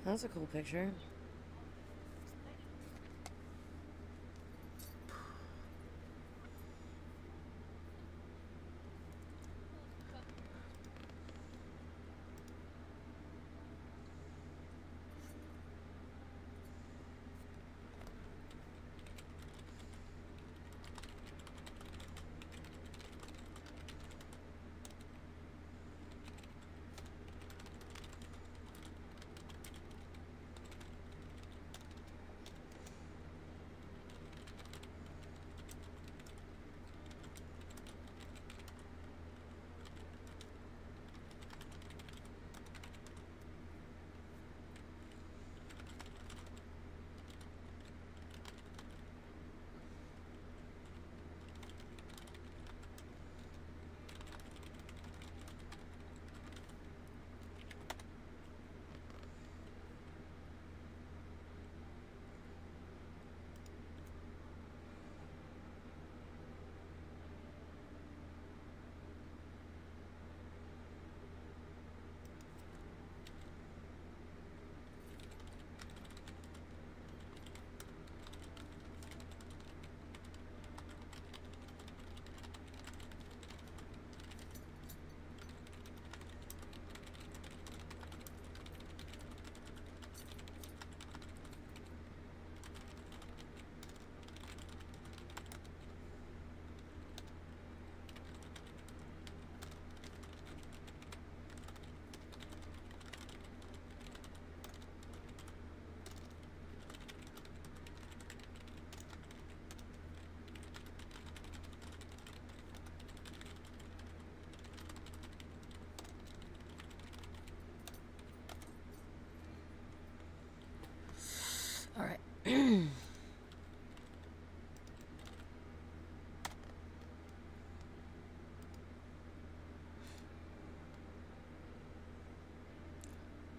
That's a cool picture. All right.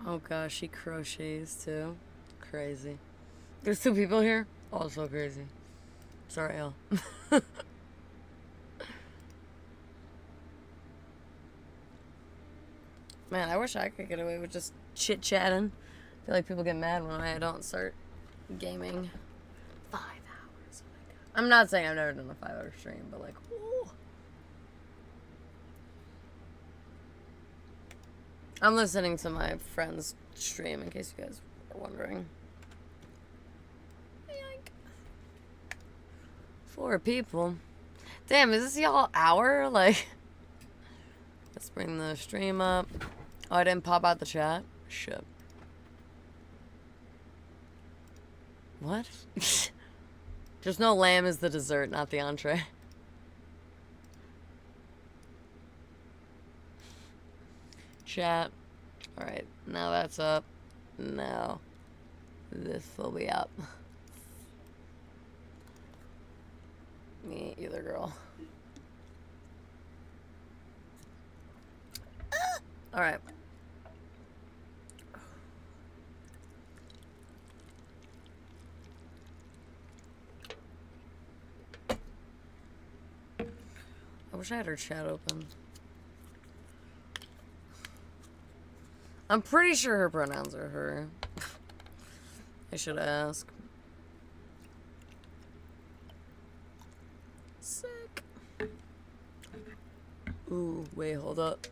Oh gosh, she crochets too. Crazy. There's two people here. Oh, so crazy. Sorry, Al. Man, I wish I could get away with just chit chatting. I feel like people get mad when I don't start gaming. 5 hours. Oh my god. I'm not saying I've never done a 5-hour stream, but like, ooh. I'm listening to my friend's stream in case you guys are wondering. Yoink. 4 people. Damn, is this y'all hour? Like, let's bring the stream up. Oh, I didn't pop out the chat? Shit. What? Just know lamb is the dessert, not the entree. Chat. Alright, now that's up. Now this will be up. Me either, girl. Alright. I wish I had her chat open. I'm pretty sure her pronouns are her. I should ask. Sick. Ooh, wait, hold up.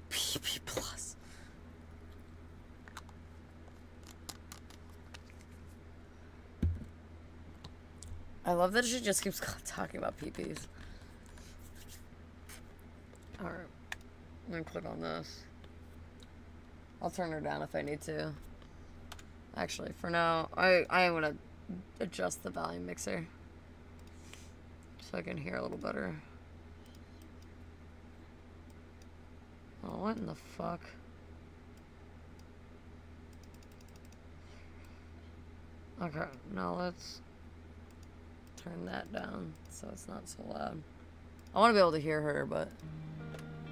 PP plus. I love that she just keeps talking about PPs. Alright. I'm gonna click on this. I'll turn her down if I need to. Actually, for now, I am gonna adjust the volume mixer so I can hear a little better. Oh, what in the fuck? Okay, now let's turn that down so it's not so loud. I want to be able to hear her, but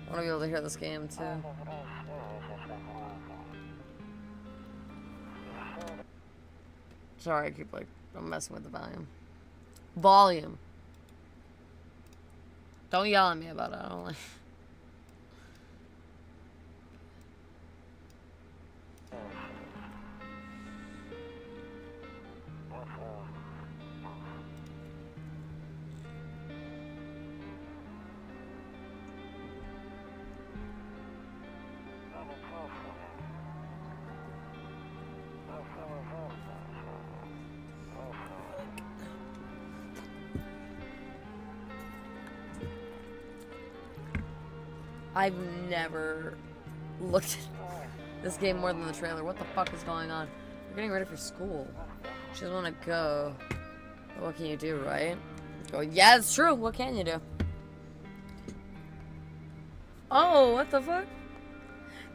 I want to be able to hear this game too. Sorry, I keep I'm messing with the volume. Volume. Don't yell at me about it. I don't like. I've never looked at this game more than the trailer. What the fuck is going on? We're getting ready for school. She doesn't want to go. But what can you do, right? Go, yeah, it's true. What can you do? Oh, what the fuck?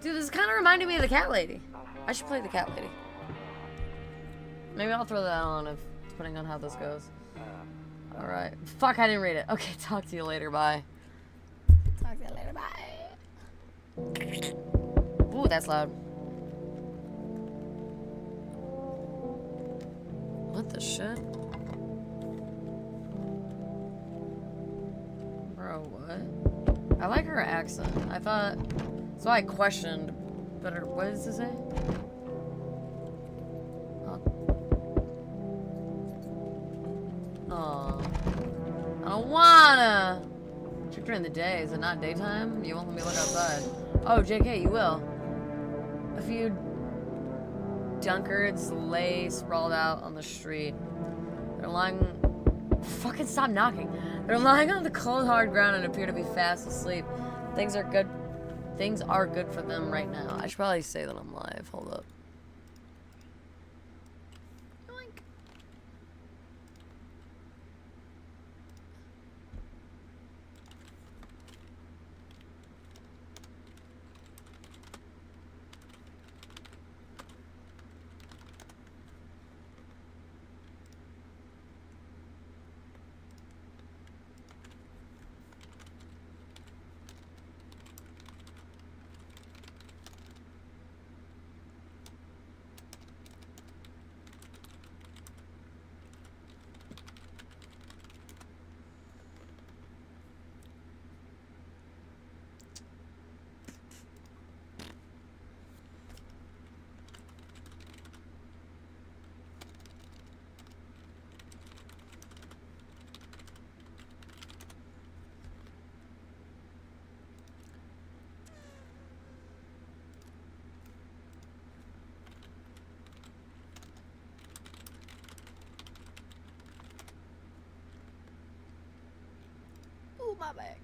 Dude, this kind of reminded me of the cat lady. I should play the cat lady. Maybe I'll throw that on, if depending on how this goes. Alright. Fuck, I didn't read it. Okay, talk to you later. Bye. Talk to you later. Bye. Ooh, that's loud. What the shit? Bro, what? I like her accent. I thought... So I questioned... But her, what does it say? Oh. I don't wanna! Check during the day. Is it not daytime? You won't let me look outside. Oh, JK, you will. A few Dunkards lay sprawled out on the street. They're lying... Fucking stop knocking. They're lying on the cold, hard ground and appear to be fast asleep. Things are good. Things are good for them right now. I should probably say that I'm live. Hold up. Yoink. Ooh, my bag.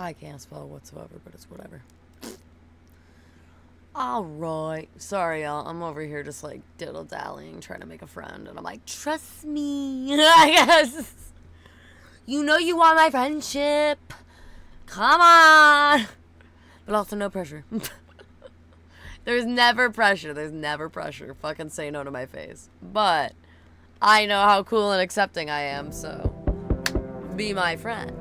I can't spell whatsoever, but it's whatever. Alright. Sorry, y'all. I'm over here just like diddle-dallying, trying to make a friend. And I'm like, trust me. I guess. You know you want my friendship. Come on. But also no pressure. There's never pressure. There's never pressure. Fucking say no to my face. But I know how cool and accepting I am, so be my friend.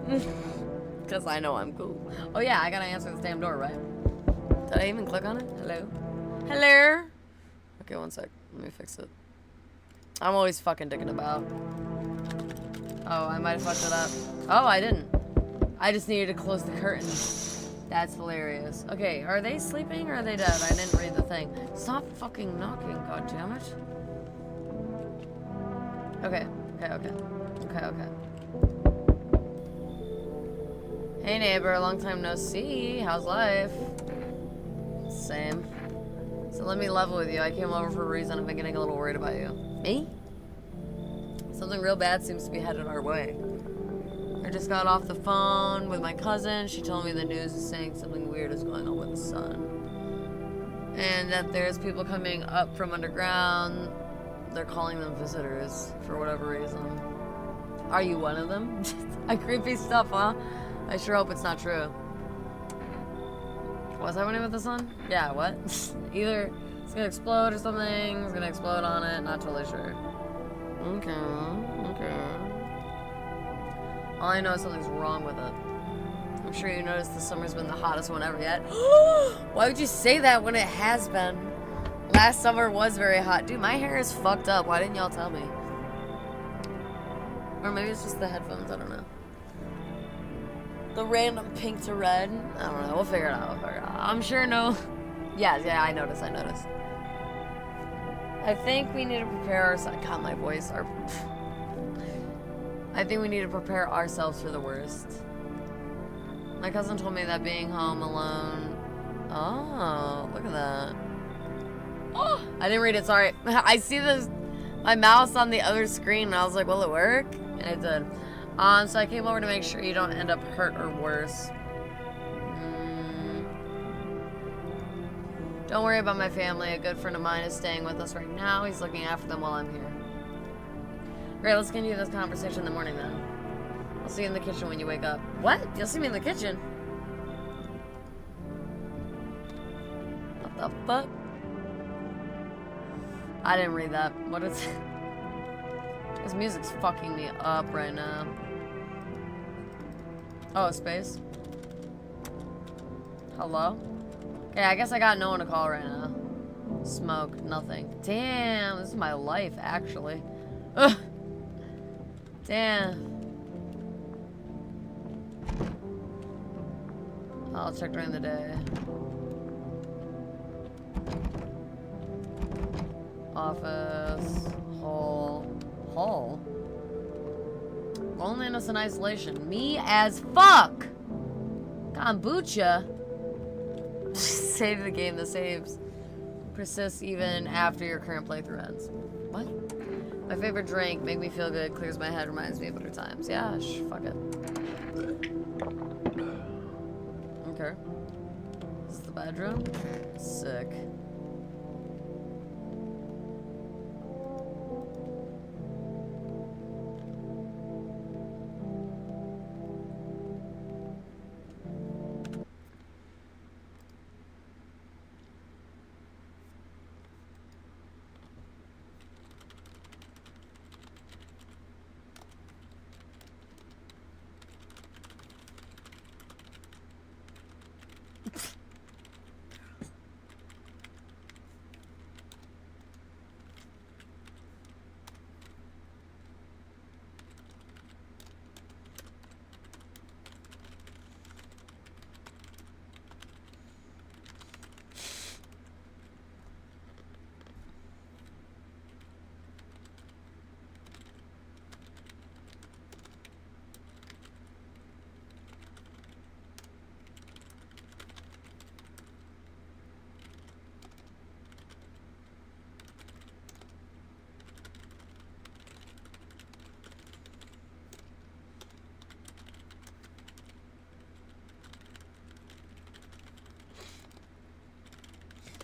Because I know I'm cool. Oh yeah, I gotta answer this damn door, right? Did I even click on it? Hello? Hello? Okay, one sec. Let me fix it. I'm always fucking dicking about. Oh, I might have fucked it up. Oh, I didn't. I just needed to close the curtains. That's hilarious. Okay, are they sleeping or are they dead? I didn't read the thing. Stop fucking knocking, goddammit. Okay, okay. Hey neighbor, long time no see. How's life? Same. So let me level with you. I came over for a reason. I've been getting a little worried about you. Me? Something real bad seems to be headed our way. I just got off the phone with my cousin. She told me the news is saying something weird is going on with the sun. And that there's people coming up from underground. They're calling them visitors for whatever reason. Are you one of them? Creepy stuff, huh? I sure hope it's not true. What's happening with the sun? Yeah, what? Either it's gonna explode or something. It's gonna explode on it. Not totally sure. Okay. All I know is something's wrong with it. I'm sure you noticed the summer's been the hottest one ever yet. Why would you say that when it has been? Last summer was very hot. Dude, my hair is fucked up. Why didn't y'all tell me? Or maybe it's just the headphones. I don't know. The random pink to red. I don't know. We'll figure it out. I'm sure no. Yeah, I noticed. I think we need to prepare ourselves. God, my voice. I think we need to prepare ourselves for the worst. My cousin told me that being home alone. Oh, look at that. Oh, I didn't read it. Sorry. I see my mouse on the other screen, and I was like, will it work? And it did. So I came over to make sure you don't end up hurt or worse. Don't worry about my family. A good friend of mine is staying with us right now. He's looking after them while I'm here. Great, let's continue this conversation in the morning then. I'll see you in the kitchen when you wake up. What? You'll see me in the kitchen? What the fuck? I didn't read that. What is it? This music's fucking me up right now. Oh, space. Hello? Okay, I guess I got no one to call right now. Smoke, nothing. Damn, this is my life, actually. Ugh. Damn. I'll check during the day. Office. Hall. Loneliness and isolation. Me as fuck! Kombucha? Save the game. The saves persists even after your current playthrough ends. What? My favorite drink. Make me feel good. Clears my head. Reminds me of better times. Yeah, fuck it. Okay. This is the bedroom. Sick.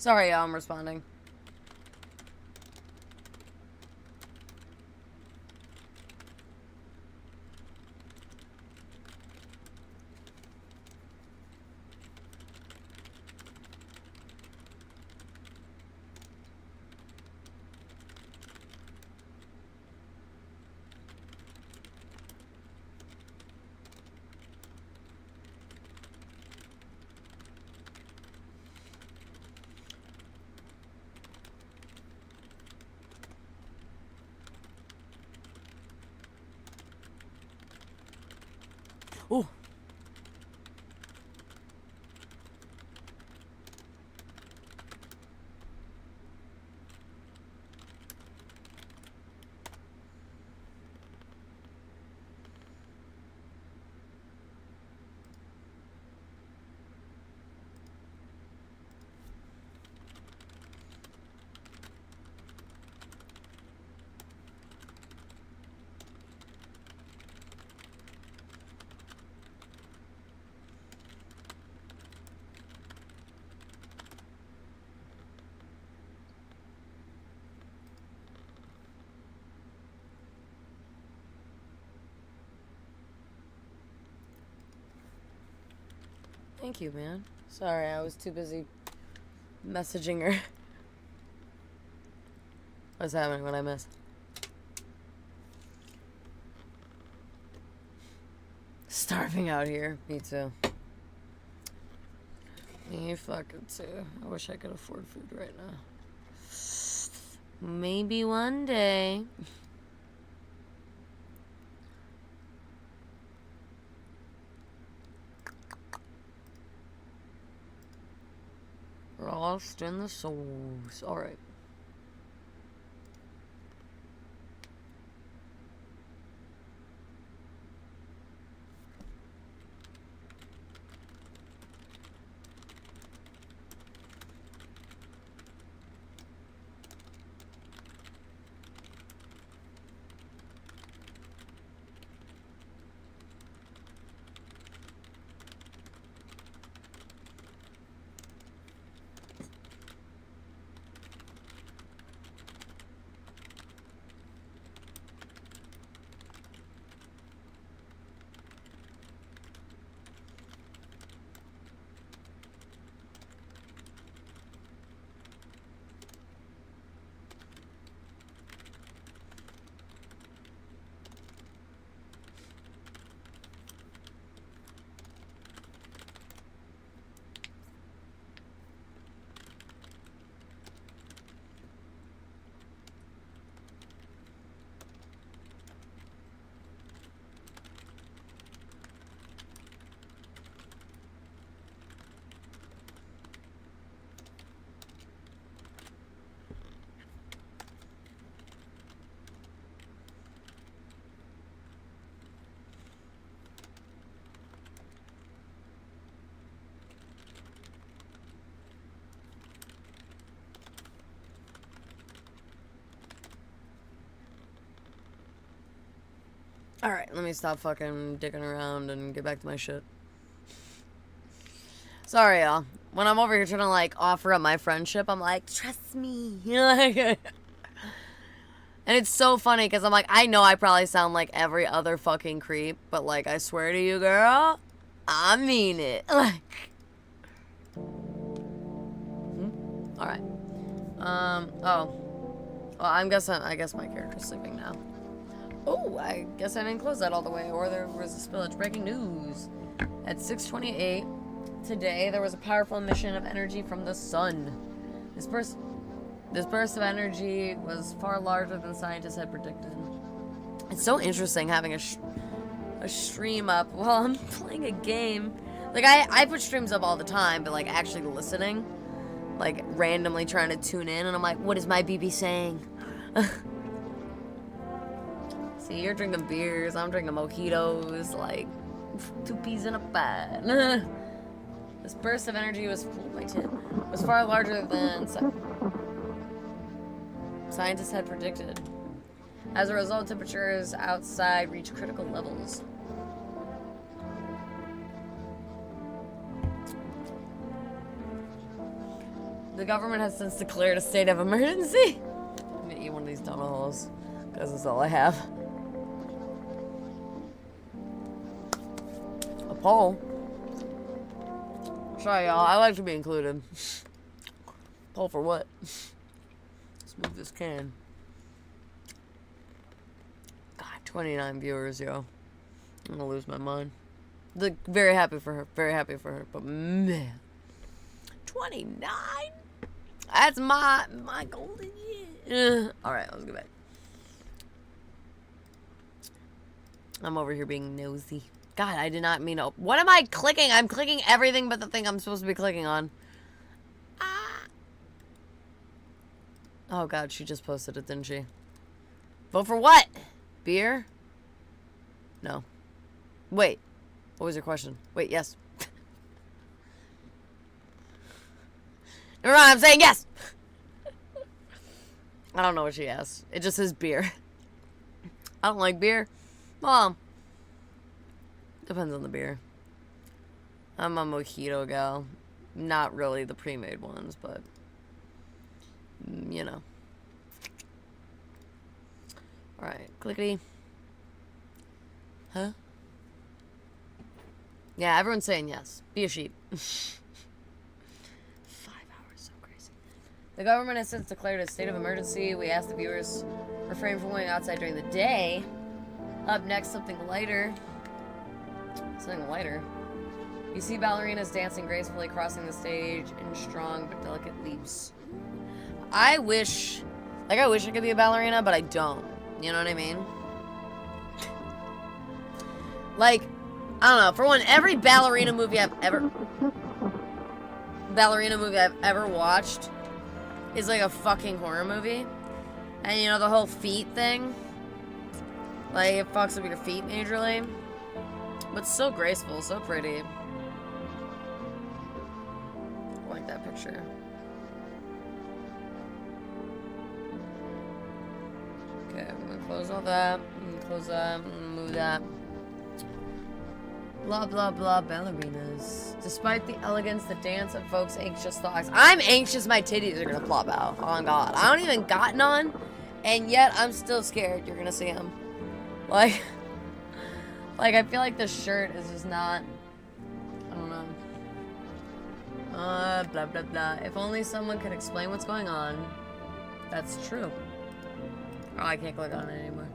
Sorry, y'all, I'm responding. Oh. Thank you, man. Sorry, I was too busy messaging her. What's happening? What I missed? Starving out here. Me too. Me fucking too. I wish I could afford food right now. Maybe one day. Lost in the sauce. Alright. Alright, let me stop fucking dicking around and get back to my shit. Sorry, y'all. When I'm over here trying to, like, offer up my friendship, I'm like, trust me. And it's so funny, because I'm like, I know I probably sound like every other fucking creep, but, like, I swear to you, girl, I mean it. Like... Alright. Oh. Well, I guess my character's sleeping now. Oh, I guess I didn't close that all the way, or there was a spillage. Breaking news. At 6:28 today, there was a powerful emission of energy from the sun. This burst of energy was far larger than scientists had predicted. It's so interesting having a stream up while I'm playing a game. Like, I put streams up all the time, but, like, actually listening, like, randomly trying to tune in, and I'm like, what is my BB saying? See, you're drinking beers, I'm drinking mojitos, like, 2 peas in a pod. This burst of energy was far larger than scientists had predicted. As a result, temperatures outside reached critical levels. The government has since declared a state of emergency. I'm gonna eat one of these donut holes, because that's all I have. A poll? Sorry, y'all. I like to be included. Poll for what? Let's move this can. God, 29 viewers, yo. I'm gonna lose my mind. Very happy for her. Very happy for her. But man, 29? That's my golden year. Alright, let's go back. I'm over here being nosy. God, I did not mean to. What am I clicking? I'm clicking everything but the thing I'm supposed to be clicking on. Ah. Oh God, she just posted it, didn't she? Vote for what? Beer? No. Wait. What was your question? Wait, yes. Never mind, I'm saying yes! I don't know what she asked. It just says beer. I don't like beer. Mom. Depends on the beer. I'm a mojito gal. Not really the pre-made ones, but you know. Alright, clickety. Huh? Yeah, everyone's saying yes. Be a sheep. 5 hours, so crazy. The government has since declared a state of emergency. We ask the viewers refrain from going outside during the day. Up next, something lighter. Something lighter. You see ballerinas dancing gracefully, crossing the stage in strong but delicate leaps. I wish I could be a ballerina, but I don't. You know what I mean? Like, I don't know. For one, every ballerina movie I've ever watched is like a fucking horror movie. And you know, the whole feet thing? Like, it fucks up your feet majorly. But so graceful, so pretty. I like that picture. Okay, I'm gonna close all that. I'm gonna close that. I'm gonna move that. Blah, blah, blah, ballerinas. Despite the elegance, the dance evokes anxious thoughts. I'm anxious my titties are gonna plop out. Oh, God. I don't even got none, and yet I'm still scared you're gonna see them. Like, I feel like the shirt is just not, I don't know. Blah, blah, blah. If only someone could explain what's going on. That's true. Oh, I can't click on it anymore.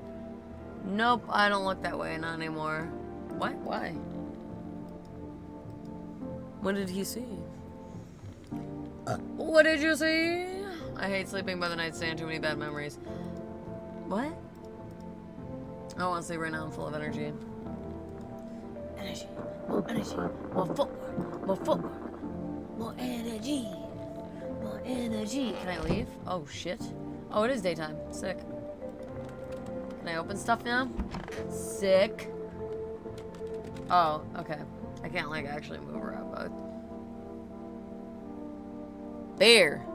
Nope, I don't look that way, not anymore. What? Why? What did he see? What did you see? I hate sleeping by the nightstand, too many bad memories. What? I don't want to sleep right now, I'm full of energy. Energy, more footwork, more footwork, more energy, more energy. Can I leave? Oh, shit. Oh, it is daytime. Sick. Can I open stuff now? Sick. Oh, okay. I can't, like, actually move around, but... There!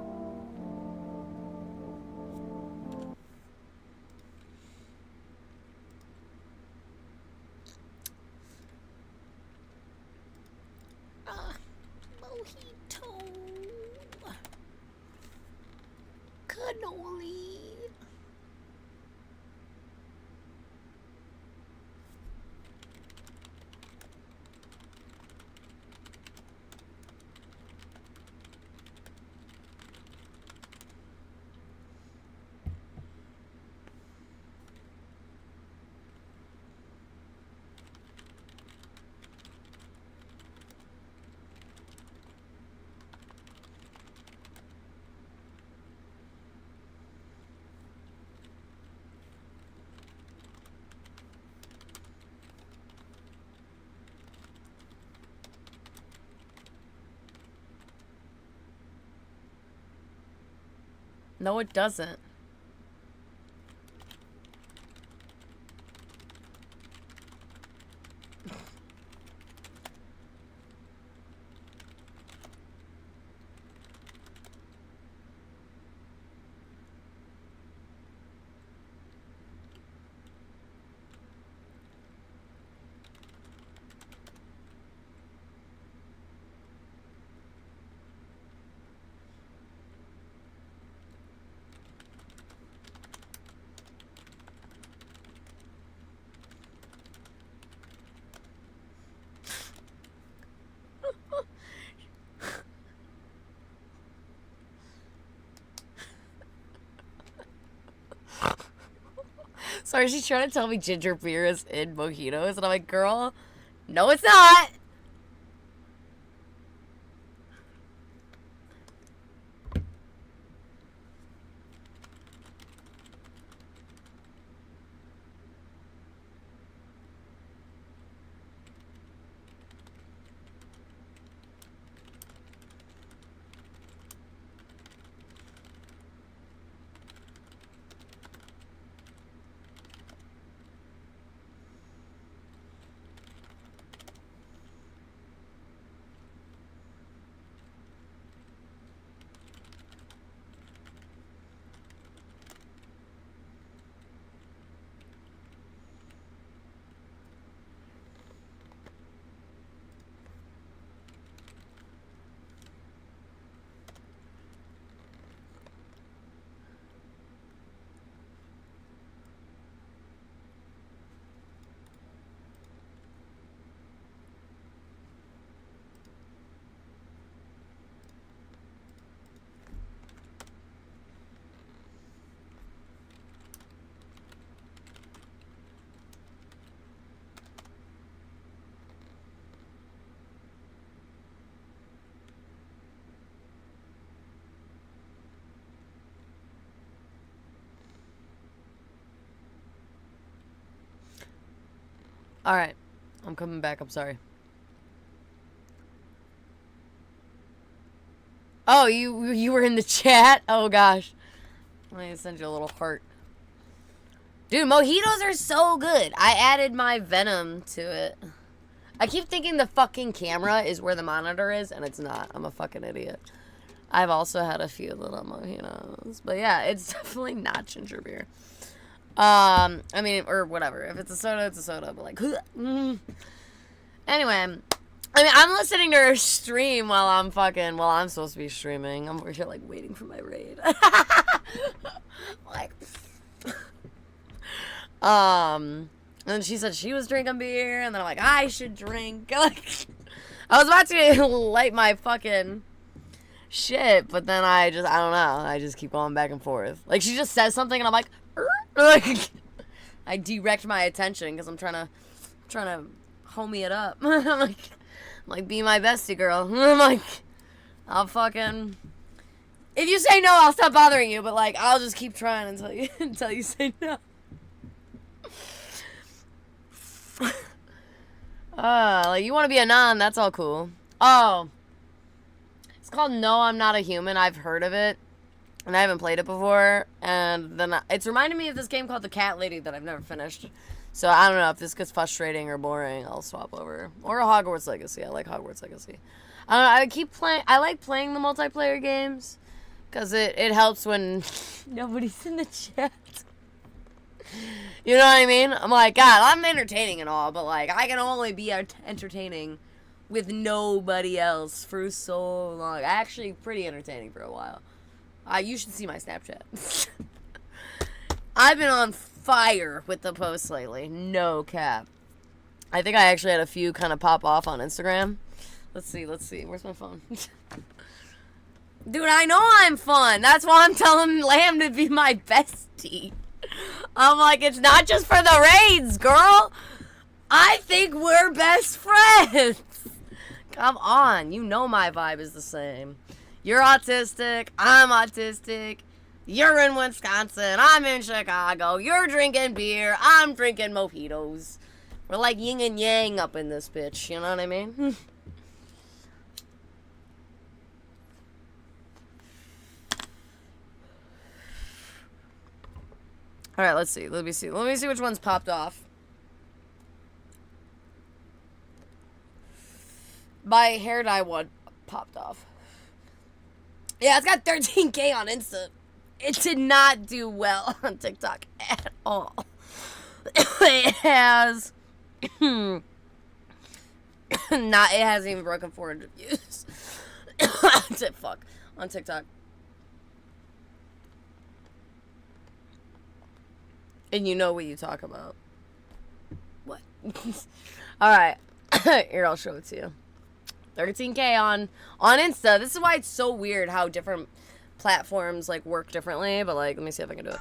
Mojito! Cannoli! No, it doesn't. Sorry, she's trying to tell me ginger beer is in mojitos, and I'm like, girl, no, it's not. Alright. I'm coming back. I'm sorry. Oh, you were in the chat? Oh, gosh. Let me send you a little heart. Dude, mojitos are so good. I added my Venom to it. I keep thinking the fucking camera is where the monitor is, and it's not. I'm a fucking idiot. I've also had a few little mojitos. But yeah, it's definitely not ginger beer. I mean, or whatever. If it's a soda, it's a soda. But like, anyway, I mean, I'm listening to her stream while I'm supposed to be streaming. I'm over here like waiting for my raid. Like, and she said she was drinking beer, and then I'm like, I should drink. Like, I was about to light my fucking shit, but then I don't know. I just keep going back and forth. Like, she just says something, and I'm like, like, I direct my attention because I'm trying to homie it up. I'm like, be my bestie, girl. I'm like, I'll fucking, if you say no, I'll stop bothering you, but like, I'll just keep trying until you say no. Like, you want to be a nun, that's all cool. Oh, it's called No, I'm Not a Human. I've heard of it, and I haven't played it before, and then it's reminded me of this game called The Cat Lady that I've never finished. So I don't know if this gets frustrating or boring. I'll swap over. Or Hogwarts Legacy. I like Hogwarts Legacy. I don't know. I like playing the multiplayer games because it helps when nobody's in the chat. You know what I mean? I'm like, God, I'm entertaining and all, but like, I can only be entertaining with nobody else for so long. Actually, pretty entertaining for a while. You should see my Snapchat. I've been on fire with the posts lately. No cap. I think I actually had a few kind of pop off on Instagram. Let's see. Where's my phone? Dude, I know I'm fun. That's why I'm telling Lamb to be my bestie. I'm like, it's not just for the raids, girl. I think we're best friends. Come on. You know my vibe is the same. You're autistic. I'm autistic. You're in Wisconsin. I'm in Chicago. You're drinking beer. I'm drinking mojitos. We're like yin and yang up in this bitch. You know what I mean? Alright, let's see. Let me see which one's popped off. My hair dye one popped off. Yeah, it's got 13K on Insta. It did not do well on TikTok at all. It has it hasn't even broken 400 views. Fuck. On TikTok. And you know what you talk about. What? Alright. Here, I'll show it to you. 13K on Insta. This is why it's so weird how different platforms like work differently, but like, let me see if I can do it.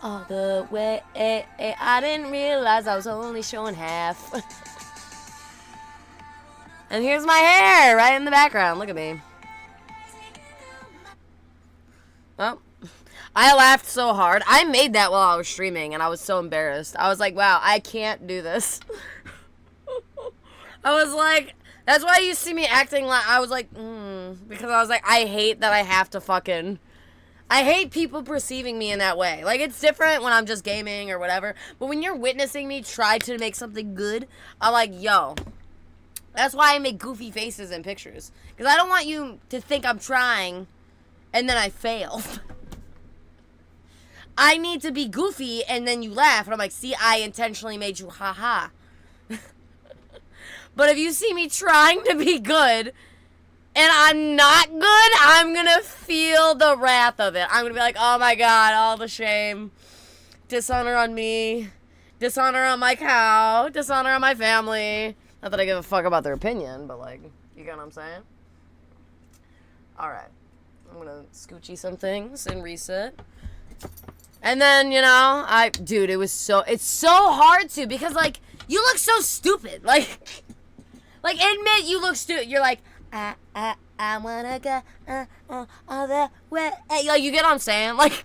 all the way. I didn't realize I was only showing half. And here's my hair right in the background. Look at me. Oh, I laughed so hard. I made that while I was streaming, and I was so embarrassed. I was like, wow, I can't do this. I was like, that's why you see me acting like, I was like, because I was like, I hate that I have to fucking, I hate people perceiving me in that way. Like, it's different when I'm just gaming or whatever, but when you're witnessing me try to make something good, I'm like, yo, that's why I make goofy faces in pictures. Because I don't want you to think I'm trying and then I fail. I need to be goofy and then you laugh. And I'm like, see, I intentionally made you haha. But if you see me trying to be good and I'm not good, I'm going to feel the wrath of it. I'm going to be like, oh my God, all the shame. Dishonor on me. Dishonor on my cow. Dishonor on my family. Not that I give a fuck about their opinion, but like, you get what I'm saying? Alright. I'm going to scoochie some things and reset. And then, you know, dude, it's so hard to, because like, you look so stupid. Like, admit you look stupid. You're like, I wanna go all the way. Hey, like, you get what I'm saying? Like,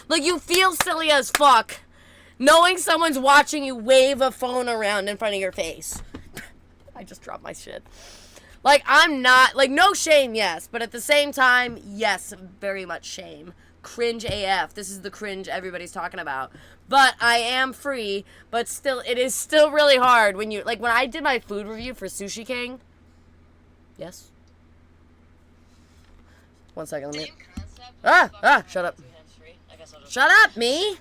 you feel silly as fuck knowing someone's watching you wave a phone around in front of your face. I just dropped my shit. Like, I'm not, like, no shame, yes. But at the same time, yes, very much shame. Cringe AF. This is the cringe everybody's talking about. But I am free, but still, it is still really hard when you, like, when I did my food review for Sushi King. Yes? 1 second, let me. Shut up. Shut up, me!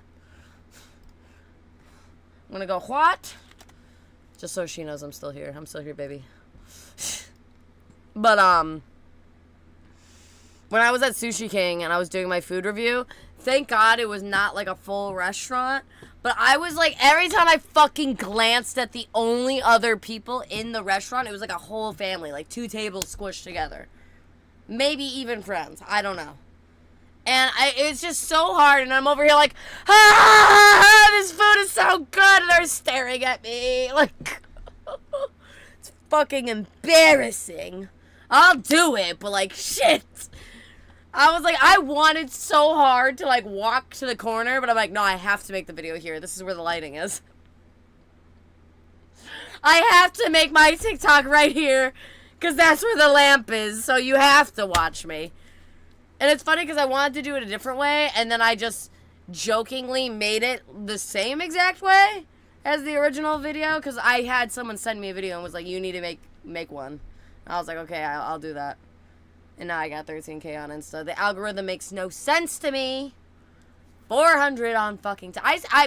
I'm gonna go, what? Just so she knows I'm still here. I'm still here, baby. But, when I was at Sushi King and I was doing my food review, thank God it was not like a full restaurant. But I was like, every time I fucking glanced at the only other people in the restaurant, it was like a whole family, like 2 tables squished together. Maybe even friends. I don't know. And it's just so hard, and I'm over here like, this food is so good, and they're staring at me. Like, it's fucking embarrassing. I'll do it, but like, shit. I was like, I wanted so hard to like walk to the corner, but I'm like, no, I have to make the video here. This is where the lighting is. I have to make my TikTok right here, because that's where the lamp is, so you have to watch me. And it's funny because I wanted to do it a different way, and then I just jokingly made it the same exact way as the original video, because I had someone send me a video and was like, you need to make one. I was like, okay, I'll do that. And now I got 13K on Insta. The algorithm makes no sense to me. 400 on fucking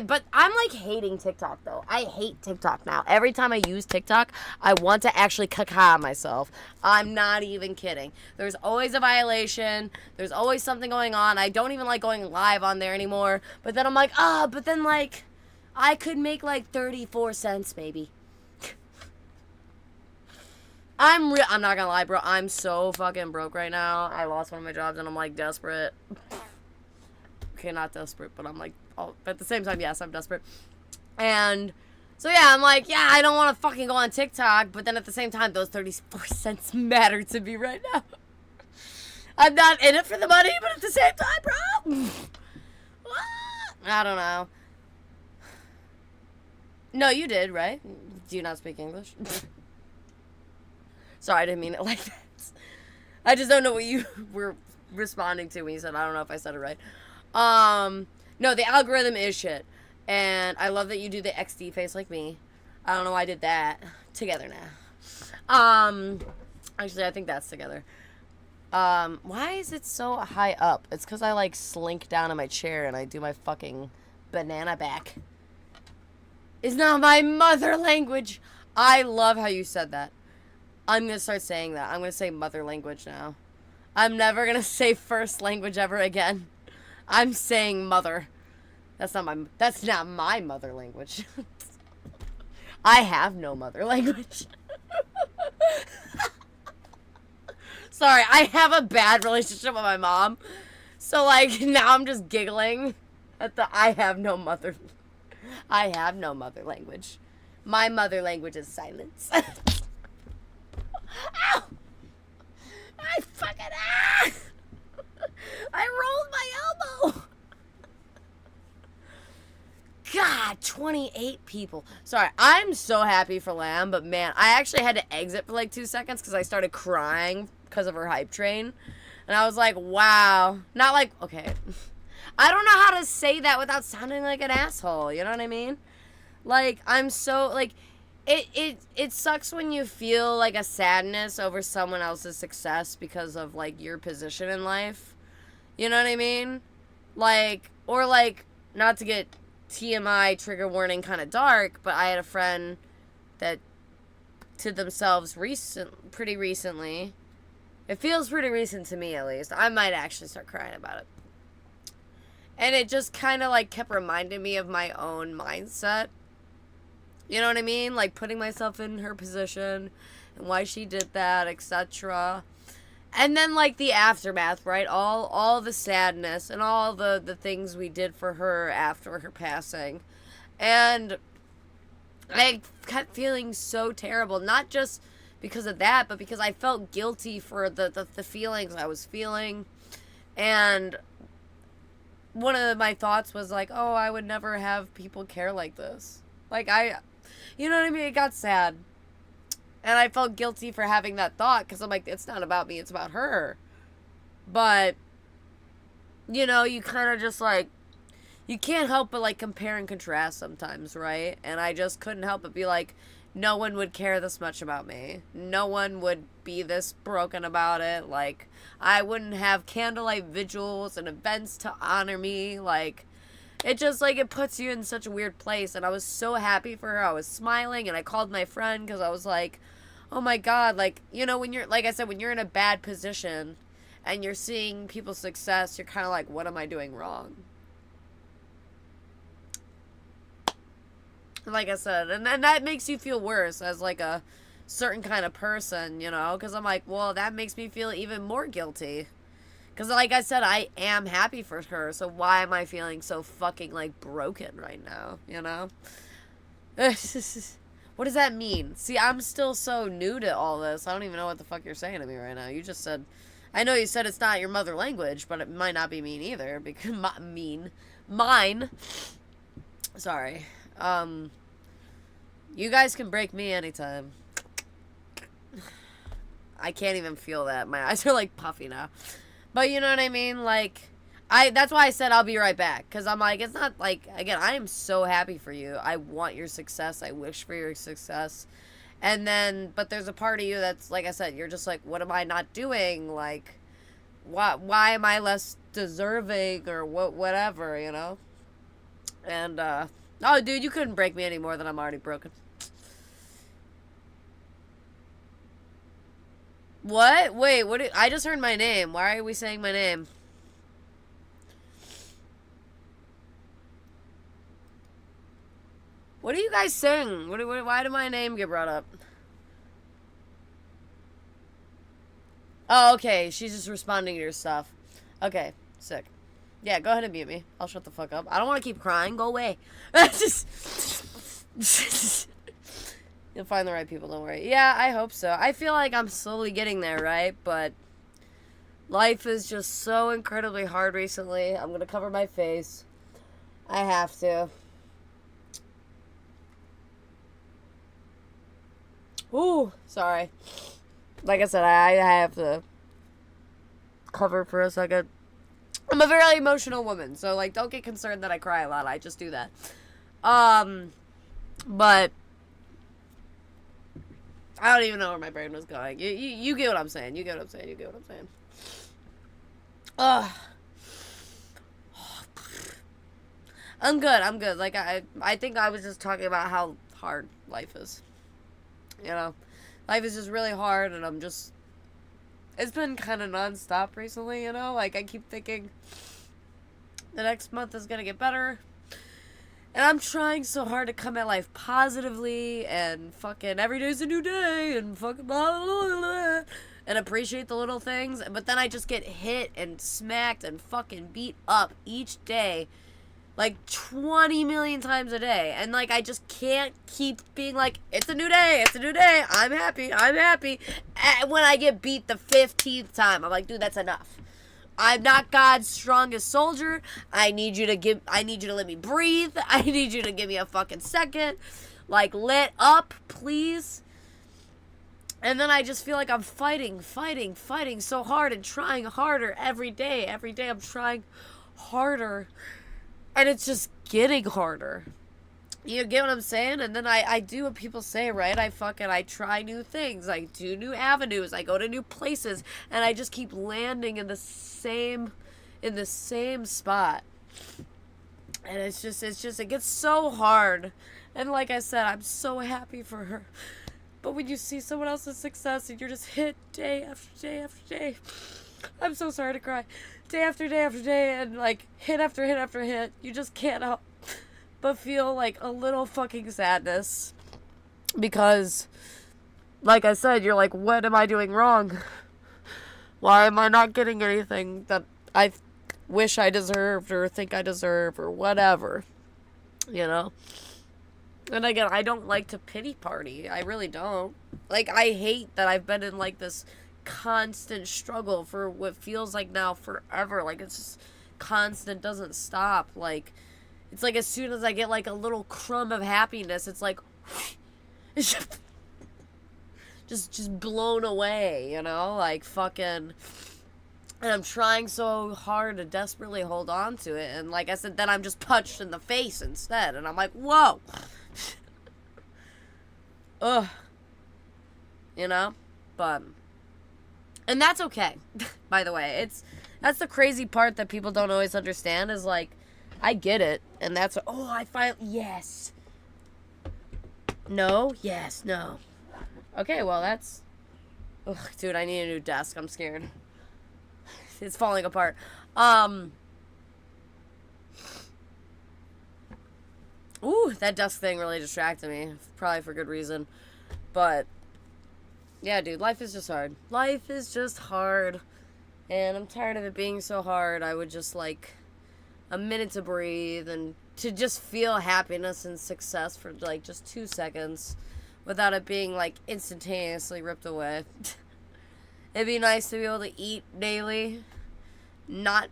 but I'm like hating TikTok though. I hate TikTok now. Every time I use TikTok, I want to actually caca myself. I'm not even kidding. There's always a violation. There's always something going on. I don't even like going live on there anymore. But then I'm like, but then like, I could make like 34 cents maybe. I'm not gonna lie, bro. I'm so fucking broke right now. I lost one of my jobs and I'm like desperate. Okay, not desperate, but I'm like, but at the same time, yes, I'm desperate. And so yeah, I'm like, yeah, I don't want to fucking go on TikTok, but then at the same time, those 34 cents matter to me right now. I'm not in it for the money, but at the same time, bro. I don't know. No, you did, right? Do you not speak English? Sorry, I didn't mean it like that. I just don't know what you were responding to when you said, I don't know if I said it right. No, the algorithm is shit. And I love that you do the XD face like me. I don't know why I did that. Together now. Actually, I think that's together. Why is it so high up? It's because I, like, slink down in my chair and I do my fucking banana back. It's not my mother language. I love how you said that. I'm going to start saying that. I'm going to say mother language now. I'm never going to say first language ever again. I'm saying mother. That's not my mother language. I have no mother language. Sorry, I have a bad relationship with my mom. So, like, now I'm just giggling. At the I have no mother. I have no mother language. My mother language is silence. Ow! I fucking I rolled my elbow. God, 28 people. Sorry, I'm so happy for Lamb, but man, I actually had to exit for like 2 seconds because I started crying because of her hype train. And I was like, wow. Not like, okay. I don't know how to say that without sounding like an asshole. You know what I mean? Like, I'm so, like, it sucks when you feel like a sadness over someone else's success because of, like, your position in life. You know what I mean? Like, or like, not to get TMI, trigger warning, kind of dark, but I had a friend that to themselves pretty recently. It feels pretty recent to me, at least. I might actually start crying about it. And it just kind of, like, kept reminding me of my own mindset. You know what I mean? Like, putting myself in her position and why she did that, etc. And then, like, the aftermath, right? All the sadness and all the things we did for her after her passing. And I kept feeling so terrible. Not just because of that, but because I felt guilty for the feelings I was feeling. And one of my thoughts was like, oh, I would never have people care like this. Like, you know what I mean? It got sad. And I felt guilty for having that thought because I'm like, it's not about me, it's about her. But, you know, you kind of just like, you can't help but like compare and contrast sometimes, right? And I just couldn't help but be like, no one would care this much about me. No one would be this broken about it. Like, I wouldn't have candlelight vigils and events to honor me. Like, it just, like, it puts you in such a weird place. And I was so happy for her. I was smiling, and I called my friend because I was like, oh my God. Like, you know, when you're, like I said, when you're in a bad position and you're seeing people's success, you're kind of like, what am I doing wrong? Like I said, and that makes you feel worse as, like, a certain kind of person, you know? Because I'm like, well, that makes me feel even more guilty. Because, like I said, I am happy for her, so why am I feeling so fucking, like, broken right now, you know? What does that mean? See, I'm still so new to all this. I don't even know what the fuck you're saying to me right now. You just said, I know you said it's not your mother language, but it might not be mean either. Because, mine. Sorry. You guys can break me anytime. I can't even feel that. My eyes are, like, puffy now. But you know what I mean? Like, that's why I said I'll be right back. Because I'm like, it's not like, again, I am so happy for you. I want your success. I wish for your success. And then, but there's a part of you that's, like I said, you're just like, what am I not doing? Like, why am I less deserving or whatever, you know? And, oh, dude, you couldn't break me any more than I'm already broken. What? Wait, I just heard my name. Why are we saying my name? What are you guys saying? Why did my name get brought up? Oh, okay. She's just responding to your stuff. Okay, sick. Yeah, go ahead and mute me. I'll shut the fuck up. I don't want to keep crying. Go away. You'll find the right people, don't worry. Yeah, I hope so. I feel like I'm slowly getting there, right? But life is just so incredibly hard recently. I'm going to cover my face. I have to. Ooh, sorry. Like I said, I have to cover for a second. I'm a very emotional woman, so, like, don't get concerned that I cry a lot. I just do that. But I don't even know where my brain was going. You get what I'm saying. You get what I'm saying. You get what I'm saying. Ugh. I'm good. Like, I think I was just talking about how hard life is. You know? Life is just really hard, and I'm just... It's been kind of non-stop recently, you know? Like, I keep thinking the next month is going to get better. And I'm trying so hard to come at life positively and fucking every day's a new day and fucking blah, blah, blah, blah, and appreciate the little things. But then I just get hit and smacked and fucking beat up each day like 20 million times a day. And like, I just can't keep being like, it's a new day, it's a new day, I'm happy, I'm happy. And when I get beat the 15th time, I'm like, dude, that's enough. I'm not God's strongest soldier. I need you to let me breathe. I need you to give me a fucking second. Like, let up, please. And then I just feel like I'm fighting so hard and trying harder every day. Every day I'm trying harder. And it's just getting harder. You get what I'm saying? And then I do what people say, right? I try new things. I do new avenues. I go to new places. And I just keep landing in the same spot. And it gets so hard. And like I said, I'm so happy for her. But when you see someone else's success and you're just hit day after day after day, I'm so sorry to cry. Day after day after day, and like hit after hit after hit, you just can't help but feel like a little fucking sadness. Because, like I said, you're like, what am I doing wrong? Why am I not getting anything that I wish I deserved or think I deserve or whatever? You know? And again, I don't like to pity party. I really don't. Like, I hate that I've been in, like, this constant struggle for what feels like now forever. Like, it's just constant, doesn't stop. Like, it's like as soon as I get, like, a little crumb of happiness, it's like, it's just blown away, you know? Like, fucking... And I'm trying so hard to desperately hold on to it. And like I said, then I'm just punched in the face instead. And I'm like, whoa. Ugh. You know? But. And that's okay. By the way. That's the crazy part that people don't always understand. Is like, I get it. And that's. Oh, I finally. Yes. No. Yes. No. Okay, well, that's. Ugh, dude, I need a new desk. I'm scared. It's falling apart. Ooh, that desk thing really distracted me. Probably for good reason. But, yeah, dude, life is just hard. Life is just hard. And I'm tired of it being so hard. I would just like a minute to breathe and to just feel happiness and success for like just 2 seconds without it being like instantaneously ripped away. It'd be nice to be able to eat daily, not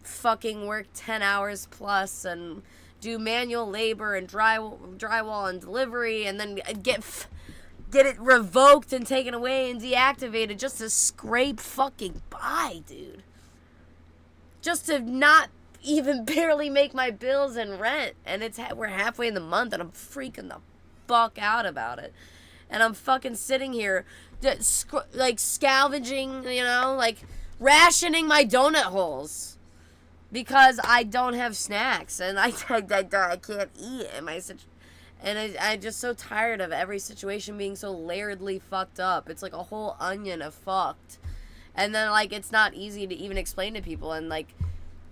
fucking work 10 hours plus and do manual labor and drywall and delivery and then get it revoked and taken away and deactivated just to scrape fucking by, dude. Just to not even barely make my bills and rent. And we're halfway in the month and I'm freaking the fuck out about it. And I'm fucking sitting here, like, scavenging, you know, like, rationing my donut holes. Because I don't have snacks. And I can't eat. And I'm just so tired of every situation being so layeredly fucked up. It's like a whole onion of fucked. And then, like, it's not easy to even explain to people. And, like,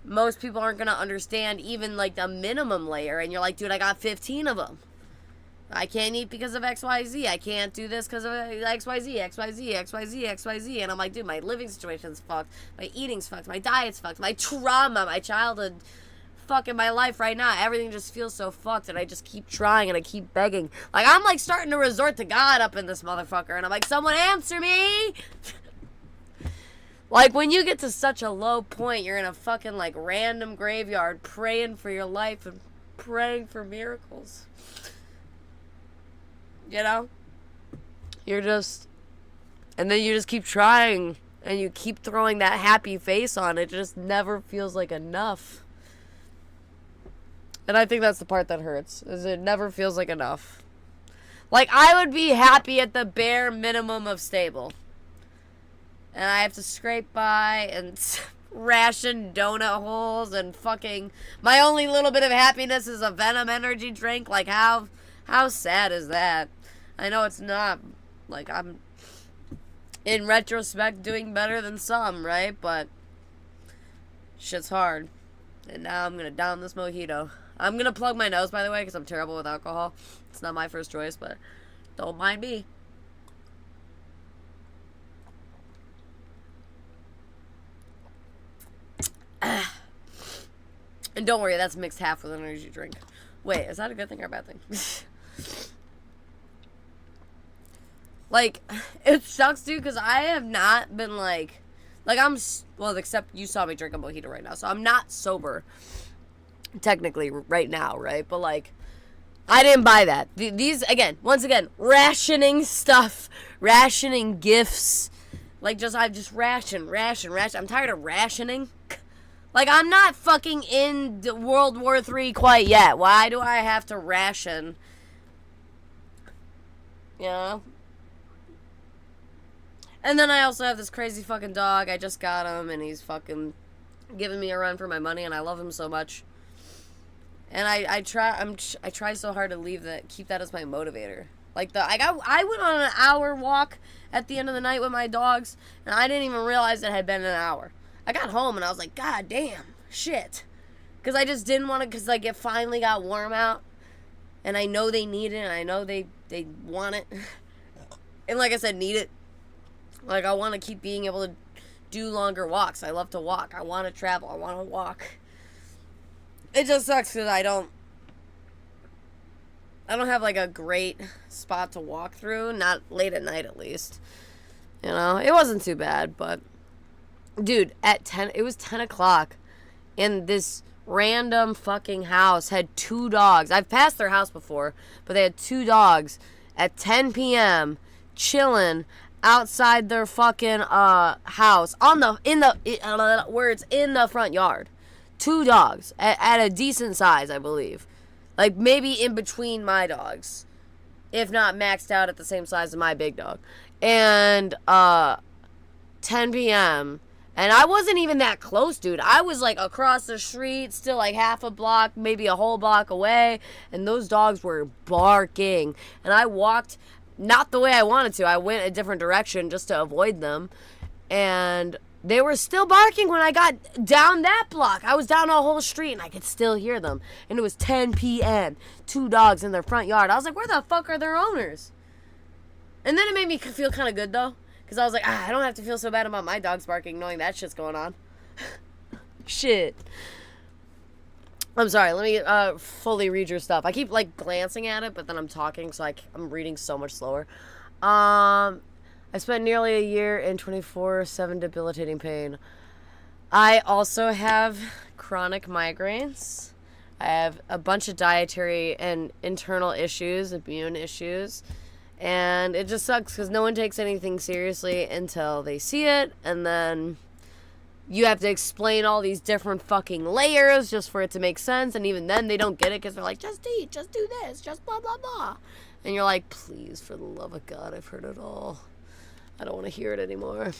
most people aren't going to understand even, like, the minimum layer. And you're like, dude, I got 15 of them. I can't eat because of XYZ. I can't do this because of XYZ, XYZ, XYZ, XYZ. And I'm like, dude, my living situation's fucked. My eating's fucked. My diet's fucked. My trauma, my childhood, fucking my life right now. Everything just feels so fucked. And I just keep trying and I keep begging. Like, I'm like starting to resort to God up in this motherfucker. And I'm like, someone answer me! Like, when you get to such a low point, you're in a fucking, like, random graveyard praying for your life and praying for miracles. You know? You're just... And then you just keep trying. And you keep throwing that happy face on. It just never feels like enough. And I think that's the part that hurts. Is it never feels like enough. Like, I would be happy at the bare minimum of stable. And I have to scrape by and ration donut holes and fucking... My only little bit of happiness is a Venom energy drink. Like, how sad is that? I know it's not. Like, I'm, in retrospect, doing better than some, right? But shit's hard. And now I'm going to down this mojito. I'm going to plug my nose, by the way, because I'm terrible with alcohol. It's not my first choice, but don't mind me. And don't worry, that's mixed half with an energy drink. Wait, is that a good thing or a bad thing? Like, it sucks, dude, because I have not been, like, well, except you saw me drink a mojito right now, so I'm not sober, technically, right now, right? But, like, I didn't buy that. These, once again, rationing stuff, rationing gifts, like, I've just ration. I'm tired of rationing. Like, I'm not fucking in World War III quite yet. Why do I have to ration? You know? And then I also have this crazy fucking dog. I just got him, and he's fucking giving me a run for my money, and I love him so much. And I try so hard to keep that as my motivator. Like, I went on an hour walk at the end of the night with my dogs, and I didn't even realize it had been an hour. I got home, and I was like, God damn, shit. Because I just didn't want to, because, like, it finally got warm out, and I know they need it, and I know they want it. And like I said, need it. Like, I want to keep being able to do longer walks. I love to walk. I want to travel. I want to walk. It just sucks because I don't have, like, a great spot to walk through. Not late at night, at least. You know? It wasn't too bad, but... Dude, it was 10 o'clock, and this random fucking house had 2 dogs. I've passed their house before, but they had 2 dogs at 10 p.m. chilling outside their fucking house where it's in the front yard. 2 dogs at a decent size, I believe, like maybe in between my dogs, if not maxed out at the same size as my big dog. And 10 p.m. and I wasn't even that close, dude. I was like across the street, still like half a block, maybe a whole block away, and those dogs were barking. And I walked not the way I wanted to. I went a different direction just to avoid them. And they were still barking when I got down that block. I was down a whole street and I could still hear them. And it was 10 p.m. 2 dogs in their front yard. I was like, where the fuck are their owners? And then it made me feel kind of good, though. Because I was like, I don't have to feel so bad about my dogs barking knowing that shit's going on. Shit. I'm sorry, let me fully read your stuff. I keep, like, glancing at it, but then I'm talking, so I'm reading so much slower. I spent nearly a year in 24/7 debilitating pain. I also have chronic migraines. I have a bunch of dietary and internal issues, immune issues. And it just sucks because no one takes anything seriously until they see it, and then you have to explain all these different fucking layers just for it to make sense, and even then they don't get it because they're like, just eat, just do this, just blah, blah, blah. And you're like, please, for the love of God, I've heard it all. I don't want to hear it anymore.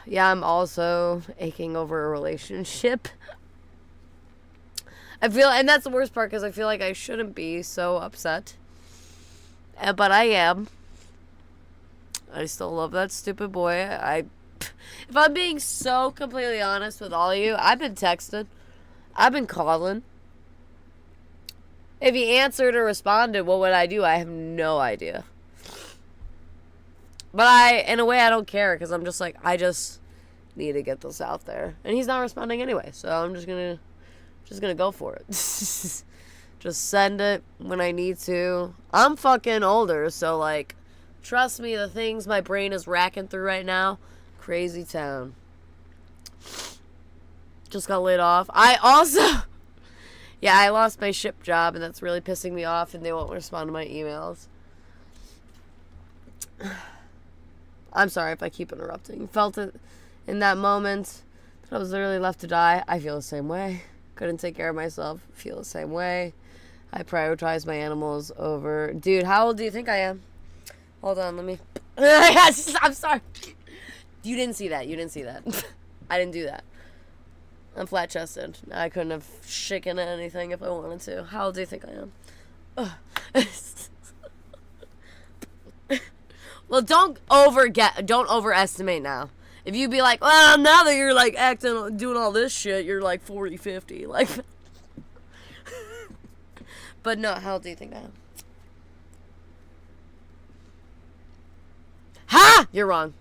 Yeah, I'm also aching over a relationship. And that's the worst part because I feel like I shouldn't be so upset. But I am. I still love that stupid boy. If I'm being so completely honest with all of you, I've been texting. I've been calling. If he answered or responded, what would I do? I have no idea. But in a way, I don't care because I'm just like, I just need to get this out there. And he's not responding anyway, so I'm just gonna go for it. Just send it when I need to. I'm fucking older, so, like, trust me, the things my brain is racking through right now, crazy town. Just got laid off. I lost my ship job, and that's really pissing me off, and they won't respond to my emails. I'm sorry if I keep interrupting. Felt it in that moment that I was literally left to die. I feel the same way. Couldn't take care of myself. Feel the same way. I prioritize my animals over... Dude, how old do you think I am? Hold on, let me... I'm sorry. You didn't see that. I didn't do that. I'm flat-chested. I couldn't have shaken anything if I wanted to. How old do you think I am? Well, don't overestimate now. If you be like, well, now that you're, like, doing all this shit, you're, like, 40, 50. Like... But no, how old do you think I am? Ha! You're wrong.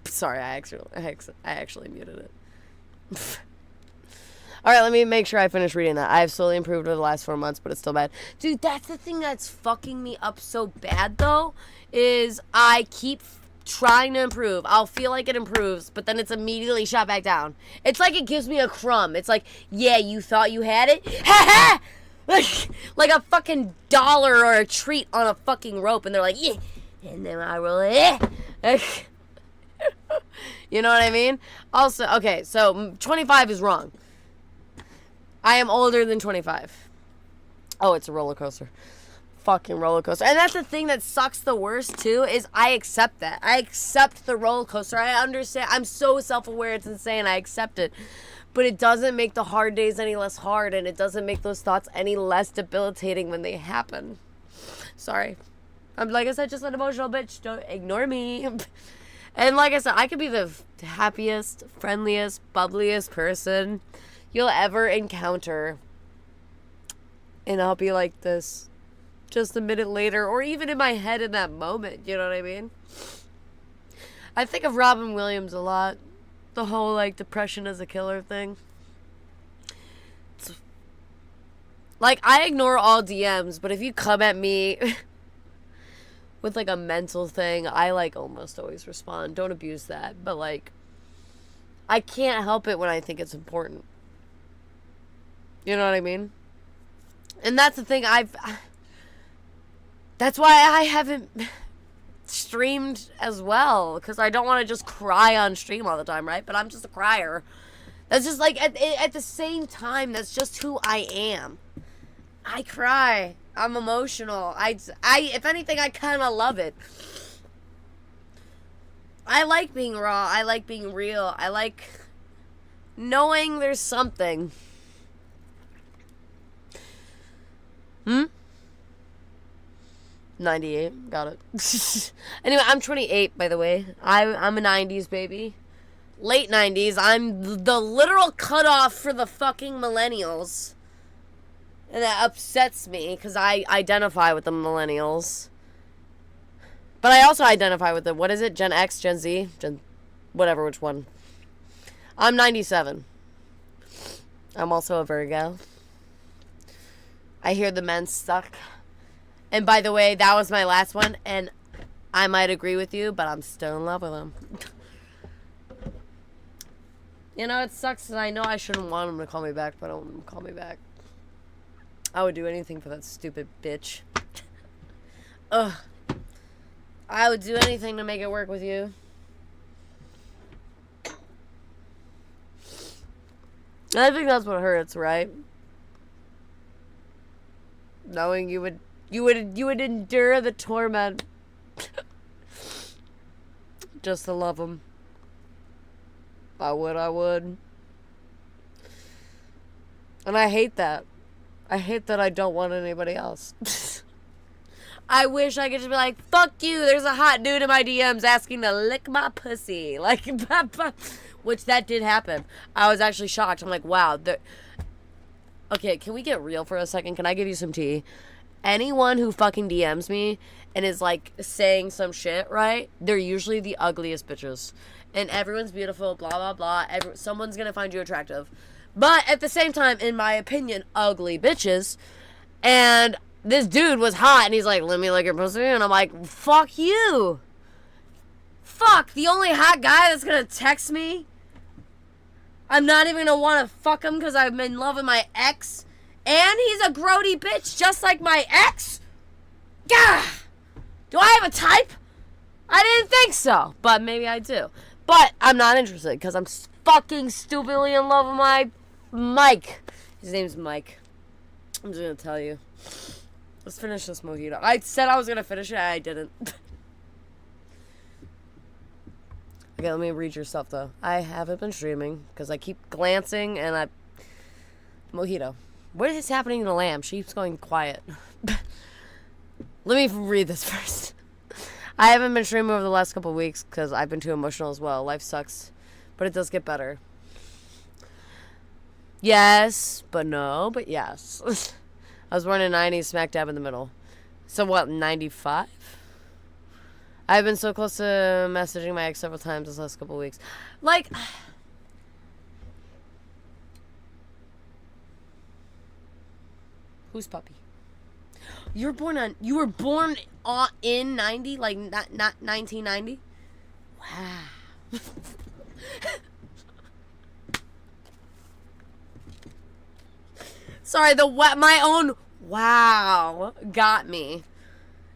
Sorry, I actually muted it. All right, let me make sure I finish reading that. I have slowly improved over the last 4 months, but it's still bad. Dude, that's the thing that's fucking me up so bad, though, is I keep trying to improve. I'll feel like it improves, but then it's immediately shot back down. It's like it gives me a crumb. It's like, yeah, you thought you had it? Ha ha! Like a fucking dollar or a treat on a fucking rope, and they're like, yeah. And then I roll it. You know what I mean? Also, okay, so 25 is wrong. I am older than 25. Oh, it's a roller coaster. Fucking roller coaster. And that's the thing that sucks the worst, too, is I accept that. I accept the roller coaster. I understand. I'm so self-aware. It's insane. I accept it. But it doesn't make the hard days any less hard, and it doesn't make those thoughts any less debilitating when they happen. Sorry. I'm, like I said, just an emotional bitch. Don't ignore me. And like I said, I could be the happiest, friendliest, bubbliest person you'll ever encounter, and I'll be like this just a minute later, or even in my head in that moment, you know what I mean? I think of Robin Williams a lot, the whole like depression as a killer thing. Like, I ignore all DMs, but if you come at me with like a mental thing, I like almost always respond. Don't abuse that, but like, I can't help it when I think it's important. You know what I mean? And that's the thing, that's why I haven't streamed as well, because I don't want to just cry on stream all the time, right? But I'm just a crier. That's just like, at the same time, that's just who I am. I cry. I'm emotional. If anything, I kind of love it. I like being raw. I like being real. I like knowing there's something. 98. Got it. Anyway, I'm 28, by the way. I'm a 90s baby. Late 90s. I'm the literal cutoff for the fucking millennials. And that upsets me, because I identify with the millennials. But I also identify with the, what is it? Gen X, Gen Z? Whatever, which one. I'm 97. I'm also a Virgo. I hear the men suck. And by the way, that was my last one, and I might agree with you, but I'm still in love with him. You know, it sucks, and I know I shouldn't want him to call me back, but I don't want him to call me back. I would do anything for that stupid bitch. Ugh. I would do anything to make it work with you. I think that's what hurts, right? Knowing you would endure the torment just to love him. I would. And I hate that. I hate that I don't want anybody else. I wish I could just be like, fuck you, there's a hot dude in my DMs asking to lick my pussy. Like, which that did happen. I was actually shocked. I'm like, wow. Okay, can we get real for a second? Can I give you some tea? Anyone who fucking DMs me and is like saying some shit, right? They're usually the ugliest bitches. And everyone's beautiful, blah, blah, blah. Someone's gonna find you attractive. But at the same time, in my opinion, ugly bitches. And this dude was hot, and he's like, let me lick your pussy. And I'm like, fuck you. Fuck, the only hot guy that's gonna text me. I'm not even gonna want to fuck him because I'm in love with my ex. And he's a grody bitch, just like my ex. Gah! Do I have a type? I didn't think so, but maybe I do. But I'm not interested because I'm fucking stupidly in love with my Mike. His name's Mike. I'm just gonna tell you. Let's finish this mojito. I said I was gonna finish it, I didn't. Okay, let me read your stuff though. I haven't been streaming because I keep glancing and mojito. What is happening to the lamb? She keeps going quiet. Let me read this first. I haven't been streaming over the last couple of weeks because I've been too emotional as well. Life sucks, but it does get better. Yes, but no, but yes. I was born in the 90s, smack dab in the middle. So what, 95? I've been so close to messaging my ex several times this last couple weeks. Like, who's puppy? You were born in 90, like not 1990. Wow. Sorry, my own wow got me.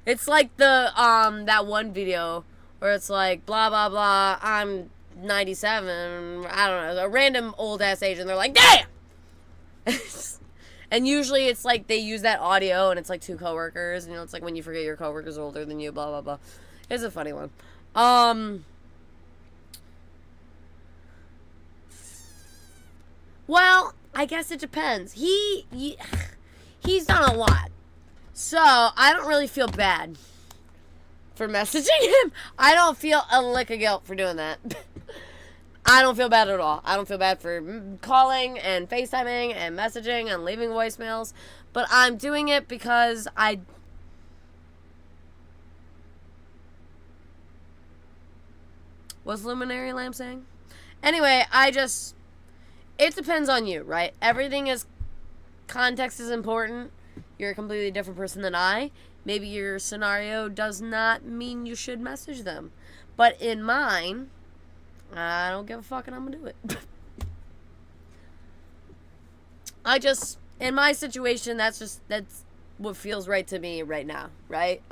It's like the that one video where it's like blah blah blah. I'm 97. I don't know, a random old ass age, and they're like, damn. And usually it's like they use that audio, and it's like two coworkers, and it's like when you forget your coworker's older than you, blah blah blah. It's a funny one. Well, I guess it depends. He's done a lot. So, I don't really feel bad for messaging him. I don't feel a lick of guilt for doing that. I don't feel bad at all. I don't feel bad for calling and FaceTiming and messaging and leaving voicemails. But I'm doing it because What's Luminary Lamp saying? Anyway, it depends on you, right? Everything is... Context is important. You're a completely different person than I. Maybe your scenario does not mean you should message them. But in mine, I don't give a fuck and I'm gonna do it. In my situation, that's what feels right to me right now, right?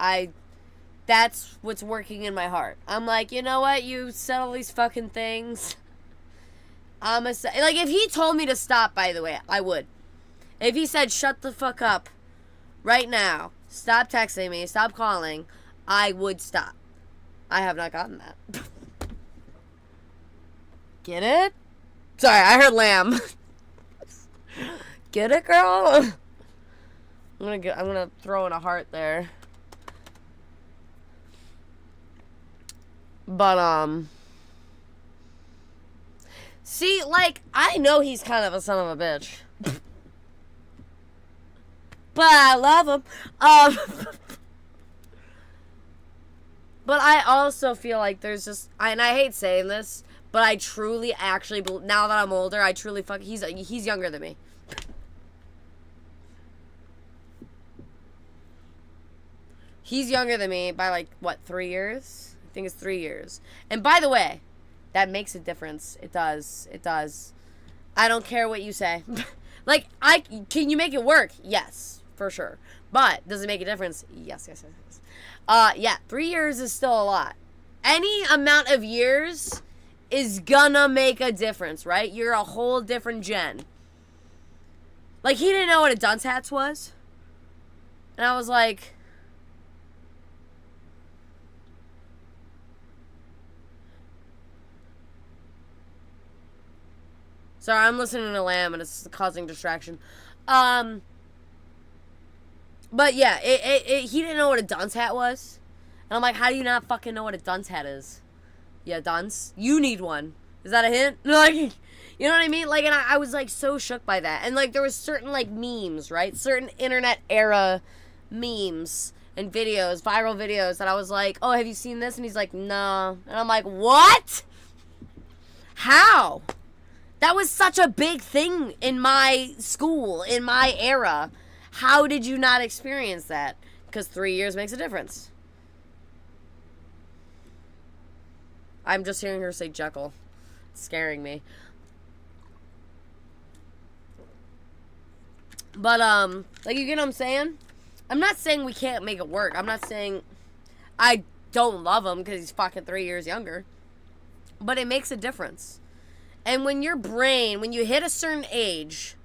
That's what's working in my heart. I'm like, you know what? You said all these fucking things. Like, if he told me to stop, by the way, I would. If he said, shut the fuck up right now, stop texting me, stop calling, I would stop. I have not gotten that. Get it? Sorry, I heard lamb. Get it, girl? I'm gonna throw in a heart there. But, see, like, I know he's kind of a son of a bitch. But I love him. But I also feel like there's just... and I hate saying this, but I truly actually... now that I'm older, I truly he's younger than me. He's younger than me by, like, what, 3 years? I think it's 3 years. And by the way, that makes a difference. It does. It does. I don't care what you say. Like, can you make it work? Yes. For sure. But, does it make a difference? Yes. Yeah, 3 years is still a lot. Any amount of years is gonna make a difference, right? You're a whole different gen. Like, he didn't know what a dunce hats was. And I was like... Sorry, I'm listening to Lamb and it's causing distraction. But yeah, he didn't know what a dunce hat was. And I'm like, how do you not fucking know what a dunce hat is? Yeah, dunce. You need one. Is that a hint? Like, you know what I mean? Like, and I was like so shook by that. And like, there was certain like memes, right? Certain internet era memes and videos, viral videos that I was like, oh, have you seen this? And he's like, no. And I'm like, what? How? That was such a big thing in my school, in my era. How did you not experience that? Because 3 years makes a difference. I'm just hearing her say Jekyll. It's scaring me. But, like, you get what I'm saying? I'm not saying we can't make it work. I'm not saying I don't love him because he's fucking 3 years younger. But it makes a difference. And when your brain, when you hit a certain age,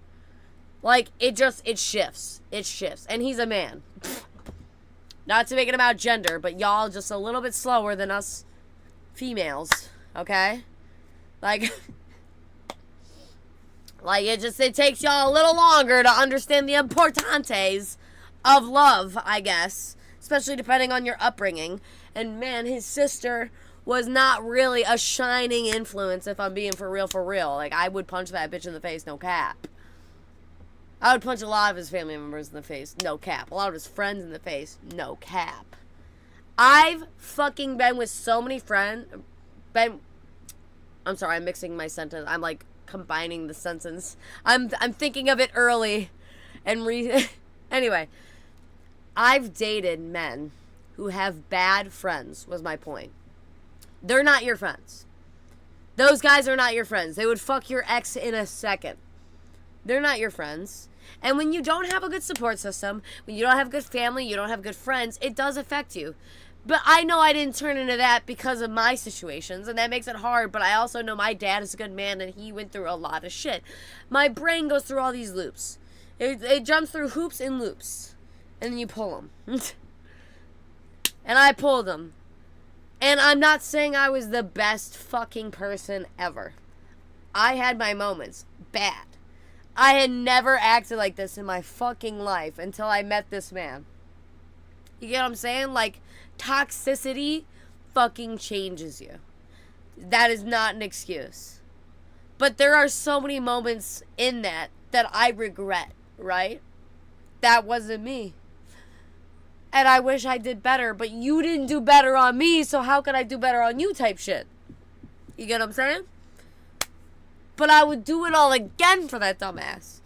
like, it shifts. It shifts. And he's a man. Not to make it about gender, but y'all just a little bit slower than us females, okay? Like, it takes y'all a little longer to understand the importantes of love, I guess. Especially depending on your upbringing. And man, his sister was not really a shining influence, if I'm being for real. Like, I would punch that bitch in the face, no cap. I would punch a lot of his family members in the face, no cap. A lot of his friends in the face, no cap. I've fucking been with so many friends. I'm sorry, I'm mixing my sentence. I'm like combining the sentence. I'm thinking of it early, and anyway, I've dated men who have bad friends. Was my point. They're not your friends. Those guys are not your friends. They would fuck your ex in a second. They're not your friends. And when you don't have a good support system, when you don't have good family, you don't have good friends, it does affect you. But I know I didn't turn into that because of my situations, and that makes it hard. But I also know my dad is a good man, and he went through a lot of shit. My brain goes through all these loops. It jumps through hoops and loops. And then you pull them. And I pulled them. And I'm not saying I was the best fucking person ever. I had my moments. Bad. I had never acted like this in my fucking life until I met this man. You get what I'm saying? Like, toxicity fucking changes you. That is not an excuse. But there are so many moments in that I regret, right? That wasn't me. And I wish I did better, but you didn't do better on me, so how could I do better on you type shit? You get what I'm saying? But I would do it all again for that dumbass.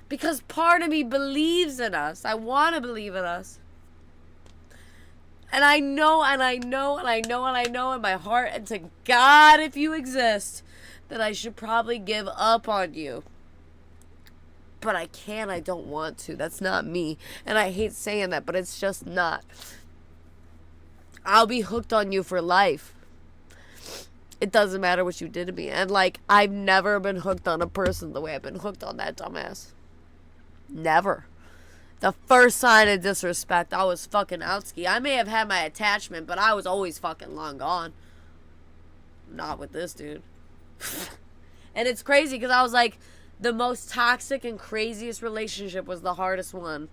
Because part of me believes in us. I want to believe in us. And I know, and I know, and I know, and I know in my heart, and to God, if you exist, that I should probably give up on you. But I can't, I don't want to. That's not me. And I hate saying that, but it's just not. I'll be hooked on you for life. It doesn't matter what you did to me. And, like, I've never been hooked on a person the way I've been hooked on that dumbass. Never. The first sign of disrespect, I was fucking outski. I may have had my attachment, but I was always fucking long gone. Not with this dude. And it's crazy because I was like, the most toxic and craziest relationship was the hardest one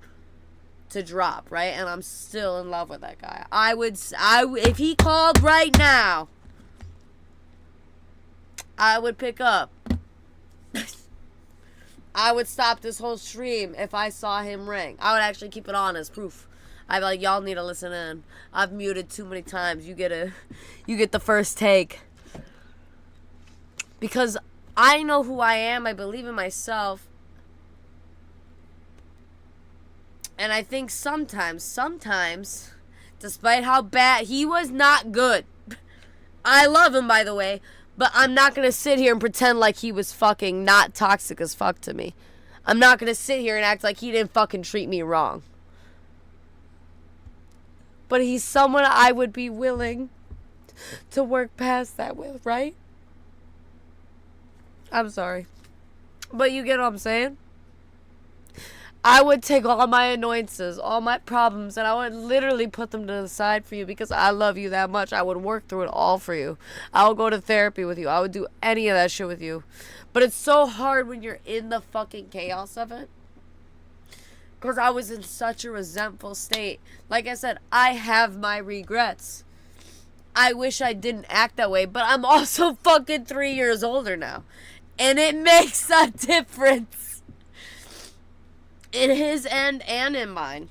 to drop, right? And I'm still in love with that guy. If he called right now, I would pick up. I would stop this whole stream if I saw him ring. I would actually keep it on as proof. I'd be like, y'all need to listen in. I've muted too many times. You get the first take. Because I know who I am. I believe in myself. And I think sometimes, despite how bad, he was not good. I love him, by the way. But I'm not going to sit here and pretend like he was fucking not toxic as fuck to me. I'm not going to sit here and act like he didn't fucking treat me wrong. But he's someone I would be willing to work past that with, right? I'm sorry. But you get what I'm saying? I would take all my annoyances, all my problems, and I would literally put them to the side for you because I love you that much. I would work through it all for you. I would go to therapy with you. I would do any of that shit with you. But it's so hard when you're in the fucking chaos of it. Because I was in such a resentful state. Like I said, I have my regrets. I wish I didn't act that way, but I'm also fucking 3 years older now. And it makes a difference. In his end and in mine.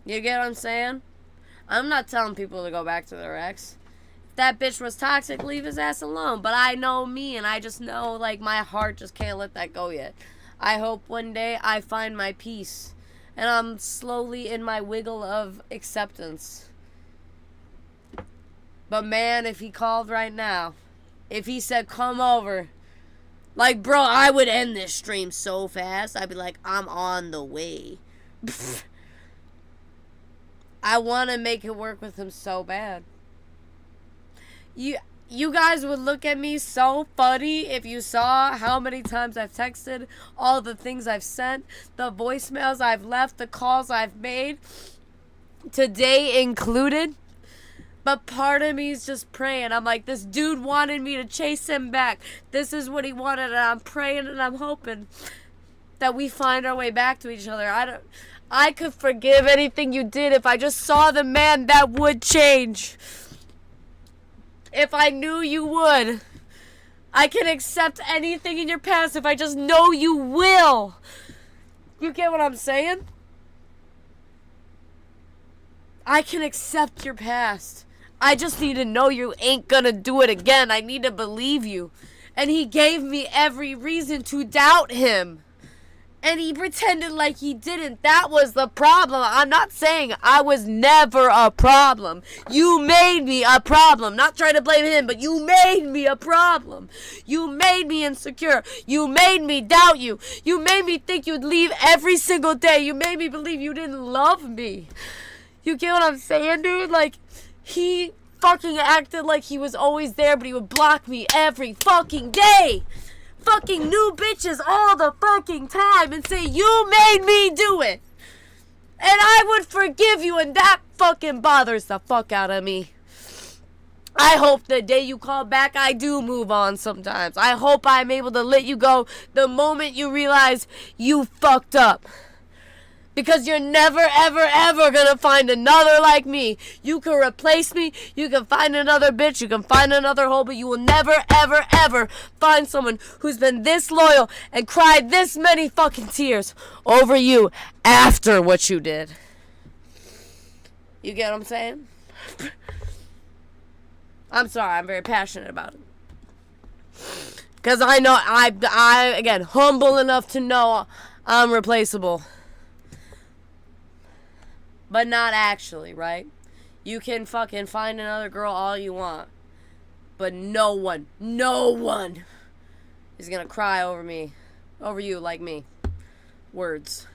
You get what I'm saying? I'm not telling people to go back to their ex. If that bitch was toxic, leave his ass alone. But I know me, and I just know, like, my heart just can't let that go yet. I hope one day I find my peace. And I'm slowly in my wiggle of acceptance. But man, if he called right now, if he said, come over, like, bro, I would end this stream so fast. I'd be like, I'm on the way. I want to make it work with him so bad. You guys would look at me so funny if you saw how many times I've texted, all the things I've sent, the voicemails I've left, the calls I've made, today included. But part of me is just praying. I'm like, this dude wanted me to chase him back. This is what he wanted, and I'm praying and I'm hoping that we find our way back to each other. I could forgive anything you did if I just saw the man that would change. If I knew you would. I can accept anything in your past if I just know you will. You get what I'm saying? I can accept your past. I just need to know you ain't gonna do it again. I need to believe you. And he gave me every reason to doubt him. And he pretended like he didn't. That was the problem. I'm not saying I was never a problem. You made me a problem. Not trying to blame him, but you made me a problem. You made me insecure. You made me doubt you. You made me think you'd leave every single day. You made me believe you didn't love me. You get what I'm saying, dude? Like, he fucking acted like he was always there, but he would block me every fucking day. Fucking new bitches all the fucking time and say, you made me do it. And I would forgive you, and that fucking bothers the fuck out of me. I hope the day you call back, I do move on sometimes. I hope I'm able to let you go the moment you realize you fucked up. Because you're never, ever, ever gonna find another like me. You can replace me. You can find another bitch. You can find another hoe. But you will never, ever, ever find someone who's been this loyal and cried this many fucking tears over you after what you did. You get what I'm saying? I'm sorry. I'm very passionate about it. Because I know, I again, humble enough to know I'm replaceable. But not actually, right? You can fucking find another girl all you want. But no one is gonna cry over me. Over you like me. Words.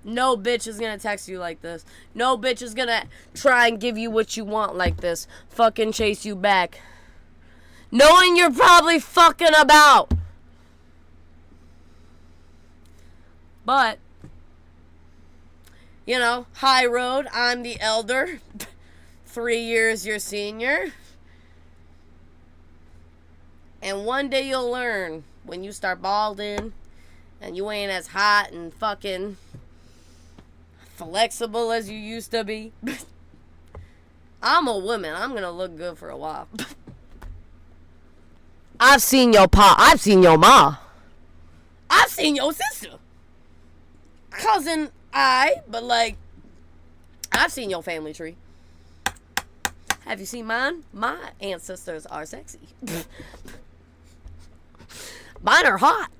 No bitch is gonna text you like this. No bitch is gonna try and give you what you want like this. Fucking chase you back. Knowing you're probably fucking about. But you know, high road, I'm the elder. 3 years your senior. And one day you'll learn when you start balding and you ain't as hot and fucking flexible as you used to be. I'm a woman. I'm gonna look good for a while. I've seen your pa. I've seen your ma. I've seen your sister. Cousin but like, I've seen your family tree. Have you seen mine? My ancestors are sexy. Mine are hot.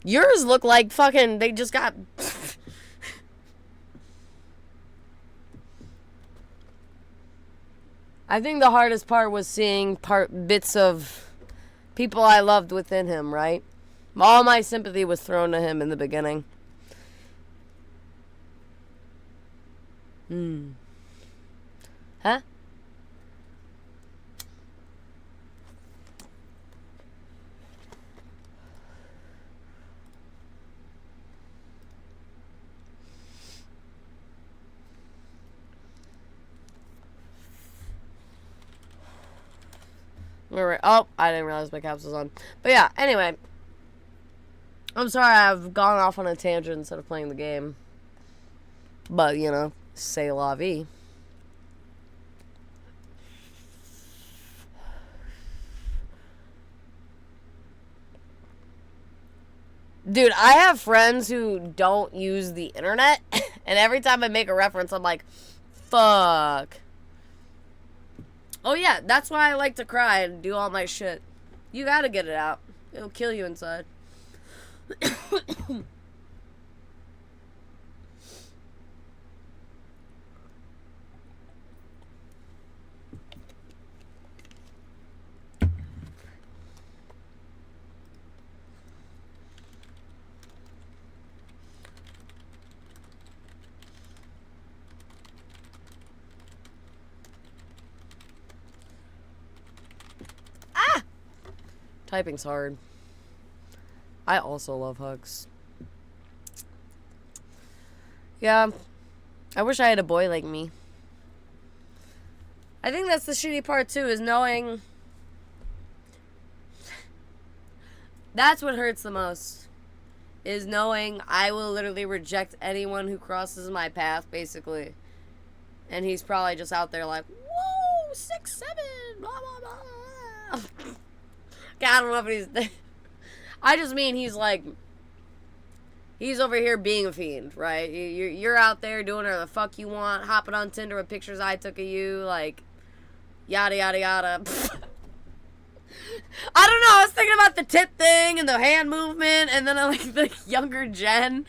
Yours look like fucking, they just got... I think the hardest part was seeing bits of people I loved within him, right? All my sympathy was thrown to him in the beginning. Huh? Oh, I didn't realize my caps was on. But yeah, anyway. I'm sorry I've gone off on a tangent instead of playing the game. But, you know, c'est la vie. Dude, I have friends who don't use the internet. And every time I make a reference, I'm like, fuck. Oh, yeah, that's why I like to cry and do all my shit. You gotta get it out. It'll kill you inside. Typing's hard. I also love hugs. Yeah. I wish I had a boy like me. I think that's the shitty part too, is knowing... That's what hurts the most. Is knowing I will literally reject anyone who crosses my path, basically. And he's probably just out there like, whoa, 6'7", blah, blah, blah. I don't know if he's... I just mean he's He's over here being a fiend, right? You're out there doing whatever the fuck you want, hopping on Tinder with pictures I took of you, like, yada, yada, yada. I don't know, I was thinking about the tit thing and the hand movement, and then like the younger Jen.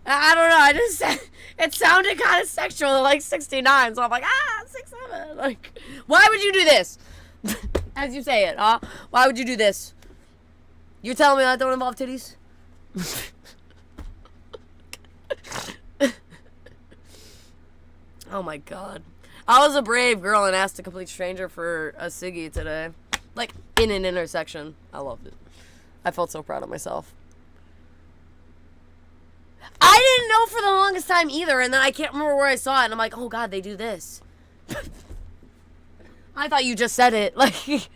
I don't know, it sounded kind of sexual, like 69, so I'm like, 6'7". Like, why would you do this? As you say it, huh? Why would you do this? You're telling me that don't involve titties? Oh my god. I was a brave girl and asked a complete stranger for a ciggy today. Like, in an intersection. I loved it. I felt so proud of myself. I didn't know for the longest time either, and then I can't remember where I saw it, and I'm like, oh god, they do this. I thought you just said it. Like,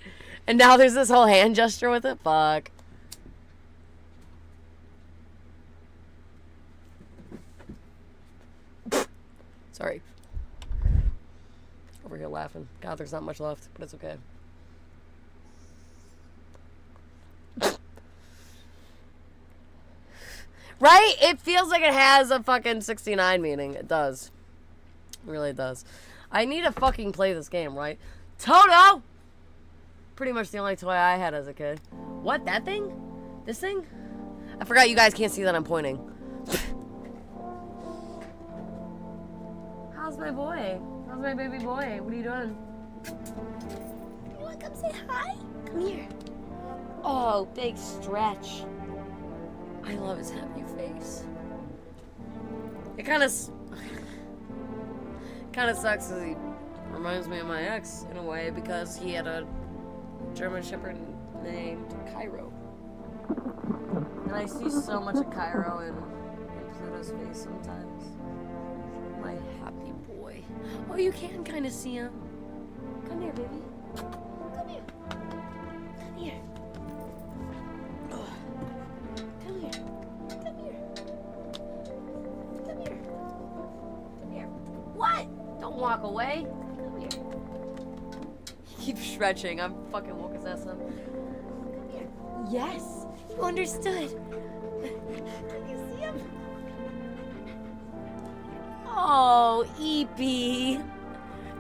and now there's this whole hand gesture with it? Fuck. Sorry. Over here laughing. God, there's not much left, but it's okay. Right? It feels like it has a fucking 69 meaning. It does. It really does. I need to fucking play this game, right? Toto! Pretty much the only toy I had as a kid. What? That thing? This thing? I forgot you guys can't see that I'm pointing. How's my boy? How's my baby boy? What are you doing? You want to come say hi? Come here. Oh, big stretch. I love his happy face. It kind of sucks because he reminds me of my ex in a way because he had a German Shepherd named Cairo. And I see so much of Cairo in Pluto's face sometimes. My happy boy. Oh, you can kind of see him. Come here, baby. Come here. Come here. Oh. Come here. Come here. Come here. Come here. What? Don't walk away. Come here. Keep stretching. I'm fucking woke his ass up. Come here. Yes. You understood. Can you see him? Oh, Eepy.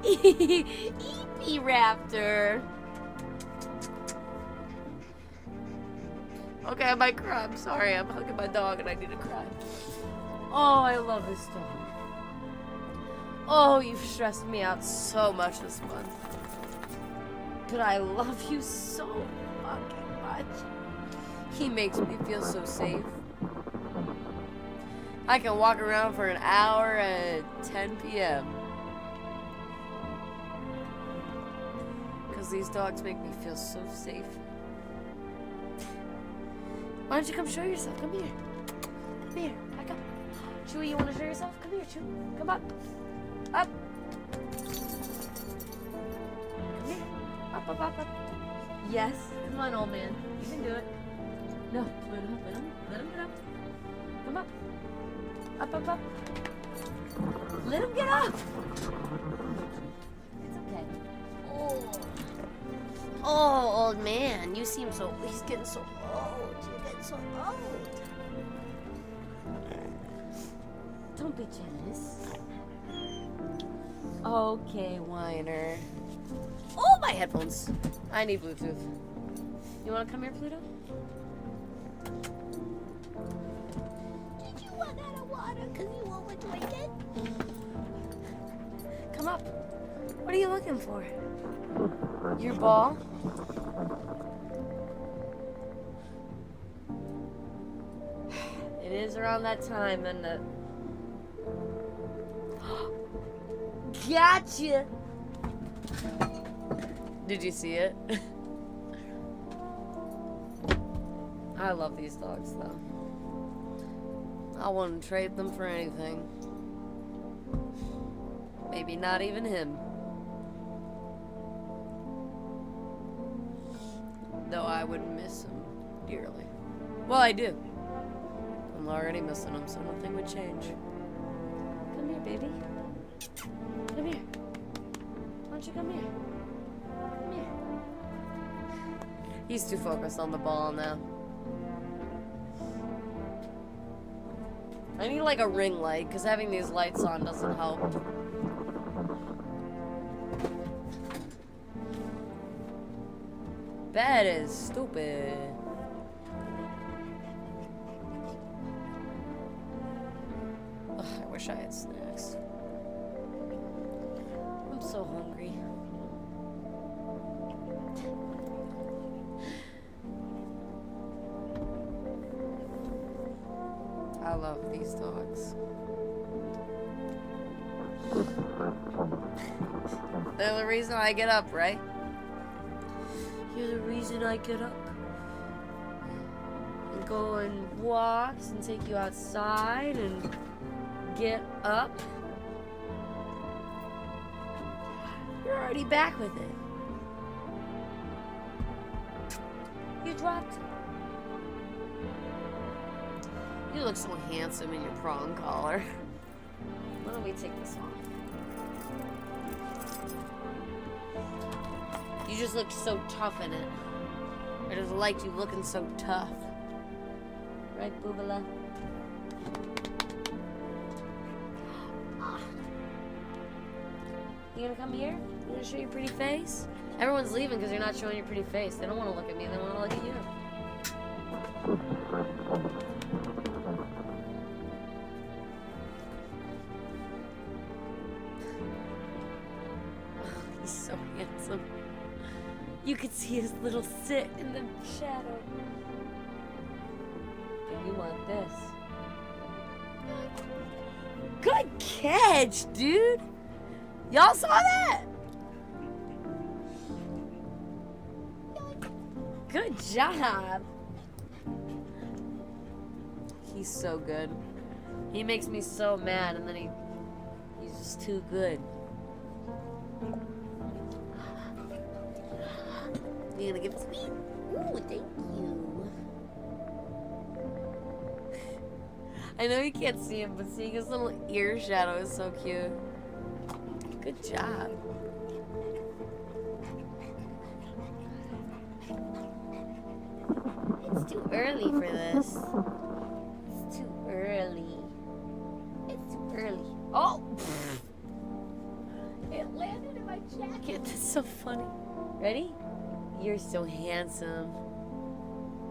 Eepy Raptor. Okay, I might cry. I'm sorry. I'm hugging my dog and I need to cry. Oh, I love this dog. Oh, you've stressed me out so much this month. But I love you so fucking much. He makes me feel so safe. I can walk around for an hour at 10 p.m. Because these dogs make me feel so safe. Why don't you come show yourself? Come here. Come here. Back up. Chewy, you want to show yourself? Come here, Chewy. Come up. Up. Come here. Up, up, up, up. Yes. Come on, old man. You can do it. No. Let him get up. Come up. Up, up, up. Let him get up. It's okay. Oh, old man. You seem so... He's getting so old. You're getting so old. Don't be jealous. Okay, whiner. Oh, my headphones. I need Bluetooth. You want to come here, Pluto? Did you run out of water because you overdrank it? Come up. What are you looking for? Your ball? It is around that time, isn't it? Gotcha! Did you see it? I love these dogs, though. I wouldn't trade them for anything. Maybe not even him. Though I would miss him dearly. Well, I do. I'm already missing him, so nothing would change. Come here, baby. Come here. Why don't you come here? Come here. He's too focused on the ball now. I need like a ring light, because having these lights on doesn't help. Bed is stupid. Ugh, I wish I had snacks. I'm so hungry. I love these dogs. They're the reason I get up, right? You're the reason I get up. And go on walks and take you outside and get up. You're already back with it. You dropped it. You look so handsome in your prong collar. Why don't we take this off? You just look so tough in it. I just like you looking so tough. Right, Boobala? You gonna come here? You gonna show your pretty face? Everyone's leaving because you're not showing your pretty face. They don't want to look at me, they want to look at you. He's so handsome. You could see his little sit in the shadow. You want this. Good catch, dude! Y'all saw that? Good job. He's so good. He makes me so mad, and then he's just too good. You gonna give it to me? Ooh, thank you. I know you can't see him, but seeing his little ear shadow is so cute. Good job. It's too early for this. It's too early. It's too early. Oh! It landed in my jacket. That's so funny. Ready? You're so handsome.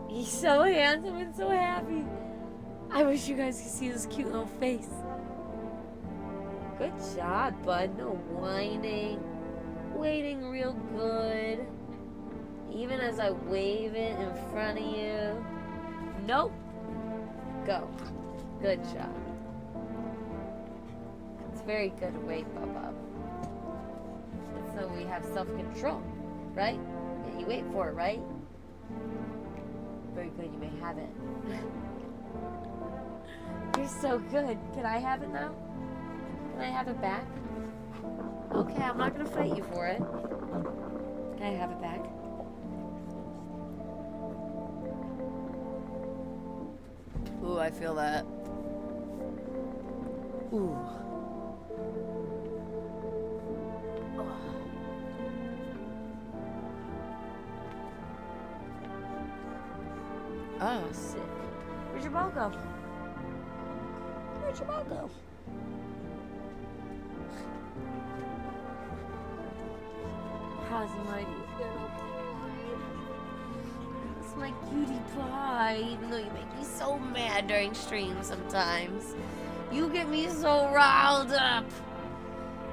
He's so handsome and so happy. I wish you guys could see this cute little face. Good job, bud. No whining. Waiting real good. Even as I wave it in front of you. Nope. Go. Good job. It's very good to wait, Bubba. So we have self-control, right? Yeah, you wait for it, right? Very good, you may have it. You're so good. Can I have it now? Can I have it back? Okay, I'm not gonna fight you for it. Can I have it back? Ooh, I feel that. Ooh. Oh, sick. Where'd your ball go? Where'd your ball go? How's my little pie? It's my cutie pie. Even though you make me so mad during streams sometimes. You get me so riled up.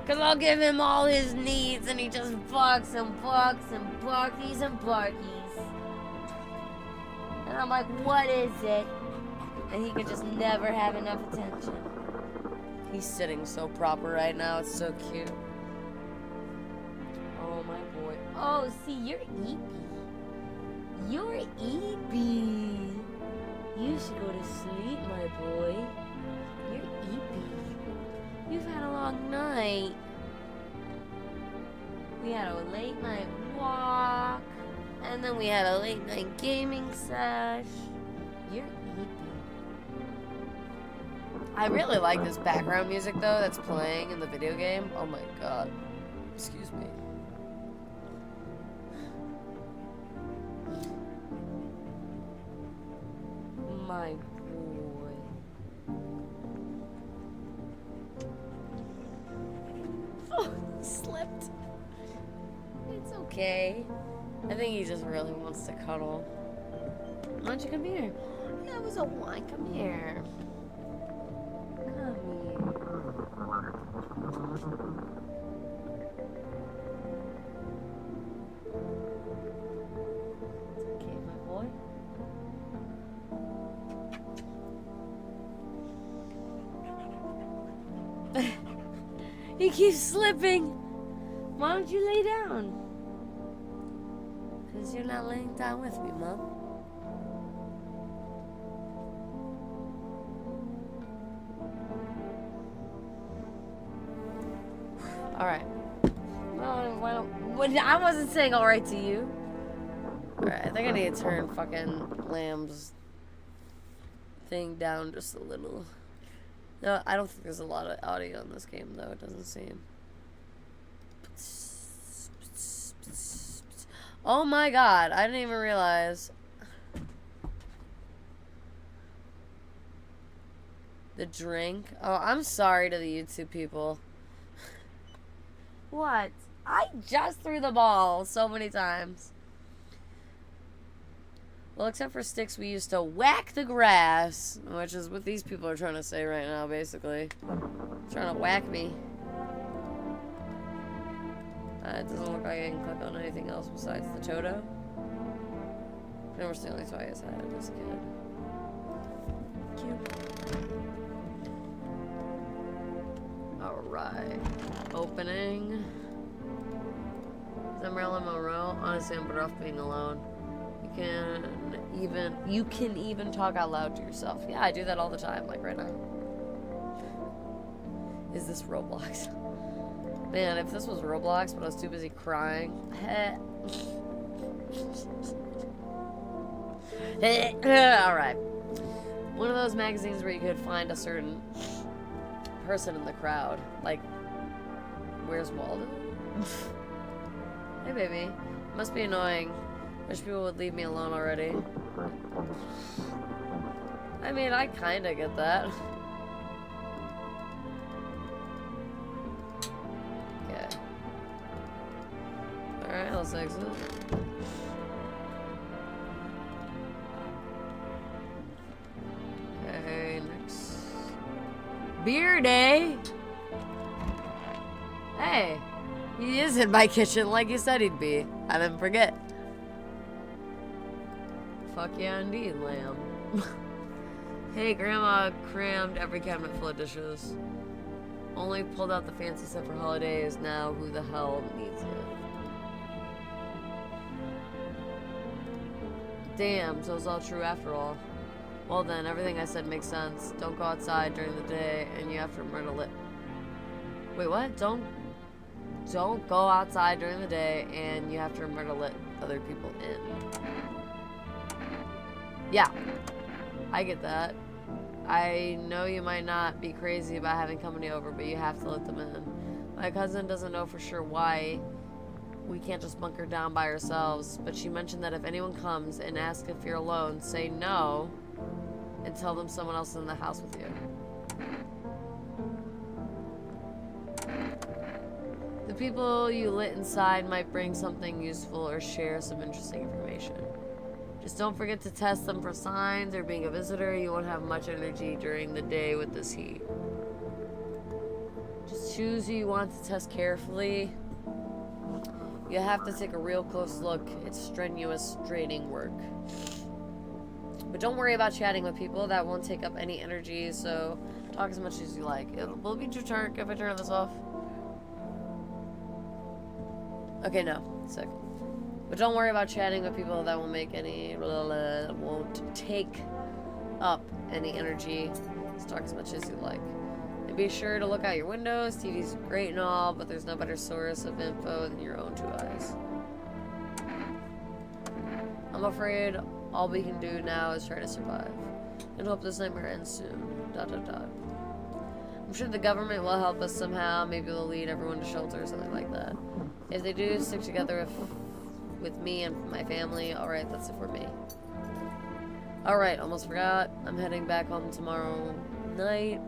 Because I'll give him all his needs and he just barks and barks and barkies and barkies. And I'm like, what is it? And he could just never have enough attention. He's sitting so proper right now. It's so cute. Oh, my boy. Oh, see, you're eepy. You're eepy. You should go to sleep, my boy. You're eepy. You've had a long night. We had a late night walk. And then we had a late night gaming sesh. You're eepy. I really like this background music though that's playing in the video game. Oh my god. Excuse me. My boy. okay. I think he just really wants to cuddle. Why don't you come here? Yeah, it was a wine. Come here. Come here. Okay, my boy. He keeps slipping. Why don't you lay down? Because you're not laying down with me, Mom. Alright. Well, I wasn't saying alright to you. Alright, I think I need to turn fucking Lamb's thing down just a little. No, I don't think there's a lot of audio in this game, though. It doesn't seem. Oh my god, I didn't even realize. The drink. Oh, I'm sorry to the YouTube people. What? I just threw the ball so many times. Well, except for sticks we used to whack the grass, which is what these people are trying to say right now, basically. Trying to whack me. It doesn't look like I can click on anything else besides the Toto. Never stealing twice. I had this kid. Cute. Alright. Opening. Is Marilyn Monroe? Honestly, I'm better off being alone. You can even talk out loud to yourself. Yeah, I do that all the time, like right now. Is this Roblox? Man, if this was Roblox, but I was too busy crying. Alright. One of those magazines where you could find a certain person in the crowd. Like, where's Waldo? Hey, baby. Must be annoying. Wish people would leave me alone already. I mean, I kinda get that. Okay. Alright, let's exit. Okay, next. Beer day! Hey! He is in my kitchen like you said he'd be. I didn't forget. Fuck yeah, indeed, Lamb. Hey, Grandma crammed every cabinet full of dishes. Only pulled out the fancy stuff for holidays. Now, who the hell needs it? Damn, so it's all true after all. Well then, everything I said makes sense. Don't go outside during the day, and you have to remember to lit. Wait, what? Don't go outside during the day, and you have to remember to let other people in. Yeah, I get that. I know you might not be crazy about having company over, but you have to let them in. My cousin doesn't know for sure why we can't just bunker down by ourselves, but she mentioned that if anyone comes and asks if you're alone, say no and tell them someone else is in the house with you. The people you lit inside might bring something useful or share some interesting information. Just don't forget to test them for signs, or being a visitor, you won't have much energy during the day with this heat. Just choose who you want to test carefully. You have to take a real close look. It's strenuous, draining work. But don't worry about chatting with people. That won't take up any energy, so talk as much as you like. Will it be your turn if I turn this off? Okay, no. Sick. But don't worry about chatting with people. That won't make any... won't take up any energy. Just talk as much as you like. And be sure to look out your windows. TV's great and all, but there's no better source of info than your own two eyes. I'm afraid all we can do now is try to survive. And hope this nightmare ends soon. ... I'm sure the government will help us somehow. Maybe they'll lead everyone to shelter or something like that. If they do, stick together with me and my family. Alright, that's it for me. Alright, almost forgot. I'm heading back home tomorrow night.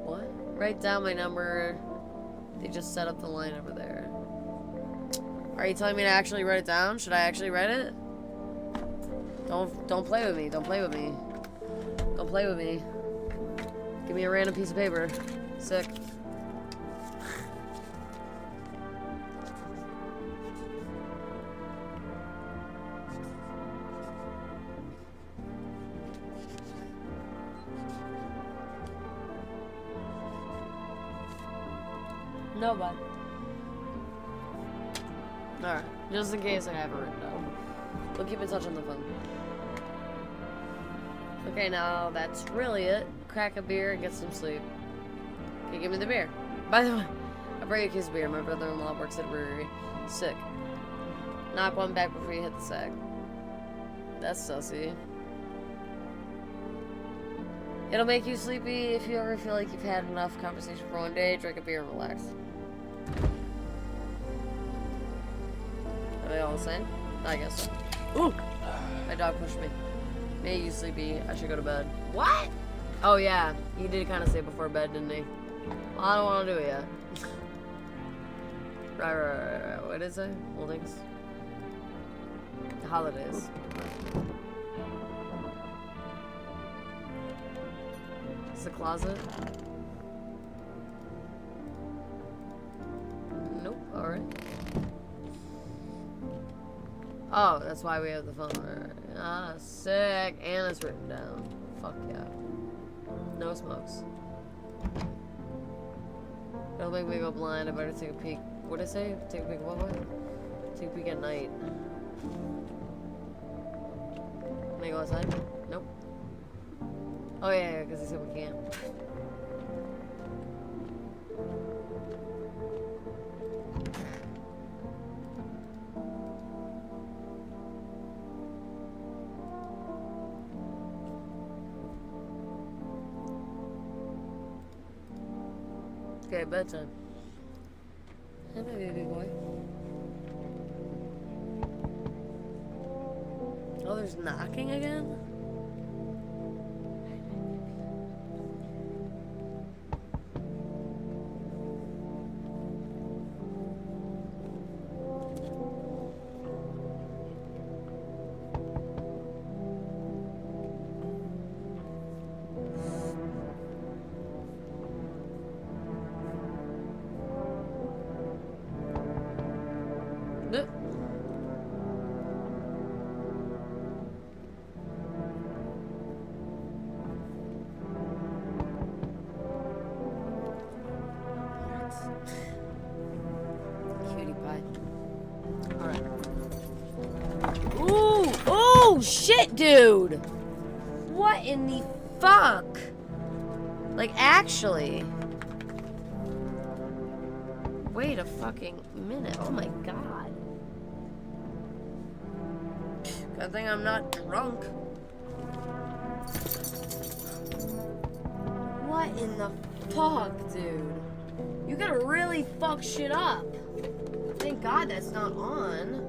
What? Write down my number. They just set up the line over there. Are you telling me to actually write it down? Should I actually write it? Don't play with me. Don't play with me. Don't play with me. Give me a random piece of paper. Sick. No, bud. Alright, just in case I have it written down. We'll keep in touch on the phone. Okay, now that's really it. Crack a beer and get some sleep. Okay, give me the beer. By the way, I brought you a case of beer. My brother-in-law works at a brewery. Sick. Knock one back before you hit the sack. That's sussy. It'll make you sleepy if you ever feel like you've had enough conversation for one day. Drink a beer and relax. Are they all the same? I guess so. Ooh! My dog pushed me. May you sleepy. I should go to bed. What? Oh yeah, he did kind of say before bed, didn't he? Well, I don't want to do it yet. Right. What is it? Holdings. The holidays. It's the closet. Nope. All right. Oh, that's why we have the phone. Right. Ah, sick. And it's written down. Fuck yeah. No smokes. Don't make me go blind. I better take a peek. What did I say? Take a peek. What? Take a peek at night. Can I go outside? Nope. Oh yeah, because he said we can't. Okay, bedtime. Hey, my baby boy. Oh, there's knocking again? Shit, dude! What in the fuck? Like, actually. Wait a fucking minute. Oh my god. Good thing I'm not drunk. What in the fuck, dude? You gotta really fuck shit up. Thank God that's not on.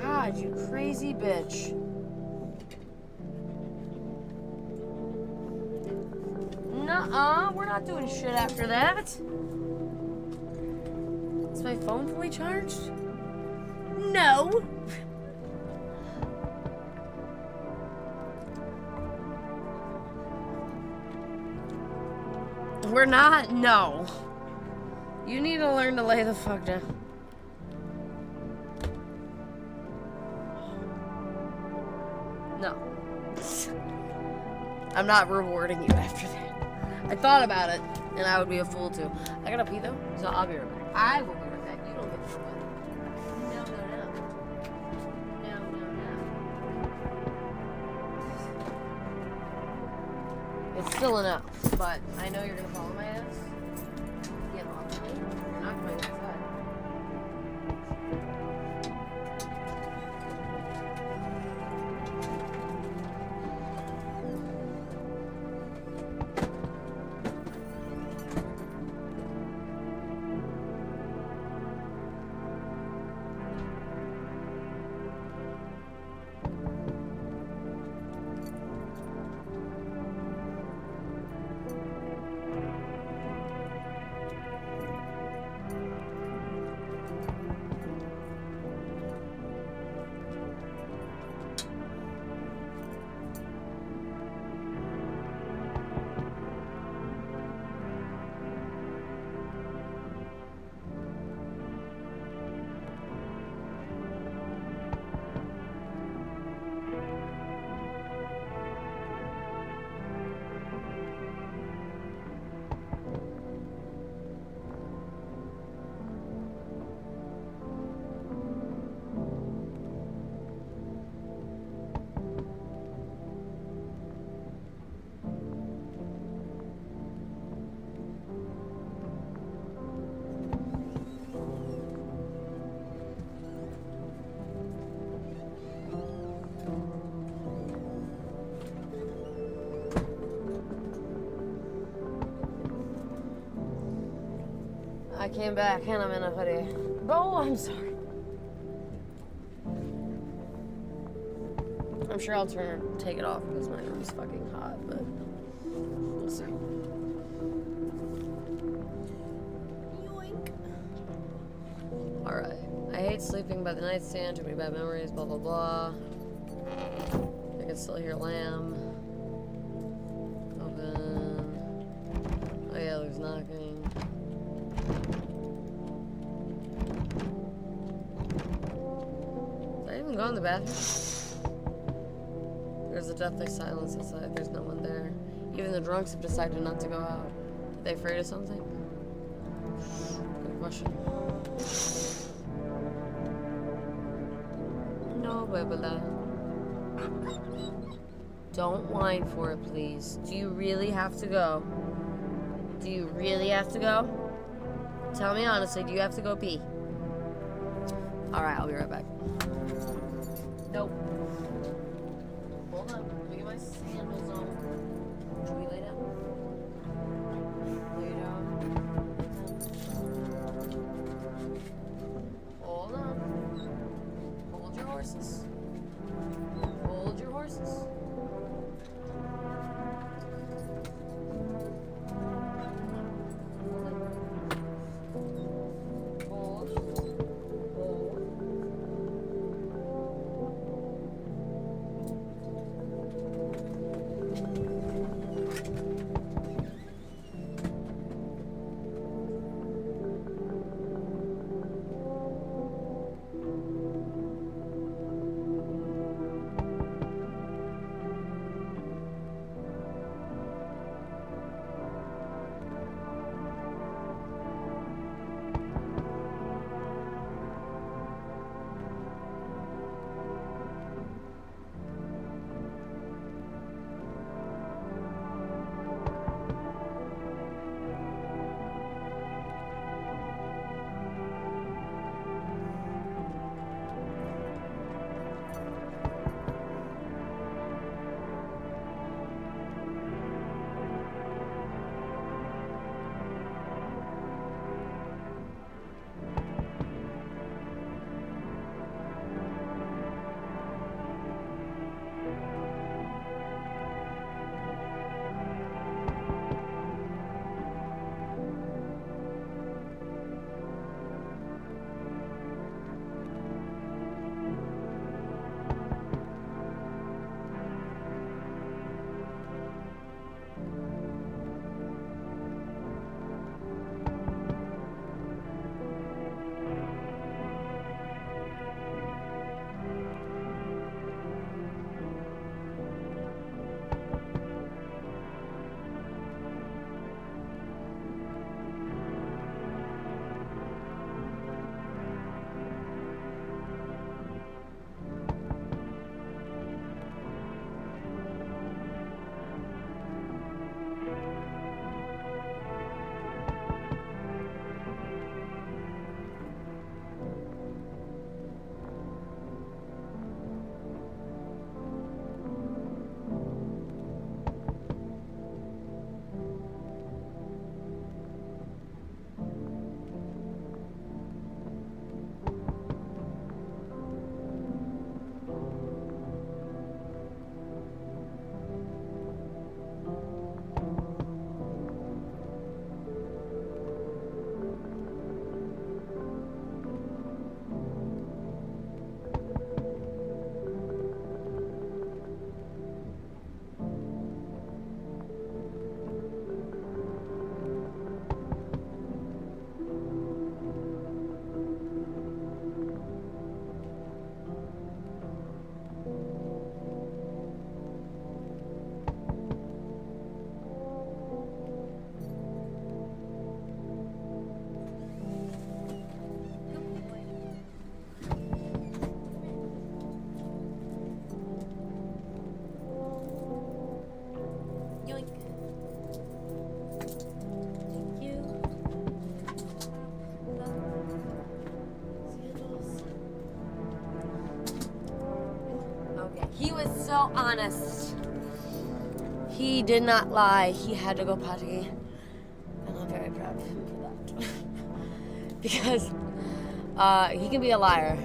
God, you crazy bitch. Nuh-uh, we're not doing shit after that. Is my phone fully charged? No. We're not, no. You need to learn to lay the fuck down. No. I'm not rewarding you after that. I thought about it, and I would be a fool too. I gotta pee though, so I'll be right back. I will be right back. You don't give a shit. No. It's still a no, but I know you're gonna follow my ass. Get off me. You're not going outside. I came back and I'm in a hoodie. Oh, I'm sorry. I'm sure I'll take it off because my room's fucking hot, but we'll see. Yoink. Alright. I hate sleeping by the nightstand, too many bad memories, blah blah blah. I can still hear Lamb. Open. Oh yeah, Lou's knocking. Did I even go in the bathroom? There's a deathly silence outside. There's no one there. Even the drunks have decided not to go out. Are they afraid of something? Good question. No, Bibula. Don't whine for it, please. Do you really have to go? Do you really have to go? Tell me honestly, do you have to go pee? Alright, I'll be right back. Nope. Hold on. Let me get my sandals on. Should we lay down? Lay down. Hold on. Hold your horses. Hold your horses. He was so honest. He did not lie. He had to go potty. And I'm very proud. for that. Because he can be a liar.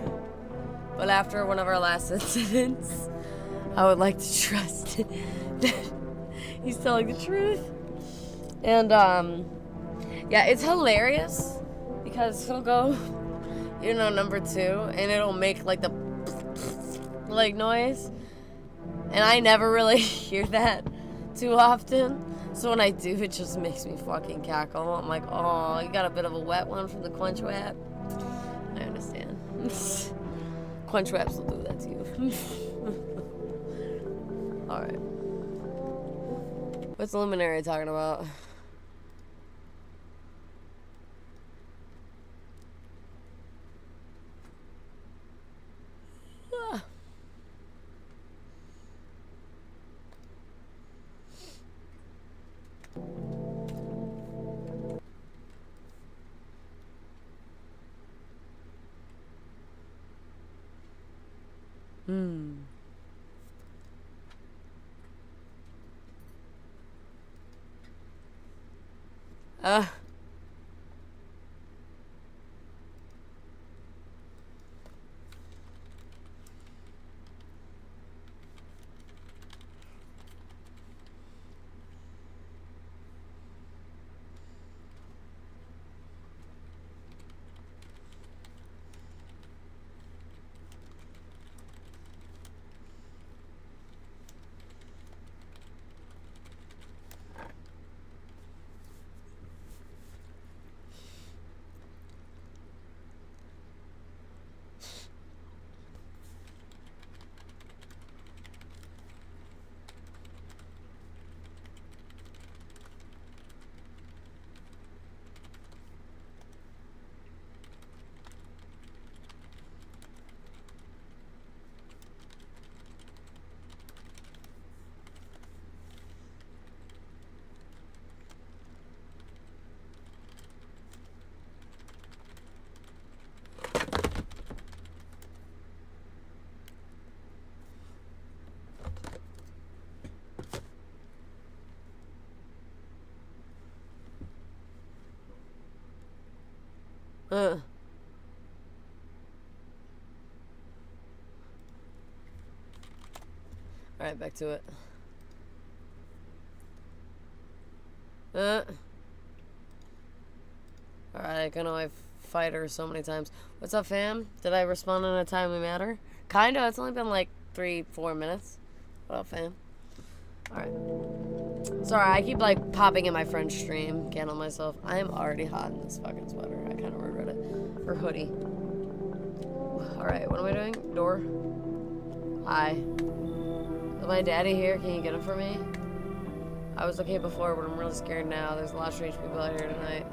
But after one of our last incidents, I would like to trust that he's telling the truth. And yeah, it's hilarious because he'll go, you know, number 2, and it'll make like the like noise. And I never really hear that too often. So when I do, it just makes me fucking cackle. I'm like, oh, you got a bit of a wet one from the Quench Wrap. I understand. Quench Wraps will do that to you. Alright. What's Luminary talking about? Uh. Alright, back to it. Alright, I can only fight her so many times. What's up, fam? Did I respond in a timely manner? Kinda, it's only been like 3-4 minutes. What up, fam? Alright. Sorry, I keep like popping in my friend's stream, can't help myself. I am already hot in this fucking sweater. I kind of regret it. Or hoodie. Alright, what am I doing? Door. Hi. Is my daddy here? Can you get him for me? I was okay before, but I'm really scared now. There's a lot of strange people out here tonight.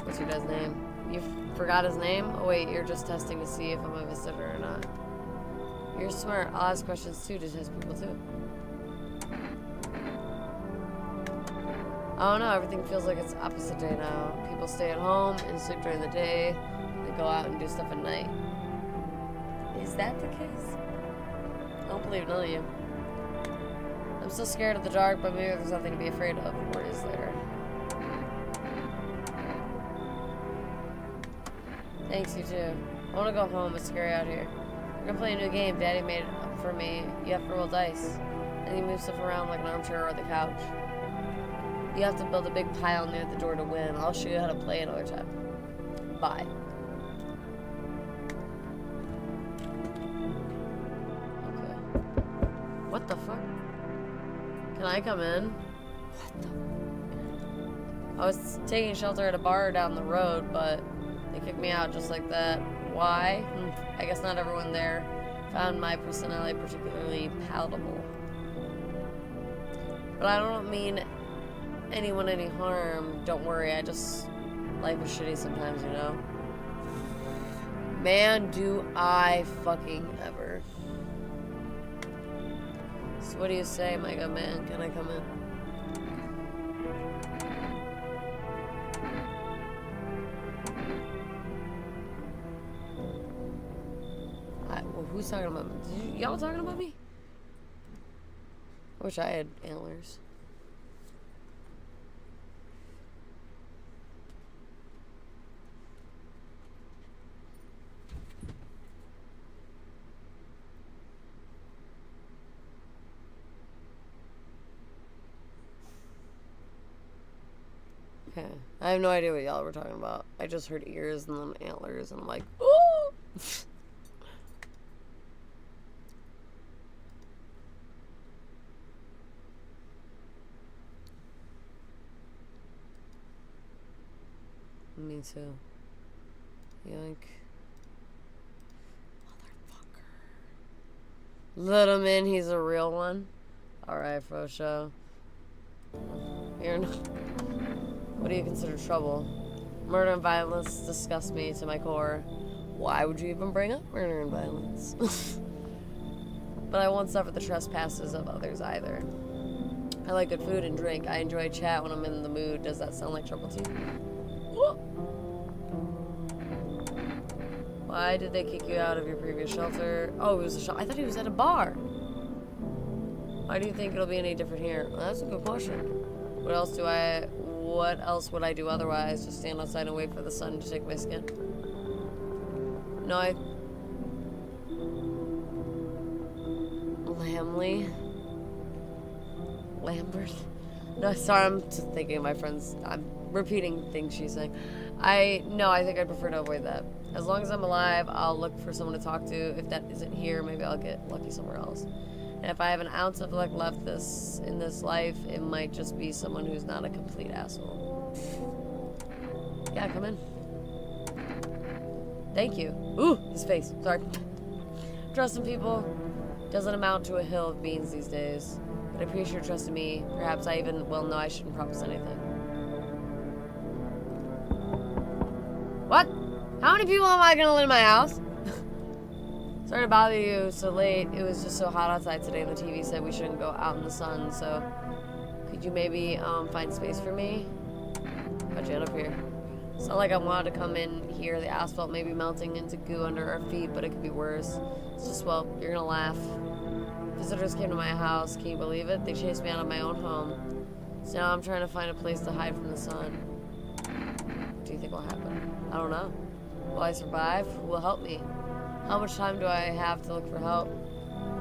What's your dad's name? You forgot his name? Oh wait, you're just testing to see if I'm a visitor or not. You're smart. I'll ask questions too to test people too. I don't know, everything feels like it's opposite day now. People stay at home and sleep during the day. They go out and do stuff at night. Is that the case? I don't believe none of you. I'm still scared of the dark, but maybe there's nothing to be afraid of. Or is there? Thanks, you too. I want to go home. It's scary out here. We're gonna play a new game Daddy made up for me. You have to roll dice. And you move stuff around like an armchair or the couch. You have to build a big pile near the door to win. I'll show you how to play another time. Bye. Okay. What the fuck? Can I come in? What the? I was taking shelter at a bar down the road, but they kicked me out just like that. Why? I guess not everyone there found my personality particularly palatable. But I don't mean anyone any harm. Don't worry, I just... life is shitty sometimes, you know? Man, do I fucking ever. So what do you say, my good man? Can I come in? Well, who's talking about me? Y'all talking about me? I wish I had antlers. Okay. I have no idea what y'all were talking about. I just heard ears and then antlers, and I'm like, ooh! Me too. Yoink. Motherfucker. Let him in, he's a real one. Alright, Frosho. You're not... What do you consider trouble? Murder and violence disgust me to my core. Why would you even bring up murder and violence? But I won't suffer the trespasses of others either. I like good food and drink. I enjoy chat when I'm in the mood. Does that sound like trouble to you? Why did they kick you out of your previous shelter? Oh, it was a shelter. I thought he was at a bar. Why do you think it'll be any different here? Well, that's a good question. What else would I do otherwise? Just stand outside and wait for the sun to take my skin? No, Lambert? No, sorry, I'm just thinking of my friends. I'm repeating things she's saying. I think I'd prefer to avoid that. As long as I'm alive, I'll look for someone to talk to. If that isn't here, maybe I'll get lucky somewhere else. And if I have an ounce of luck left in this life, it might just be someone who's not a complete asshole. Yeah, come in. Thank you. Ooh, his face. Sorry. Trust in people doesn't amount to a hill of beans these days. But I appreciate your trust in me. Perhaps I even, well, no, I shouldn't promise anything. What? How many people am I gonna let in my house? Sorry to bother you so late. It was just so hot outside today and the TV said we shouldn't go out in the sun, so could you maybe find space for me? How'd you end up here? It's not like I wanted to come in here. The asphalt may be melting into goo under our feet, but it could be worse. It's just, well, you're gonna laugh. Visitors came to my house. Can you believe it? They chased me out of my own home. So now I'm trying to find a place to hide from the sun. What do you think will happen? I don't know. Will I survive? Who will help me? How much time do I have to look for help?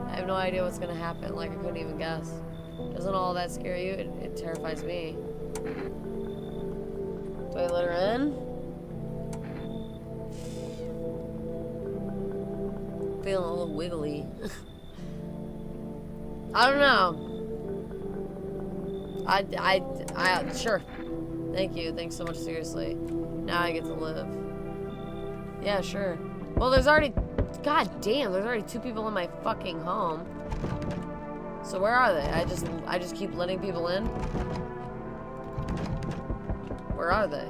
I have no idea what's gonna happen, like I couldn't even guess. Doesn't all that scare you? It terrifies me. Do I let her in? Feeling a little wiggly. I don't know. Sure. Thank you. Thanks so much, seriously. Now I get to live. Yeah, sure. Well, there's already... God damn, there's already 2 people in my fucking home. So where are they? I just keep letting people in? Where are they?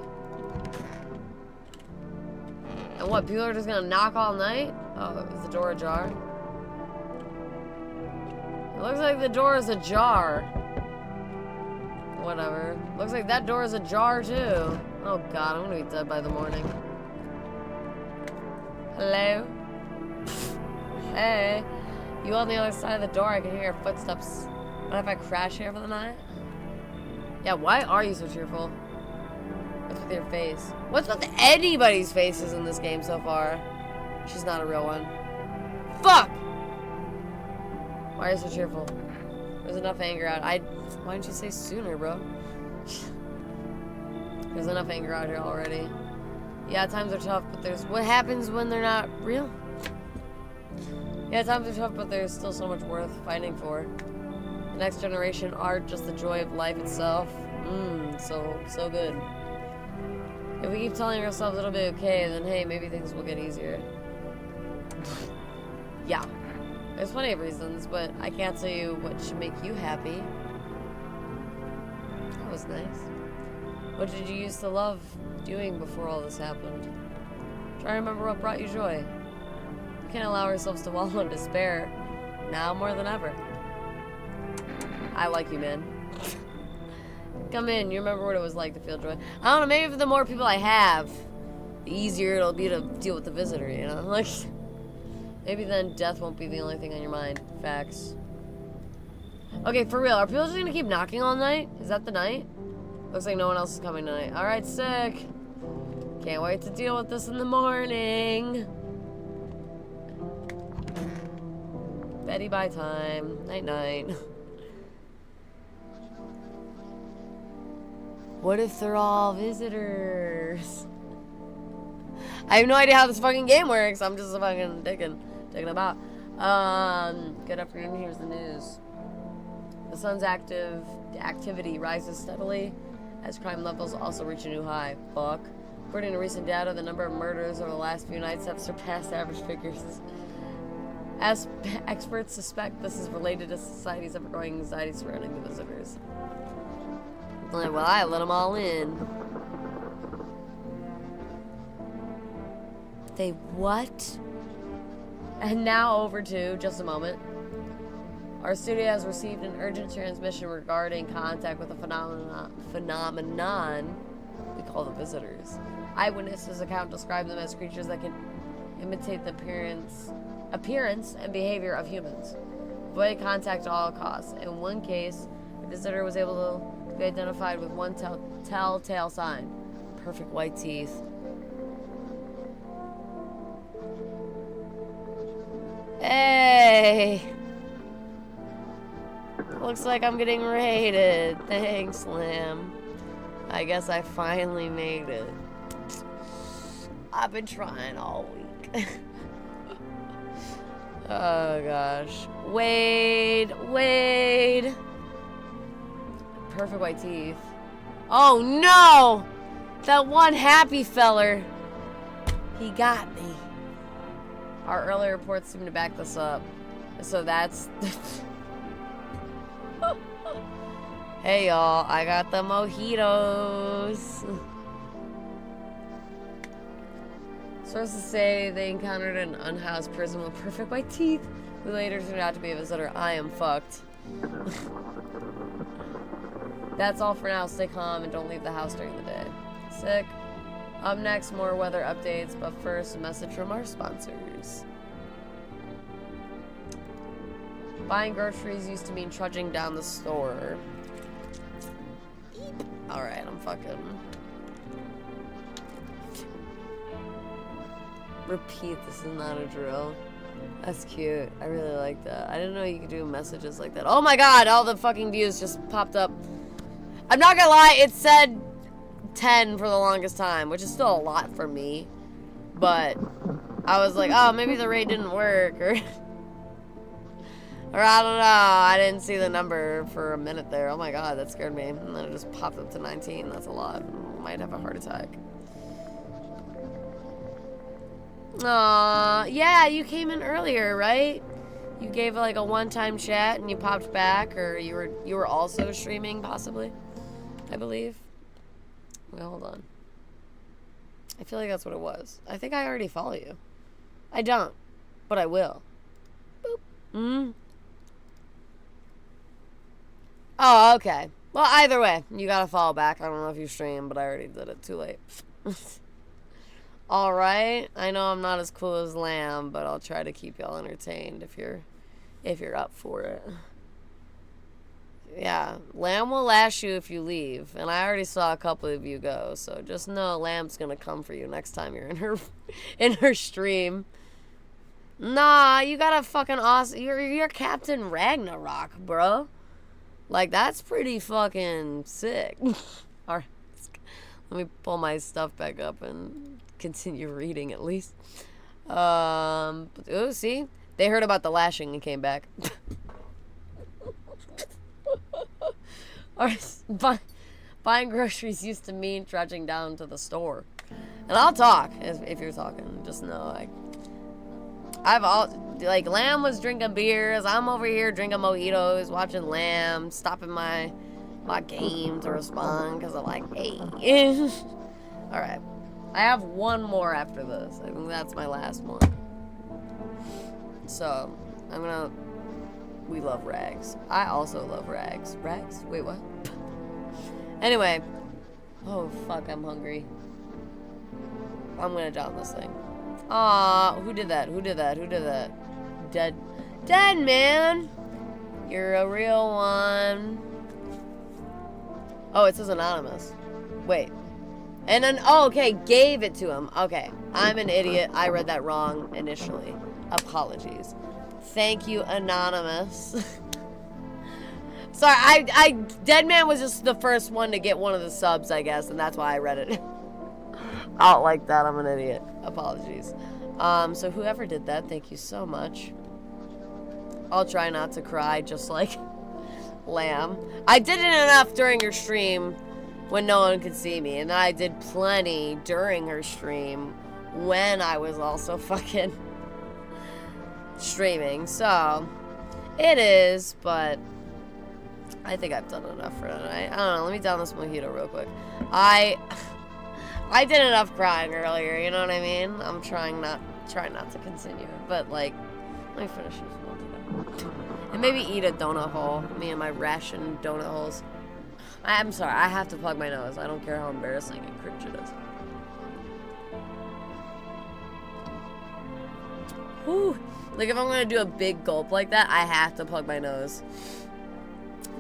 And what, people are just gonna knock all night? Oh, is the door ajar? It looks like the door is ajar. Whatever. Looks like that door is ajar too. Oh god, I'm gonna be dead by the morning. Hello? Hey. You on the other side of the door, I can hear your footsteps. What if I crash here for the night? Yeah, why are you so cheerful? What's with your face? What's with anybody's faces in this game so far? She's not a real one. Fuck! Why are you so cheerful? There's enough anger out. Why didn't you say sooner, bro? There's enough anger out here already. Yeah, times are tough, but there's... What happens when they're not real? Yeah, times are tough, but there's still so much worth fighting for. The next generation art, just the joy of life itself. So good. If we keep telling ourselves it'll be okay, then hey, maybe things will get easier. Yeah. There's plenty of reasons, but I can't tell you what should make you happy. That was nice. What did you used to love doing before all this happened? Try to remember what brought you joy. We can't allow ourselves to wallow in despair. Now more than ever. I like you, man. Come in. You remember what it was like to feel joy. I don't know, maybe the more people I have, the easier it'll be to deal with the visitor, you know? Like... Maybe then death won't be the only thing on your mind. Facts. Okay, for real, are people just gonna keep knocking all night? Is that the night? Looks like no one else is coming tonight. Alright, sick. Can't wait to deal with this in the morning. Betty bye time. Night night. What if they're all visitors? I have no idea how this fucking game works. I'm just fucking digging about. Good afternoon. Here's the news. The sun's activity rises steadily as crime levels also reach a new high. Fuck. According to recent data, the number of murders over the last few nights have surpassed average figures. As experts suspect this is related to society's ever-growing anxiety surrounding the visitors. Well, I let them all in. They what? And now over to, just a moment. Our studio has received an urgent transmission regarding contact with a phenomenon we call the visitors. Eyewitnesses' account describe them as creatures that can imitate the appearance and behavior of humans. Avoid contact at all costs. In one case, the visitor was able to be identified with one telltale sign. Perfect white teeth. Hey! Looks like I'm getting raided. Thanks, Lamb. I guess I finally made it. I've been trying all week. Oh gosh. Wade! Perfect white teeth. Oh no! That one happy feller. He got me. Our earlier reports seem to back this up. So that's... Hey y'all, I got the mojitos. Sources say they encountered an unhoused person with perfect white teeth who later turned out to be a visitor. I am fucked. That's all for now. Stay calm and don't leave the house during the day. Sick. Up next, more weather updates, but first, a message from our sponsors. Buying groceries used to mean trudging down the store. Alright, I'm fucking... Repeat, this is not a drill. That's cute. I really like that. I didn't know you could do messages like that. Oh my god, all the fucking views just popped up. I'm not gonna lie, it said 10 for the longest time, which is still a lot for me. But I was like, oh, maybe the raid didn't work, or... Or I don't know, I didn't see the number for a minute there. Oh my god, that scared me. And then it just popped up to 19. That's a lot. Might have a heart attack. Aw, yeah, you came in earlier, right? You gave like a one-time chat and you popped back, or you were also streaming, possibly, I believe. Wait, hold on. I feel like that's what it was. I think I already follow you. I don't, but I will. Boop. Oh, okay. Well, either way, you gotta follow back. I don't know if you stream, but I already did it. Too late. Alright. I know I'm not as cool as Lamb, but I'll try to keep y'all entertained if you're up for it. Yeah. Lamb will lash you if you leave. And I already saw a couple of you go, so just know Lamb's gonna come for you next time you're in her stream. Nah, you got a fucking awesome... You're Captain Ragnarok, bro. Like, that's pretty fucking sick. Alright. Let me pull my stuff back up and continue reading at least. Oh, see? They heard about the lashing and came back. Alright. Buying groceries used to mean trudging down to the store. And I'll talk if you're talking. Just know, like, Lamb was drinking beers. I'm over here drinking mojitos, watching Lamb, stopping my game to respond because I'm like, hey. Alright. I have one more after this. I think that's my last one. So, we love rags. I also love rags. Rags? Wait, what? Anyway. Oh, fuck, I'm hungry. I'm gonna down this thing. Aw, who did that? Dead, man. You're a real one. Oh, it says anonymous. Wait. And then, oh, okay, gave it to him. Okay, I'm an idiot. I read that wrong initially. Apologies. Thank you, anonymous. Sorry, Deadman was just the first one to get one of the subs, I guess, and that's why I read it. Out like that, I'm an idiot. Apologies. So whoever did that, thank you so much. I'll try not to cry, just like Lamb. I did it enough during your stream when no one could see me, and I did plenty during her stream when I was also fucking streaming. So it is, but I think I've done enough for tonight. I don't know. Let me down this mojito real quick. I did enough crying earlier. You know what I mean? I'm trying not to continue, but like, let me finish this mojito and maybe eat a donut hole. Me and my ration donut holes. I'm sorry. I have to plug my nose. I don't care how embarrassing and cringe it is. Whew. Like if I'm gonna do a big gulp like that, I have to plug my nose.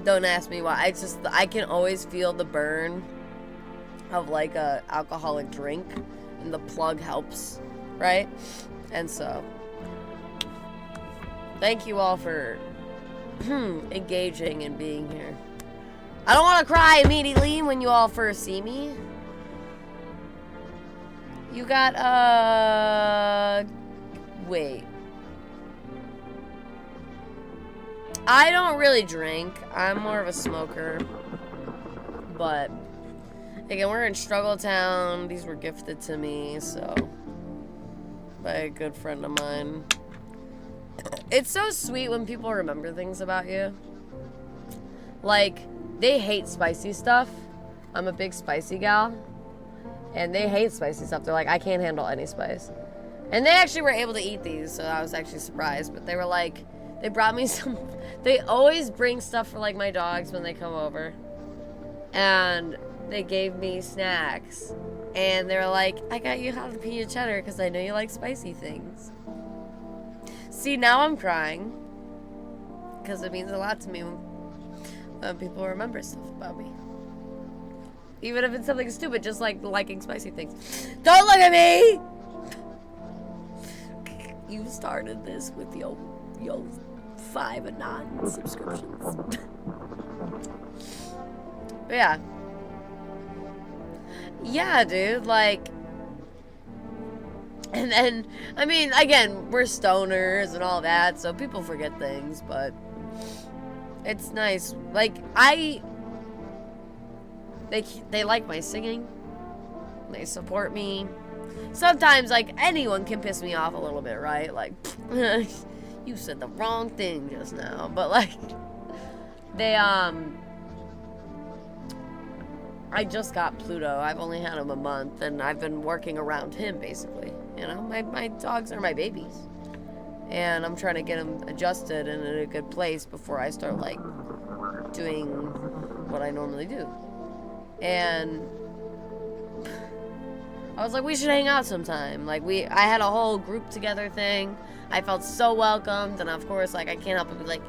Don't ask me why. I can always feel the burn of like a alcoholic drink, and the plug helps, right? And so, thank you all for engaging and being here. I don't want to cry immediately when you all first see me. You got wait. I don't really drink. I'm more of a smoker. But again, we're in Struggle Town. These were gifted to me, so by a good friend of mine. It's so sweet when people remember things about you. Like, they hate spicy stuff. I'm a big spicy gal. And they hate spicy stuff. They're like, I can't handle any spice. And they actually were able to eat these, so I was actually surprised. But they were like, they brought me some. They always bring stuff for like my dogs when they come over. And they gave me snacks. And they were like, I got you jalapeno cheddar because I know you like spicy things. See, now I'm crying. Because it means a lot to me when people remember stuff about me. Even if it's something stupid, just like liking spicy things. Don't look at me! You started this with your 5 Anon subscriptions. But yeah. Yeah, dude, like... And then, I mean, again, we're stoners and all that, so people forget things, but... It's nice. Like, They like my singing. They support me. Sometimes, like, anyone can piss me off a little bit, right? Like, you said the wrong thing just now. But, like, they, I just got Pluto. I've only had him a month, and I've been working around him, basically. You know, my dogs are my babies. And I'm trying to get them adjusted and in a good place before I start, like, doing what I normally do. And I was like, we should hang out sometime. Like, I had a whole group together thing. I felt so welcomed, and of course, like, I can't help but be like,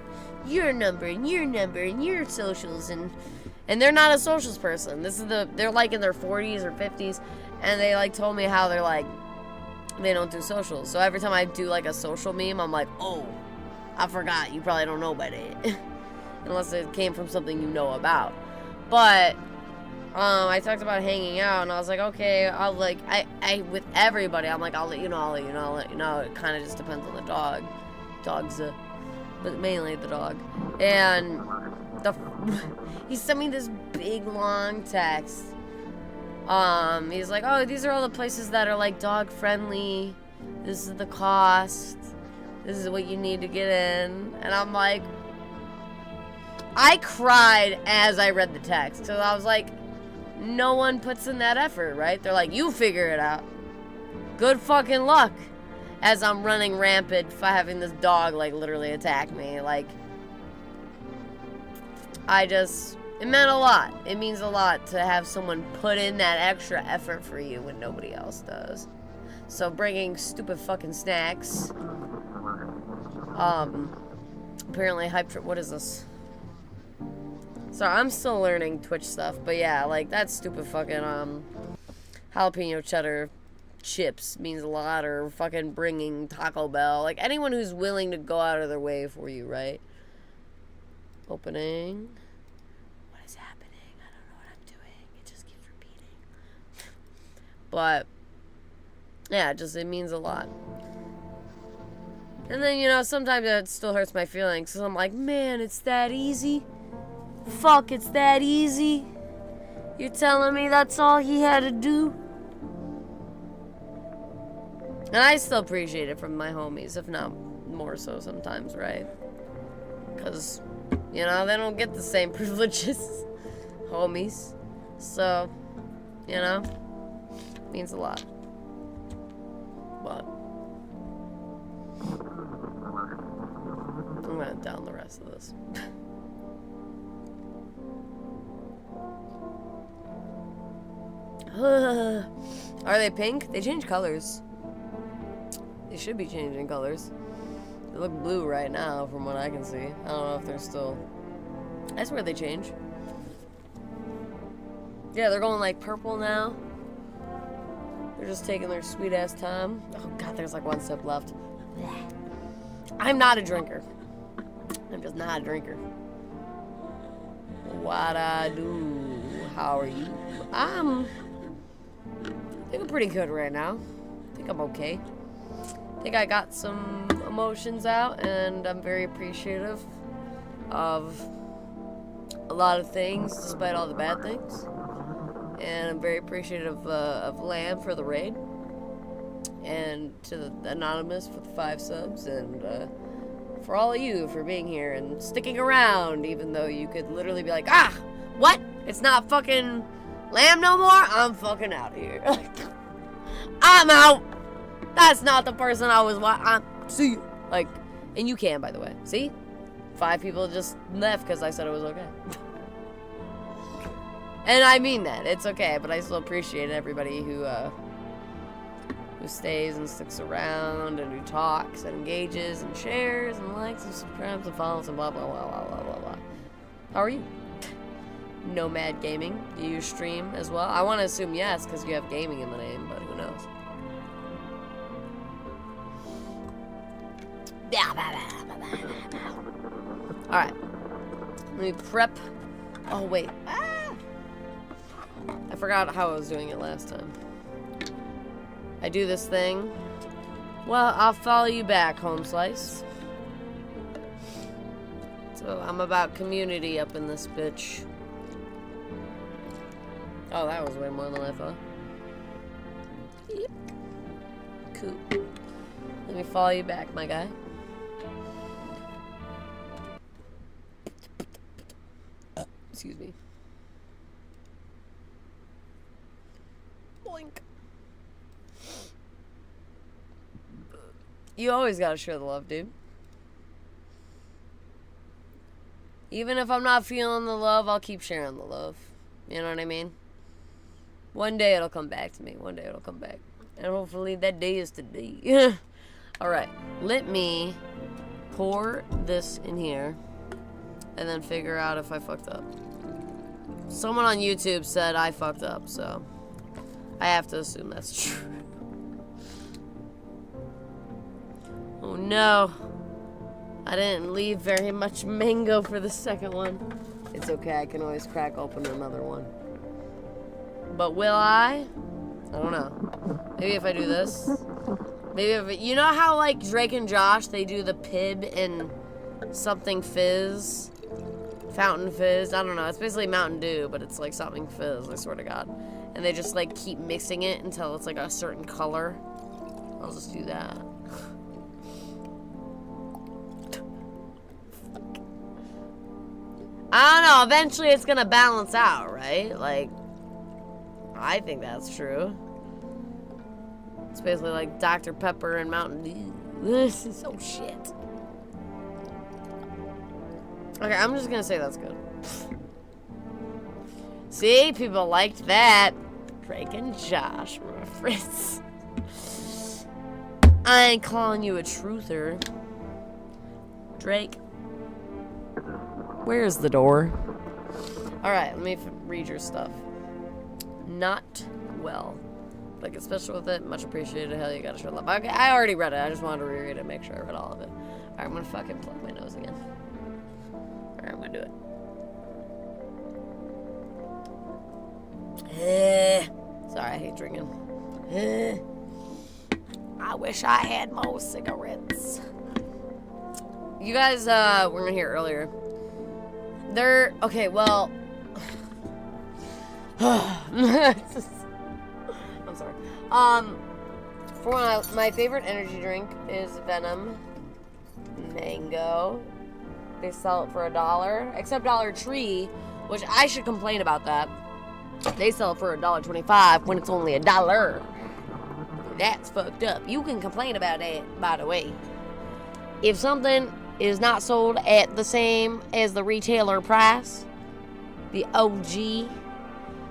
your number, and your socials, and they're not a socials person. They're like in their 40s or 50s, and they like told me how they're like, they don't do socials. So every time I do like a social meme, I'm like, oh, I forgot. You probably don't know about it. Unless it came from something you know about. But I talked about hanging out, and I was like, okay, I'll like, I with everybody, I'm like, I'll let you know. It kind of just depends on the dogs, but mainly the dog. And he sent me this big long text. He's like, oh, these are all the places that are like dog friendly. This is the cost. This is what you need to get in. And I'm like, I cried as I read the text. So I was like, no one puts in that effort, right? They're like, you figure it out. Good fucking luck. As I'm running rampant for having this dog, like, literally attack me. Like, it meant a lot. It means a lot to have someone put in that extra effort for you when nobody else does. So bringing stupid fucking snacks. Apparently what is this? Sorry, I'm still learning Twitch stuff, but yeah, like, that stupid fucking, jalapeno cheddar chips means a lot, or fucking bringing Taco Bell. Like, anyone who's willing to go out of their way for you, right? Opening. What is happening? I don't know what I'm doing. It just keeps repeating. But, yeah, it means a lot. And then, you know, sometimes it still hurts my feelings. So I'm like, man, it's that easy? Fuck, it's that easy? You're telling me that's all he had to do? And I still appreciate it from my homies, if not more so sometimes, right? Because, you know, they don't get the same privileges, homies. So, you know, means a lot. But I'm gonna down the rest of this. Are they pink? They change colors. They should be changing colors. They look blue right now from what I can see. I don't know if they're still... I swear they change. Yeah, they're going like purple now. They're just taking their sweet ass time. Oh god, there's like one sip left. I'm not a drinker. I'm just not a drinker. What I do? How are you? I think I'm pretty good right now. I think I'm okay. I think I got some emotions out, and I'm very appreciative of a lot of things, despite all the bad things. And I'm very appreciative of Lamb for the raid, and to the Anonymous for the 5 subs, and for all of you for being here and sticking around, even though you could literally be like, ah, what? It's not fucking Lamb no more? I'm fucking out of here. I'm out. That's not the person I was see you. Like, and you can, by the way. See? 5 people just left because I said it was okay. And I mean that. It's okay, but I still appreciate everybody who stays and sticks around and who talks and engages and shares and likes and subscribes and follows and blah, blah, blah, blah, blah, blah, blah. How are you? Nomad Gaming. Do you stream as well? I want to assume yes, because you have gaming in the name, but who knows? Alright. Let me prep. Oh, wait. Ah! I forgot how I was doing it last time. I do this thing. Well, I'll follow you back, Home Slice. So, I'm about community up in this bitch. Oh, that was way more than I thought. Yep. Cool. Let me follow you back, my guy. Excuse me. Boink. You always gotta share the love, dude. Even if I'm not feeling the love, I'll keep sharing the love. You know what I mean? One day it'll come back to me. One day it'll come back. And hopefully that day is today. Alright. Let me pour this in here and then figure out if I fucked up. Someone on YouTube said I fucked up, so I have to assume that's true. Oh no. I didn't leave very much mango for the second one. It's okay, I can always crack open another one. But will I? I don't know. Maybe if I do this. Maybe if it, you know how like Drake and Josh, they do the Pib and something fizz? Fountain Fizz, I don't know, it's basically Mountain Dew, but it's like something fizz, I swear to God. And they just like keep mixing it until it's like a certain color. I'll just do that. I don't know, eventually it's gonna balance out, right? Like, I think that's true. It's basically like Dr. Pepper and Mountain Dew. This is so shit. Okay, I'm just gonna say that's good. See, people liked that. Drake and Josh reference. I ain't calling you a truther. Drake. Where's the door? Alright, let me read your stuff. Not well. Like, it's special with it. Much appreciated. Hell, you gotta show love. Okay, I already read it. I just wanted to reread it, make sure I read all of it. Alright, I'm gonna fucking plug my nose again. Alright, I'm gonna do it. Sorry, I hate drinking. I wish I had more cigarettes. You guys were in here earlier. Okay, well. I'm sorry. For my favorite energy drink is Venom Mango. They sell it for $1, except Dollar Tree, which I should complain about that. They sell it for $1.25 when it's only $1. That's fucked up. You can complain about that, by the way. If something is not sold at the same as the retailer price, the OG.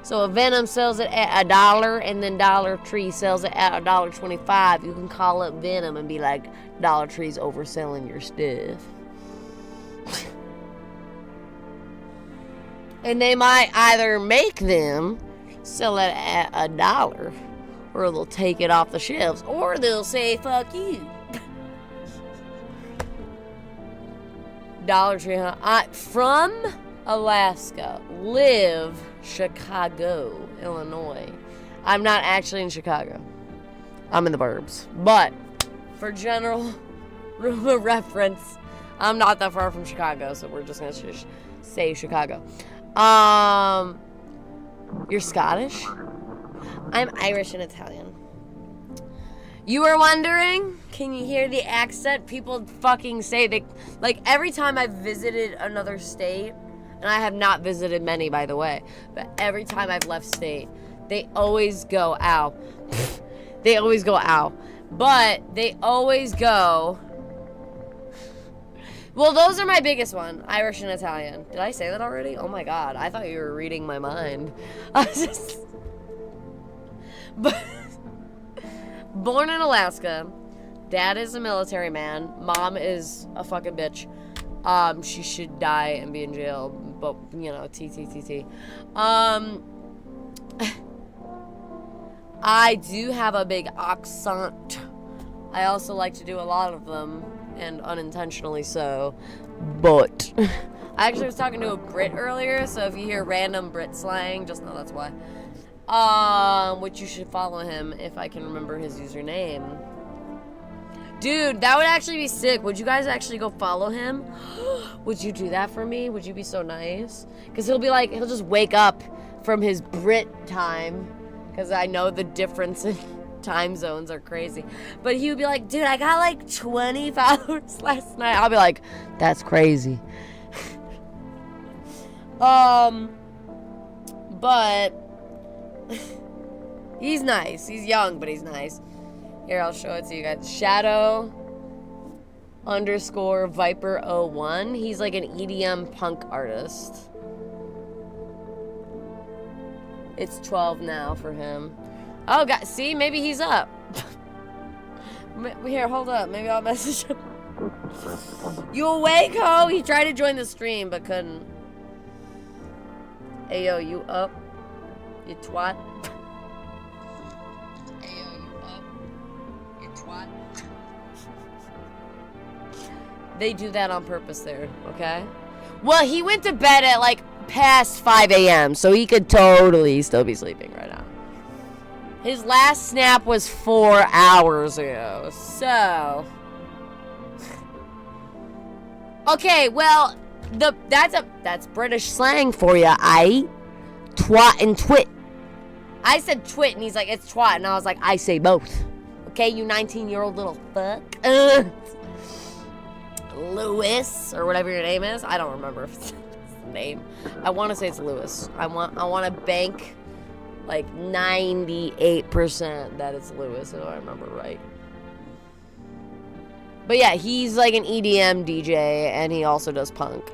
So if Venom sells it at $1 and then Dollar Tree sells it at $1.25, you can call up Venom and be like, Dollar Tree's overselling your stuff. And they might either make them sell it at $1, or they'll take it off the shelves, or they'll say, fuck you. Dollar Tree, huh? From Alaska, live Chicago, Illinois. I'm not actually in Chicago. I'm in the burbs. But for general reference, I'm not that far from Chicago, so we're just gonna say Chicago. You're Scottish? I'm Irish and Italian. You were wondering? Can you hear the accent? People fucking say they, like, every time I've visited another state, and I have not visited many, by the way, but every time I've left state, they always go, ow. They always go, ow. But they always go, well, those are my biggest one, Irish and Italian. Did I say that already? Oh my god, I thought you were reading my mind. But born in Alaska, dad is a military man, mom is a fucking bitch. She should die and be in jail, but, you know, TTTT. I do have a big accent. I also like to do a lot of them, and unintentionally so, but I actually was talking to a Brit earlier, so if you hear random Brit slang, just know that's why. Which you should follow him if I can remember his username. Dude, that would actually be sick. Would you guys actually go follow him? Would you do that for me? Would you be so nice? Because he'll be like, he'll just wake up from his Brit time, because I know the difference in time zones are crazy. But he would be like, dude, I got like 20 followers last night. I'll be like, that's crazy. But he's nice. He's young, but he's nice. Here, I'll show it to you guys. Shadow_Viper01. He's like an EDM punk artist. It's 12 now for him. Oh, God. See? Maybe he's up. Here, hold up. Maybe I'll message him. You awake, ho? He tried to join the stream, but couldn't. Ayo, you up? You twat? Ayo, you up? You twat? They do that on purpose there, okay? Well, he went to bed at like past 5 a.m., so he could totally still be sleeping right now. His last snap was 4 hours ago, so... Okay, well, that's British slang for you, twat and twit. I said twit, and he's like, it's twat, and I was like, I say both. Okay, you 19-year-old little fuck. Lewis, or whatever your name is. I don't remember if it's the name. I want to say it's Lewis. I want to bank like 98% that it's Lewis, if I remember right. But yeah, he's like an EDM DJ, and he also does punk.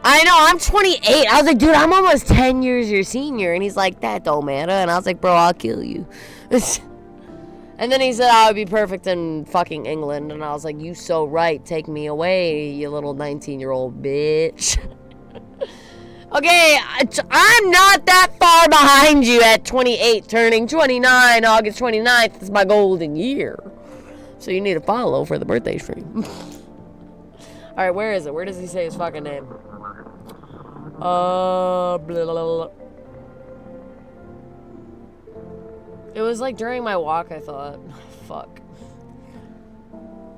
I know, I'm 28. I was like, dude, I'm almost 10 years your senior. And he's like, that don't matter. And I was like, bro, I'll kill you. And then he said I would be perfect in fucking England. And I was like, you so right. Take me away, you little 19-year-old bitch. Okay, I'm not that far behind you at 28, turning 29. August 29th is my golden year. So you need to follow for the birthday stream. Alright, where is it? Where does he say his fucking name? Blah, blah, blah. It was like during my walk, I thought. Fuck.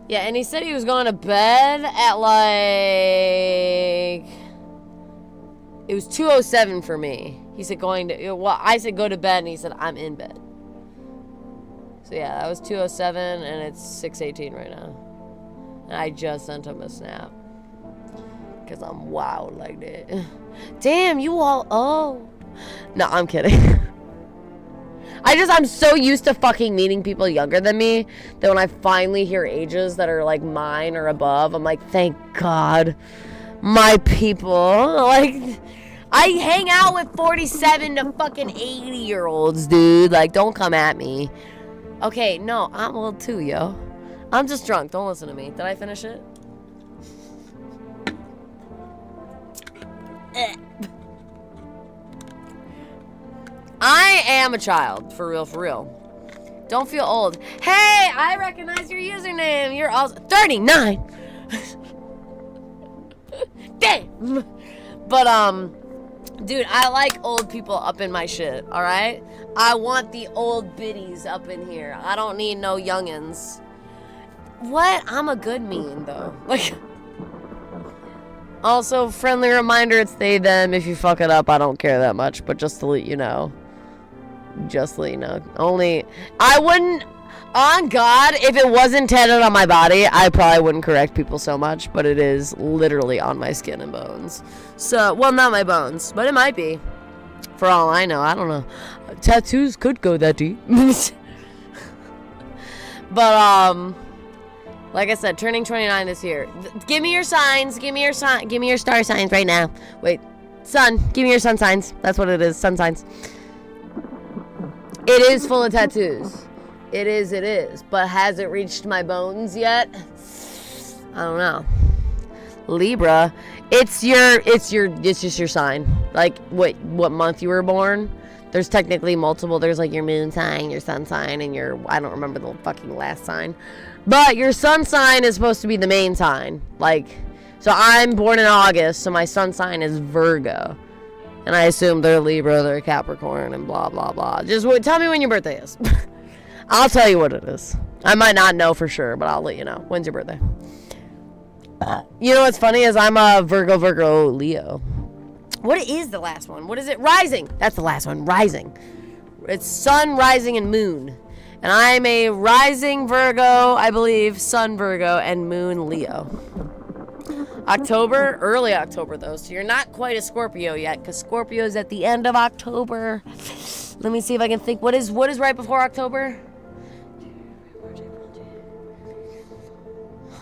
Yeah, and he said he was going to bed at like... It was 2:07 for me. He said going to... Well, I said go to bed, and he said I'm in bed. So yeah, that was 2:07, and it's 6:18 right now. And I just sent him a snap. Because I'm wild like that. Damn, you all... Oh. No, I'm kidding. I'm so used to fucking meeting people younger than me that when I finally hear ages that are like mine or above, I'm like, thank God. My people. Like, I hang out with 47 to fucking 80-year-olds, dude. Like, don't come at me. Okay, no, I'm old too, yo. I'm just drunk. Don't listen to me. Did I finish it? I am a child. For real, for real. Don't feel old. Hey, I recognize your username. You're also 39. Damn. But, dude, I like old people up in my shit, alright? I want the old biddies up in here. I don't need no youngins. What? I'm a good mean, though. Like... Also, friendly reminder, it's they, them. If you fuck it up, I don't care that much. But just to let you know. Just to let you know. I wouldn't... On God, if it wasn't tatted on my body, I probably wouldn't correct people so much. But it is literally on my skin and bones. So, well, not my bones. But it might be. For all I know. I don't know. Tattoos could go that deep. But, like I said, turning 29 this year. Give me your signs. Give me your star signs right now. Wait. Sun. Give me your sun signs. That's what it is. Sun signs. It is full of tattoos. It is. But has it reached my bones yet? I don't know. Libra. It's just your sign. Like what month you were born. There's technically multiple. There's like your moon sign, your sun sign, and your, I don't remember the fucking last sign. But your sun sign is supposed to be the main sign. Like, so I'm born in August, so my sun sign is Virgo. And I assume they're Libra, they're Capricorn, and blah, blah, blah. Just tell me when your birthday is. I'll tell you what it is. I might not know for sure, but I'll let you know. When's your birthday? You know what's funny is I'm a Virgo, Leo. What is the last one? What is it? Rising. That's the last one. Rising. It's sun, rising, and moon. And I'm a rising Virgo, I believe, sun Virgo, and moon Leo. October, early October though, so you're not quite a Scorpio yet, because Scorpio's at the end of October. Let me see if I can think. What is right before October?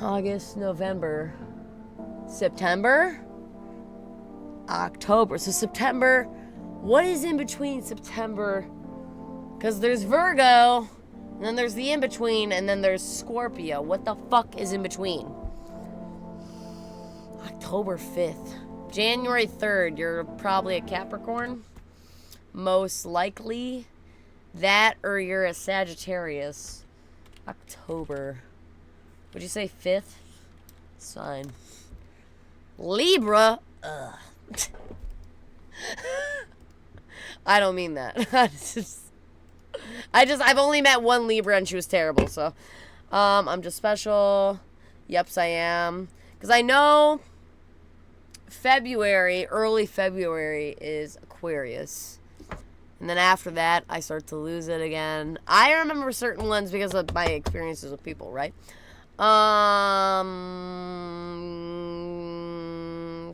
August, November, September, October. So September, what is in between September? Because there's Virgo, and then there's the in-between, and then there's Scorpio. What the fuck is in between? October 5th. January 3rd, you're probably a Capricorn. Most likely. That or you're a Sagittarius. October. Would you say 5th? Sign. Libra. Ugh. I don't mean that. I've only met one Libra and she was terrible, so. I'm just special. Yeps, I am. Because I know early February is Aquarius. And then after that, I start to lose it again. I remember certain ones because of my experiences with people, right?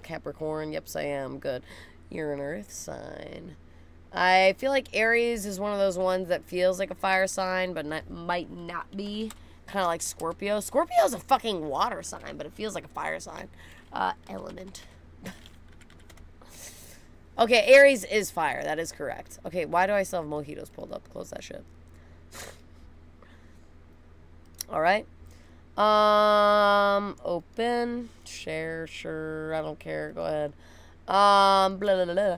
Capricorn, yeps, I am. Good. You're an earth sign. I feel like Aries is one of those ones that feels like a fire sign, but might not be. Kind of like Scorpio. Scorpio is a fucking water sign, but it feels like a fire sign. Element. Okay, Aries is fire. That is correct. Okay, why do I still have mojitos pulled up? Close that shit. Alright. Open. Share, sure. I don't care. Go ahead. Blah, blah, blah, blah.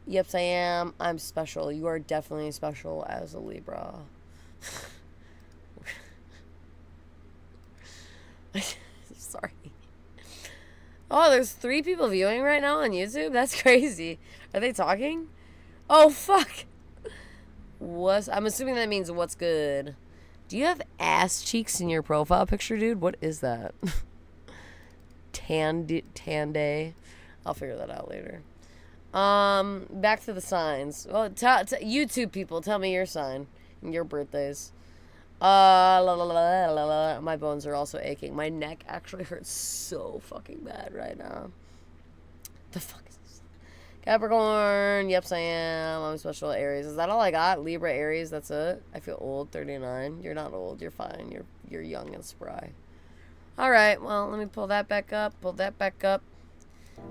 Yeps, I am. I'm special. You are definitely special as a Libra. Sorry. Oh, there's 3 people viewing right now on YouTube? That's crazy. Are they talking? Oh, fuck. I'm assuming that means what's good. Do you have ass cheeks in your profile picture, dude? What is that? Tan day. I'll figure that out later. Back to the signs. Well, YouTube people, tell me your sign and your birthdays. My bones are also aching. My neck actually hurts so fucking bad right now. The fuck is this? Capricorn. Yep, I am. I'm special. Aries. Is that all I got? Libra, Aries. That's it. I feel old. 39. You're not old. You're fine. You're young and spry. All right. Well, let me pull that back up. Pull that back up.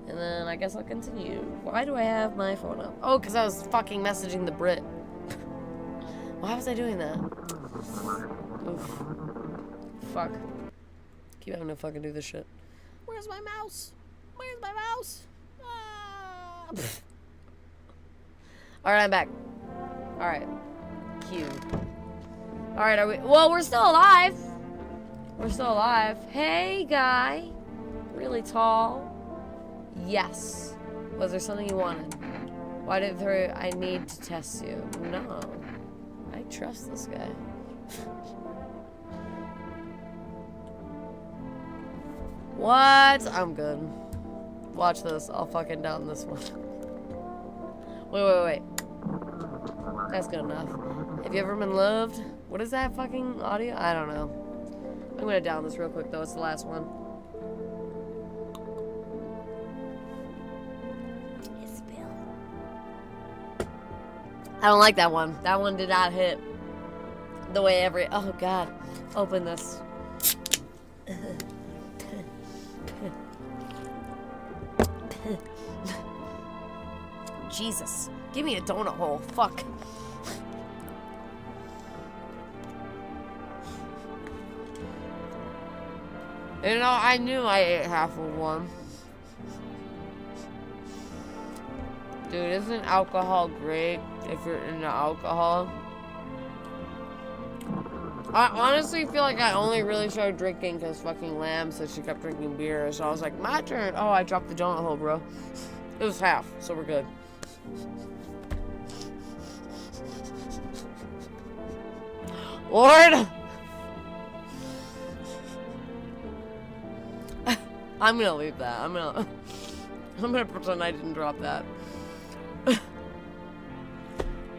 And then I guess I'll continue. Why do I have my phone up? Oh, because I was fucking messaging the Brit. Why was I doing that? Oof. Fuck. Keep having to fucking do this shit. Where's my mouse? Where's my mouse? Ah. Alright, I'm back. Alright. Q. Alright, are we... Well, we're still alive. We're still alive. Hey, guy. Really tall. Yes. Was there something you wanted? Why did I need to test you? No. I trust this guy. What? I'm good. Watch this. I'll fucking down this one. Wait. That's good enough. Have you ever been loved? What is that fucking audio? I don't know. I'm gonna down this real quick though. It's the last one. I don't like that one. That one did not hit the way oh god. Open this. Jesus. Give me a donut hole. Fuck. You know, I knew I ate half of one. Dude, isn't alcohol great if you're into alcohol? I honestly feel like I only really started drinking because fucking Lamb said she kept drinking beer. So I was like, my turn. Oh, I dropped the donut hole, bro. It was half, so we're good. Lord! I'm gonna leave that. I'm gonna pretend I didn't drop that.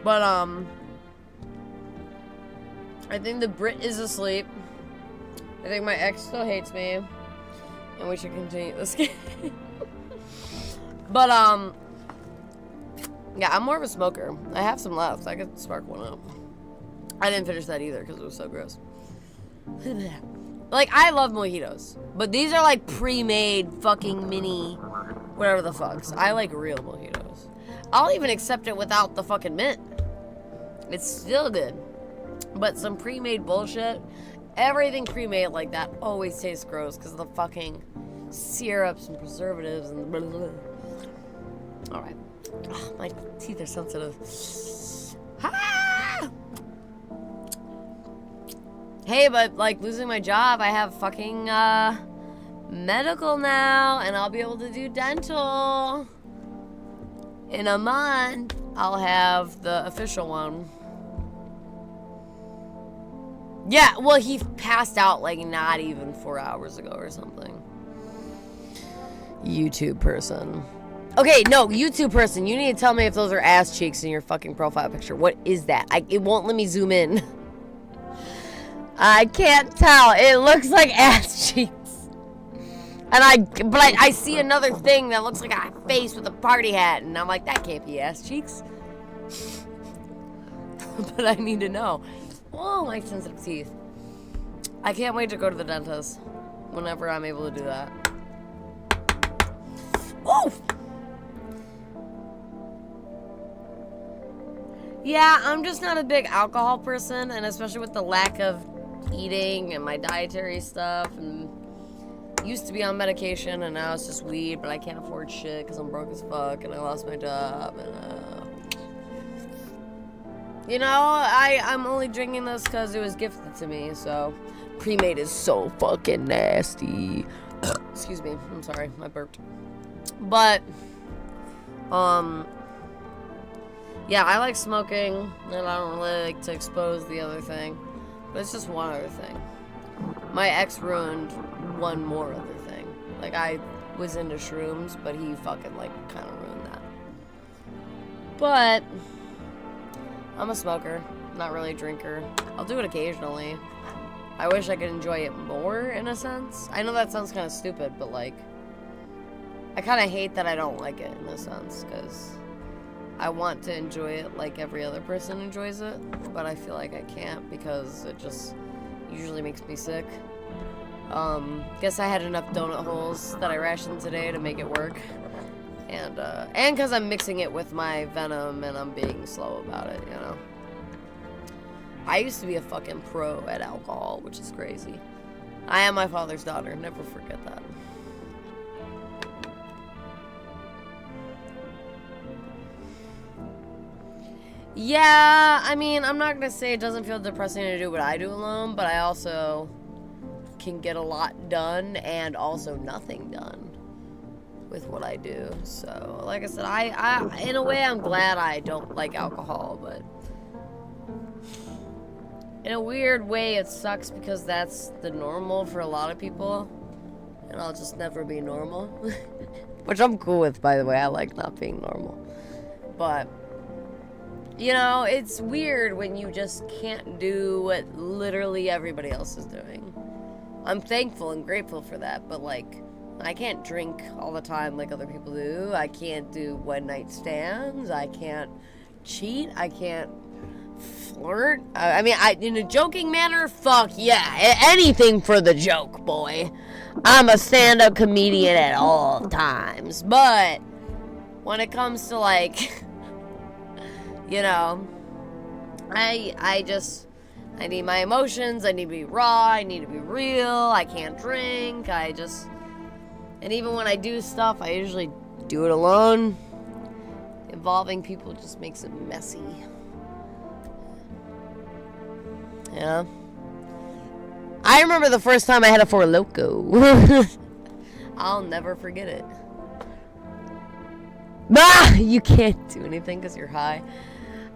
But, I think the Brit is asleep. I think my ex still hates me. And we should continue this game. But, yeah, I'm more of a smoker. I have some left. I could spark one up. I didn't finish that either because it was so gross. Like, I love mojitos. But these are, like, pre-made fucking mini whatever the fucks. I like real mojitos. I'll even accept it without the fucking mint. It's still good. But some pre-made bullshit, everything pre-made like that always tastes gross because of the fucking syrups and preservatives and blah, blah, blah. Alright. Oh, my teeth are sensitive. Ah! Hey, but like losing my job, I have fucking medical now and I'll be able to do dental. In a month, I'll have the official one. Yeah, well, he passed out like not even 4 hours ago or something. YouTube person. Okay, no, YouTube person, you need to tell me if those are ass cheeks in your fucking profile picture. What is that? It won't let me zoom in. I can't tell. It looks like ass cheeks. And I see another thing that looks like a face with a party hat, and I'm like, that can't be ass cheeks. But I need to know. Oh, my sensitive teeth. I can't wait to go to the dentist whenever I'm able to do that. Oh! Yeah, I'm just not a big alcohol person, and especially with the lack of eating and my dietary stuff, and used to be on medication, and now it's just weed, but I can't afford shit because I'm broke as fuck, and I lost my job, and you know, I'm only drinking this because it was gifted to me, so pre-made is so fucking nasty. Excuse me. I'm sorry. I burped. But, yeah, I like smoking, and I don't really like to expose the other thing. But it's just one other thing. My ex ruined one more other thing. Like, I was into shrooms, but he fucking, like, kind of ruined that. But I'm a smoker, not really a drinker. I'll do it occasionally. I wish I could enjoy it more, in a sense. I know that sounds kind of stupid, but, like, I kind of hate that I don't like it, in a sense, because I want to enjoy it like every other person enjoys it, but I feel like I can't because it just usually makes me sick. Guess I had enough donut holes that I rationed today to make it work. And because I'm mixing it with my venom and I'm being slow about it, you know. I used to be a fucking pro at alcohol, which is crazy. I am my father's daughter, never forget that. Yeah, I mean, I'm not gonna say it doesn't feel depressing to do what I do alone, but I also can get a lot done and also nothing done with what I do. So, like I said, I in a way, I'm glad I don't like alcohol, but in a weird way, it sucks because that's the normal for a lot of people, and I'll just never be normal. Which I'm cool with, by the way. I like not being normal. But, you know, it's weird when you just can't do what literally everybody else is doing. I'm thankful and grateful for that, but, like, I can't drink all the time like other people do. I can't do one-night stands. I can't cheat. I can't flirt. I mean, in a joking manner, fuck yeah. Anything for the joke, boy. I'm a stand-up comedian at all times. But when it comes to, like, you know, I need my emotions. I need to be raw. I need to be real. I can't drink. And even when I do stuff, I usually do it alone. Involving people just makes it messy. Yeah. I remember the first time I had a Four Loko. I'll never forget it. Ah! You can't do anything because you're high.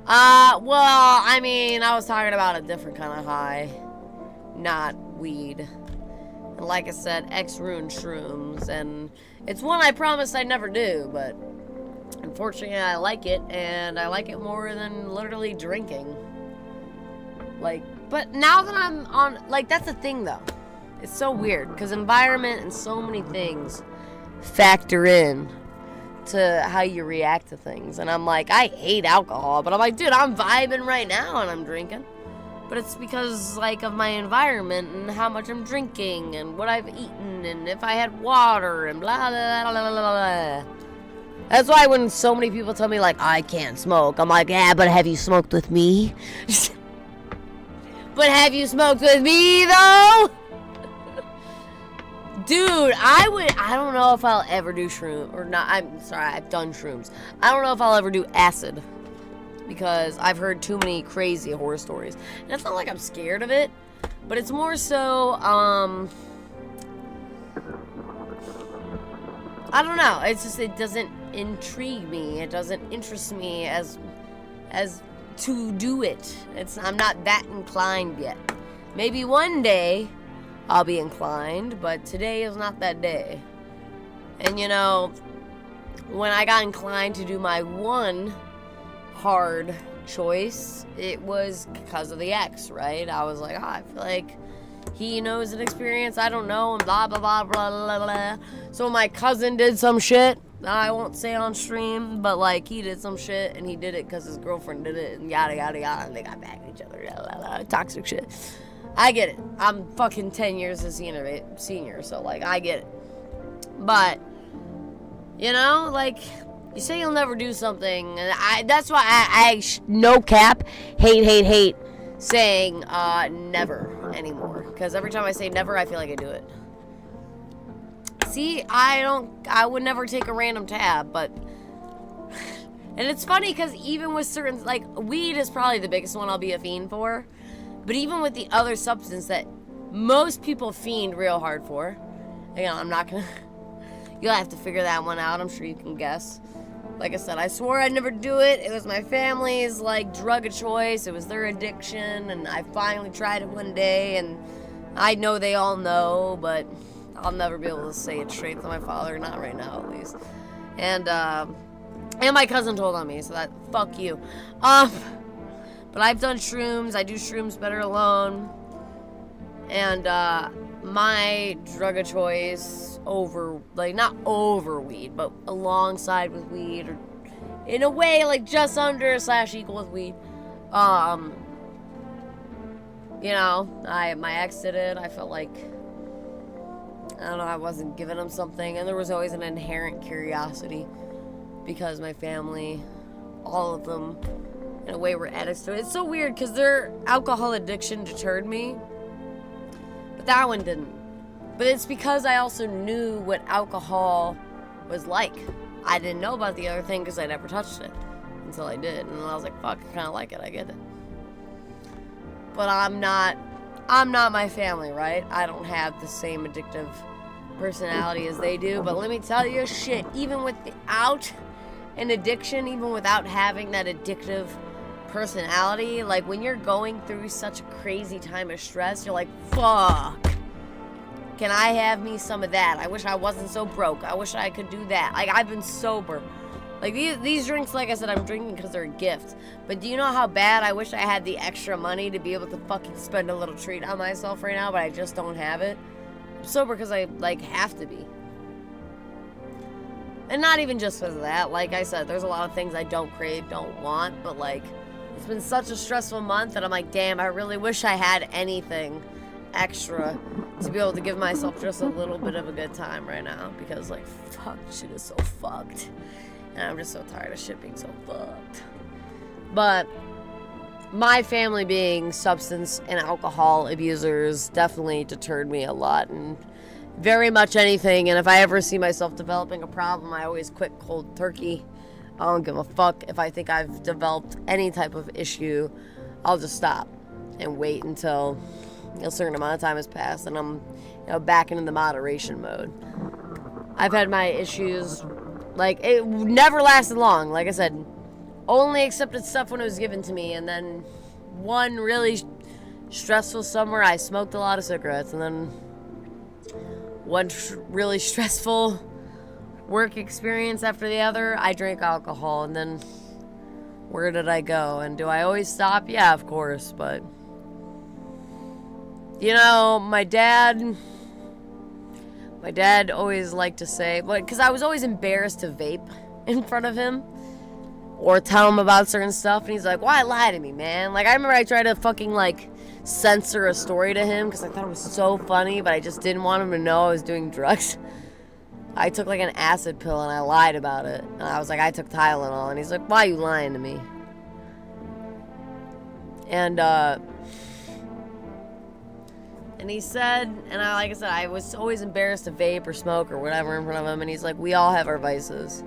Well, I mean, I was talking about a different kind of high. Not weed. And like I said, ex ruined shrooms. And it's one I promised I'd never do, but unfortunately I like it. And I like it more than literally drinking. Like, but now that I'm on, like, that's the thing though. It's so weird because environment and so many things factor in to how you react to things. And I'm like, I hate alcohol, but I'm like, dude, I'm vibing right now and I'm drinking. But it's because, like, of my environment and how much I'm drinking and what I've eaten and if I had water and blah, blah, blah, blah, blah. That's why when so many people tell me, like, I can't smoke, I'm like, yeah, but have you smoked with me? But have you smoked with me, though? Dude, I don't know if I'll ever do shrooms, or not. I'm sorry, I've done shrooms. I don't know if I'll ever do acid, because I've heard too many crazy horror stories. And it's not like I'm scared of it, but it's more so, I don't know. It's just, it doesn't intrigue me. It doesn't interest me as to do it. I'm not that inclined yet. Maybe one day I'll be inclined, but today is not that day. And you know, when I got inclined to do my one hard choice, it was because of the ex, right? I was like, I feel like he knows an experience I don't know, and blah, blah, blah, blah, blah, blah. So my cousin did some shit. I won't say on stream, but, like, he did some shit, and he did it because his girlfriend did it, and yada, yada, yada, and they got back at each other, yada, yada, yada, toxic shit. I get it. I'm fucking 10 years a senior, so, like, I get it. But, you know, like, you say you'll never do something, and that's why I no cap, hate saying never anymore. Because every time I say never, I feel like I do it. See, I would never take a random tab, but, and it's funny because even with certain, like, weed is probably the biggest one I'll be a fiend for, but even with the other substance that most people fiend real hard for, Again, I'm not gonna... You'll have to figure that one out. I'm sure you can guess. Like I said, I swore I'd never do it. It was my family's, like, drug of choice. It was their addiction, and I finally tried it one day, and I know they all know, but I'll never be able to say it straight to my father. Not right now, at least. And my cousin told on me, so that, fuck you. But I've done shrooms. I do shrooms better alone. And, my drug of choice over, like, not over weed, but alongside with weed, or in a way, like, just under / equal with weed. You know, my ex did it. I felt like, I don't know, I wasn't giving him something, and there was always an inherent curiosity because my family, all of them, in a way, were addicts to it. It's so weird because their alcohol addiction deterred me. That one didn't. But it's because I also knew what alcohol was like. I didn't know about the other thing because I never touched it until I did. And then I was like, fuck, I kind of like it. I get it. But I'm not my family, right? I don't have the same addictive personality as they do. But let me tell you, shit, even without an addiction, even without having that addictive personality, like, when you're going through such a crazy time of stress, you're like, fuck, can I have me some of that? I wish I wasn't so broke. I wish I could do that. Like, I've been sober. Like, these drinks, like I said, I'm drinking because they're a gift. But do you know how bad I wish I had the extra money to be able to fucking spend a little treat on myself right now, but I just don't have it? I'm sober because I, like, have to be. And not even just because of that. Like I said, there's a lot of things I don't crave, don't want, but, like, it's been such a stressful month that I'm like, damn, I really wish I had anything extra to be able to give myself just a little bit of a good time right now. Because, like, fuck, shit is so fucked. And I'm just so tired of shit being so fucked. But my family being substance and alcohol abusers definitely deterred me a lot. And very much anything. And if I ever see myself developing a problem, I always quit cold turkey. I don't give a fuck if I think I've developed any type of issue. I'll just stop and wait until a certain amount of time has passed and I'm, back into the moderation mode. I've had my issues, like, it never lasted long. Like I said, only accepted stuff when it was given to me, and then one really stressful summer, I smoked a lot of cigarettes, and then one really stressful work experience after the other, I drank alcohol, and then where did I go? And do I always stop? Yeah, of course, but my dad always liked to say, because I was always embarrassed to vape in front of him or tell him about certain stuff, and he's like, why lie to me, man? Like, I remember I tried to fucking, like, censor a story to him because I thought it was so funny, but I just didn't want him to know I was doing drugs. I took, like, an acid pill, and I lied about it. And I was like, I took Tylenol. And he's like, why are you lying to me? And he said, and like I said, I was always embarrassed to vape or smoke or whatever in front of him. And he's like, we all have our vices.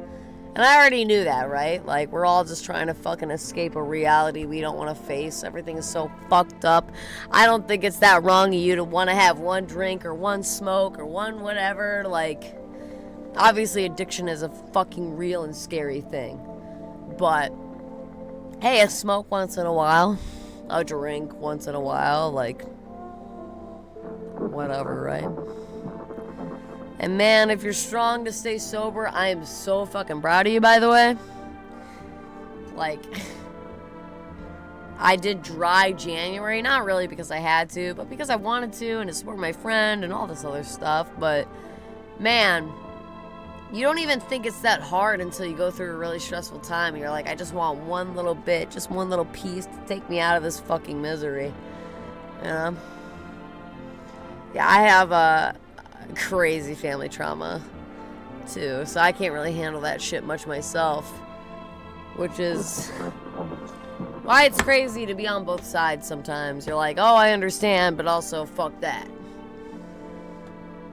And I already knew that, right? Like, we're all just trying to fucking escape a reality we don't want to face. Everything is so fucked up. I don't think it's that wrong of you to want to have one drink or one smoke or one whatever, like... Obviously, addiction is a fucking real and scary thing. But, hey, a smoke once in a while, a drink once in a while, like, whatever, right? And man, if you're strong to stay sober, I am so fucking proud of you, by the way. Like, I did dry January, not really because I had to, but because I wanted to, and to support my friend and all this other stuff. But, man... You don't even think it's that hard until you go through a really stressful time and you're like, I just want one little bit, just one little piece to take me out of this fucking misery. Yeah, I have a crazy family trauma too, so I can't really handle that shit much myself, which is why it's crazy to be on both sides sometimes. You're like, oh, I understand, but also fuck that.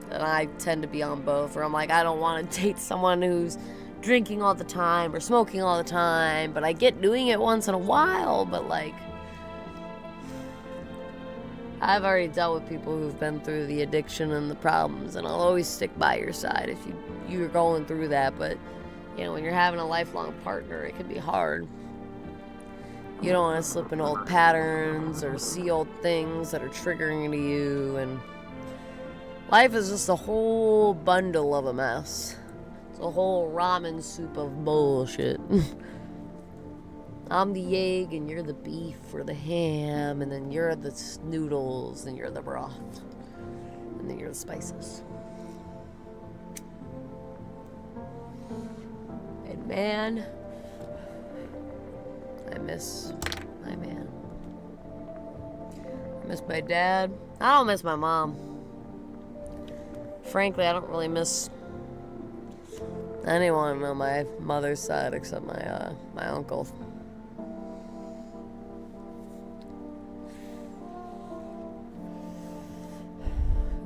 And I tend to be on both, where I'm like, I don't want to date someone who's drinking all the time or smoking all the time, but I get doing it once in a while, but like, I've already dealt with people who've been through the addiction and the problems, and I'll always stick by your side if you're going through that. But, you know, when you're having a lifelong partner, it can be hard. You don't want to slip in old patterns or see old things that are triggering to you, and life is just a whole bundle of a mess. It's a whole ramen soup of bullshit. I'm the egg, and you're the beef or the ham, and then you're the noodles, and you're the broth, and then you're the spices. And man, I miss my man. I miss my dad. I don't miss my mom. Frankly, I don't really miss anyone on my mother's side except my uncle.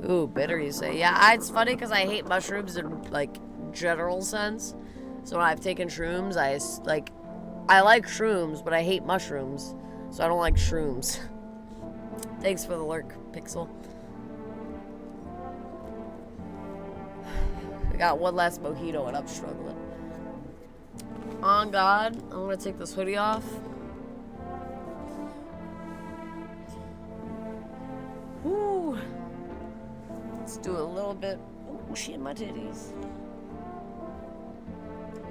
Ooh, bitter, you say? Yeah, it's funny because I hate mushrooms in, like, general sense. So when I've taken shrooms, I like shrooms, but I hate mushrooms. So I don't like shrooms. Thanks for the lurk, Pixel. We got one last mojito and I'm struggling. On God, I'm going to take this hoodie off. Woo! Let's do a little bit. Oh, shit, my titties.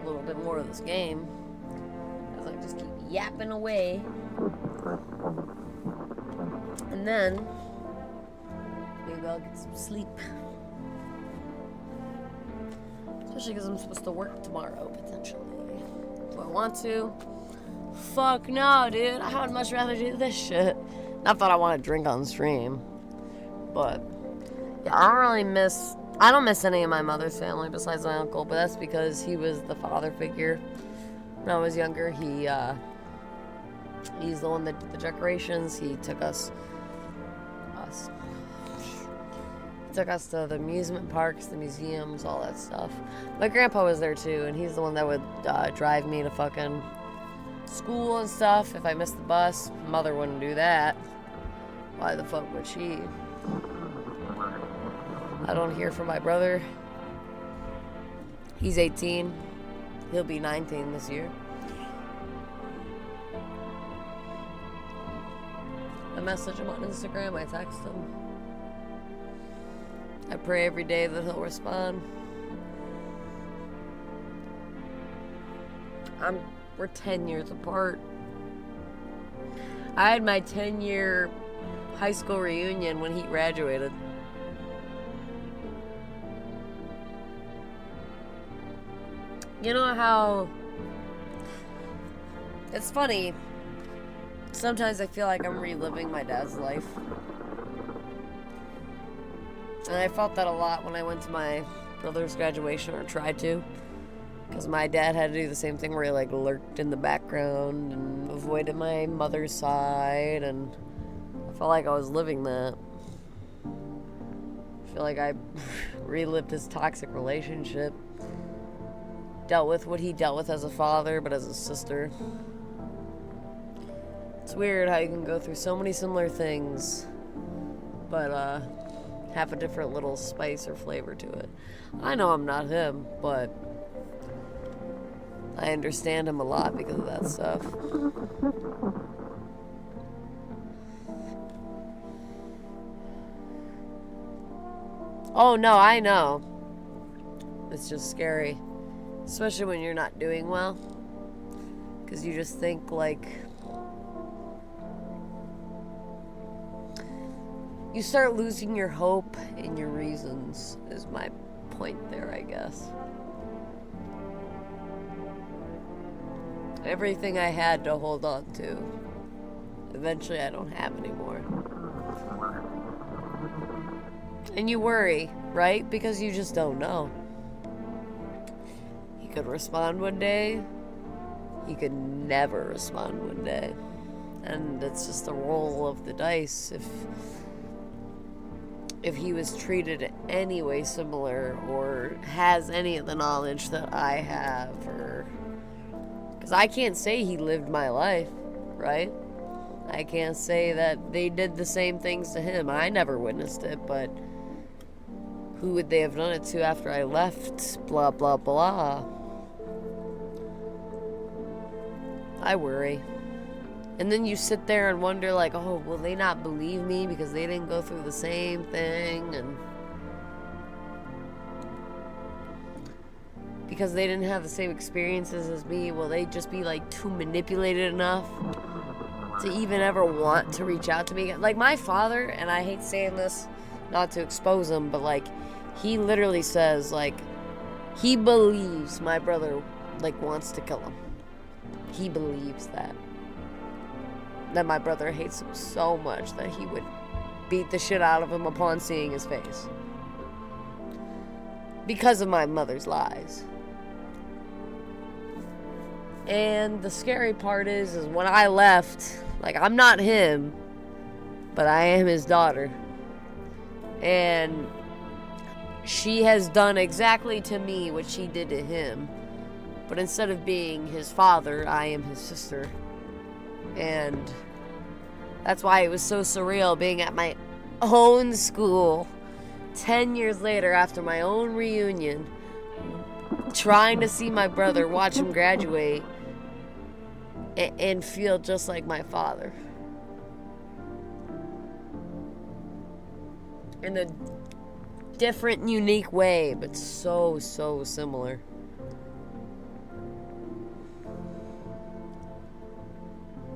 A little bit more of this game. As I just keep yapping away. And then, maybe I'll get some sleep. Especially because I'm supposed to work tomorrow, potentially. Do I want to? Fuck no, dude. I would much rather do this shit. Not that I want to drink on stream. But, yeah, I don't miss any of my mother's family besides my uncle, but that's because he was the father figure. When I was younger, he's the one that did the decorations. He took us to the amusement parks, the museums, all that stuff. My grandpa was there too, and he's the one that would drive me to fucking school and stuff. If I missed the bus, mother wouldn't do that. Why the fuck would she? I don't hear from my brother. He's 18. He'll be 19 this year. I message him on Instagram. I text him. I pray every day that he'll respond. We're 10 years apart. I had my 10-year high school reunion when he graduated. You know how... It's funny. Sometimes I feel like I'm reliving my dad's life. And I felt that a lot when I went to my brother's graduation, or tried to. Because my dad had to do the same thing where he, like, lurked in the background and avoided my mother's side. And I felt like I was living that. I feel like I relived his toxic relationship. Dealt with what he dealt with as a father, but as a sister. It's weird how you can go through so many similar things, but have a different little spice or flavor to it. I know I'm not him, but I understand him a lot because of that stuff. Oh no, I know. It's just scary. Especially when you're not doing well. Because you just think, like... You start losing your hope and your reasons, is my point there, I guess. Everything I had to hold on to, eventually I don't have anymore. And you worry, right? Because you just don't know. He could respond one day. He could never respond one day. And it's just the roll of the dice. If he was treated any way similar, or has any of the knowledge that I have, or... Because I can't say he lived my life, right? I can't say that they did the same things to him. I never witnessed it, but who would they have done it to after I left? Blah, blah, blah. I worry. And then you sit there and wonder, like, oh, will they not believe me because they didn't go through the same thing? And because they didn't have the same experiences as me, will they just be, like, too manipulated enough to even ever want to reach out to me? Like, my father, and I hate saying this, not to expose him, but, like, he literally says, like, he believes my brother, like, wants to kill him. He believes that my brother hates him so much that he would beat the shit out of him upon seeing his face. Because of my mother's lies. And the scary part is when I left, like, I'm not him, but I am his daughter. And she has done exactly to me what she did to him. But instead of being his father, I am his sister. And that's why it was so surreal being at my own school 10 years later after my own reunion, trying to see my brother, watch him graduate, and feel just like my father. In a different, unique way, but so similar.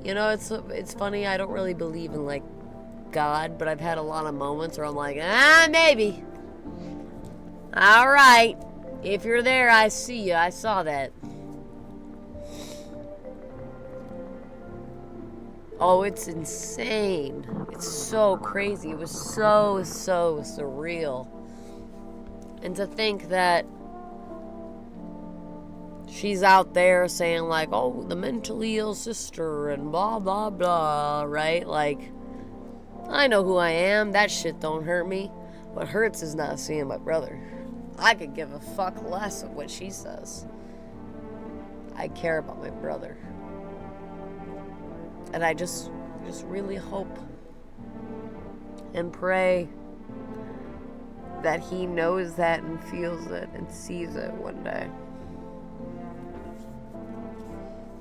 You know, it's funny, I don't really believe in, like, God, but I've had a lot of moments where I'm like, maybe. Alright. If you're there, I see you. I saw that. Oh, it's insane. It's so crazy. It was so surreal. And to think that she's out there saying, like, oh, the mentally ill sister and blah, blah, blah, right? Like, I know who I am. That shit don't hurt me. What hurts is not seeing my brother. I could give a fuck less of what she says. I care about my brother. And I just really hope and pray that he knows that and feels it and sees it one day.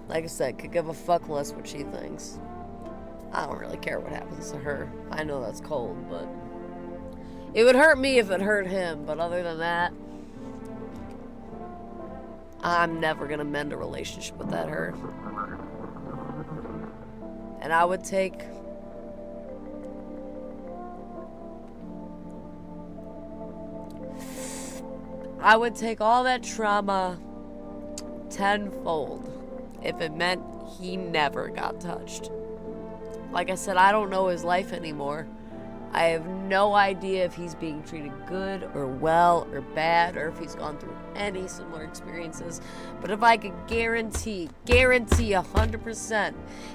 Like I said, could give a fuck less what she thinks. I don't really care what happens to her. I know that's cold, but it would hurt me if it hurt him. But other than that, I'm never gonna mend a relationship with that hurt. And I would take all that trauma tenfold if it meant he never got touched. Like I said, I don't know his life anymore. I have no idea if he's being treated good or well or bad, or if he's gone through any similar experiences. But if I could guarantee 100%,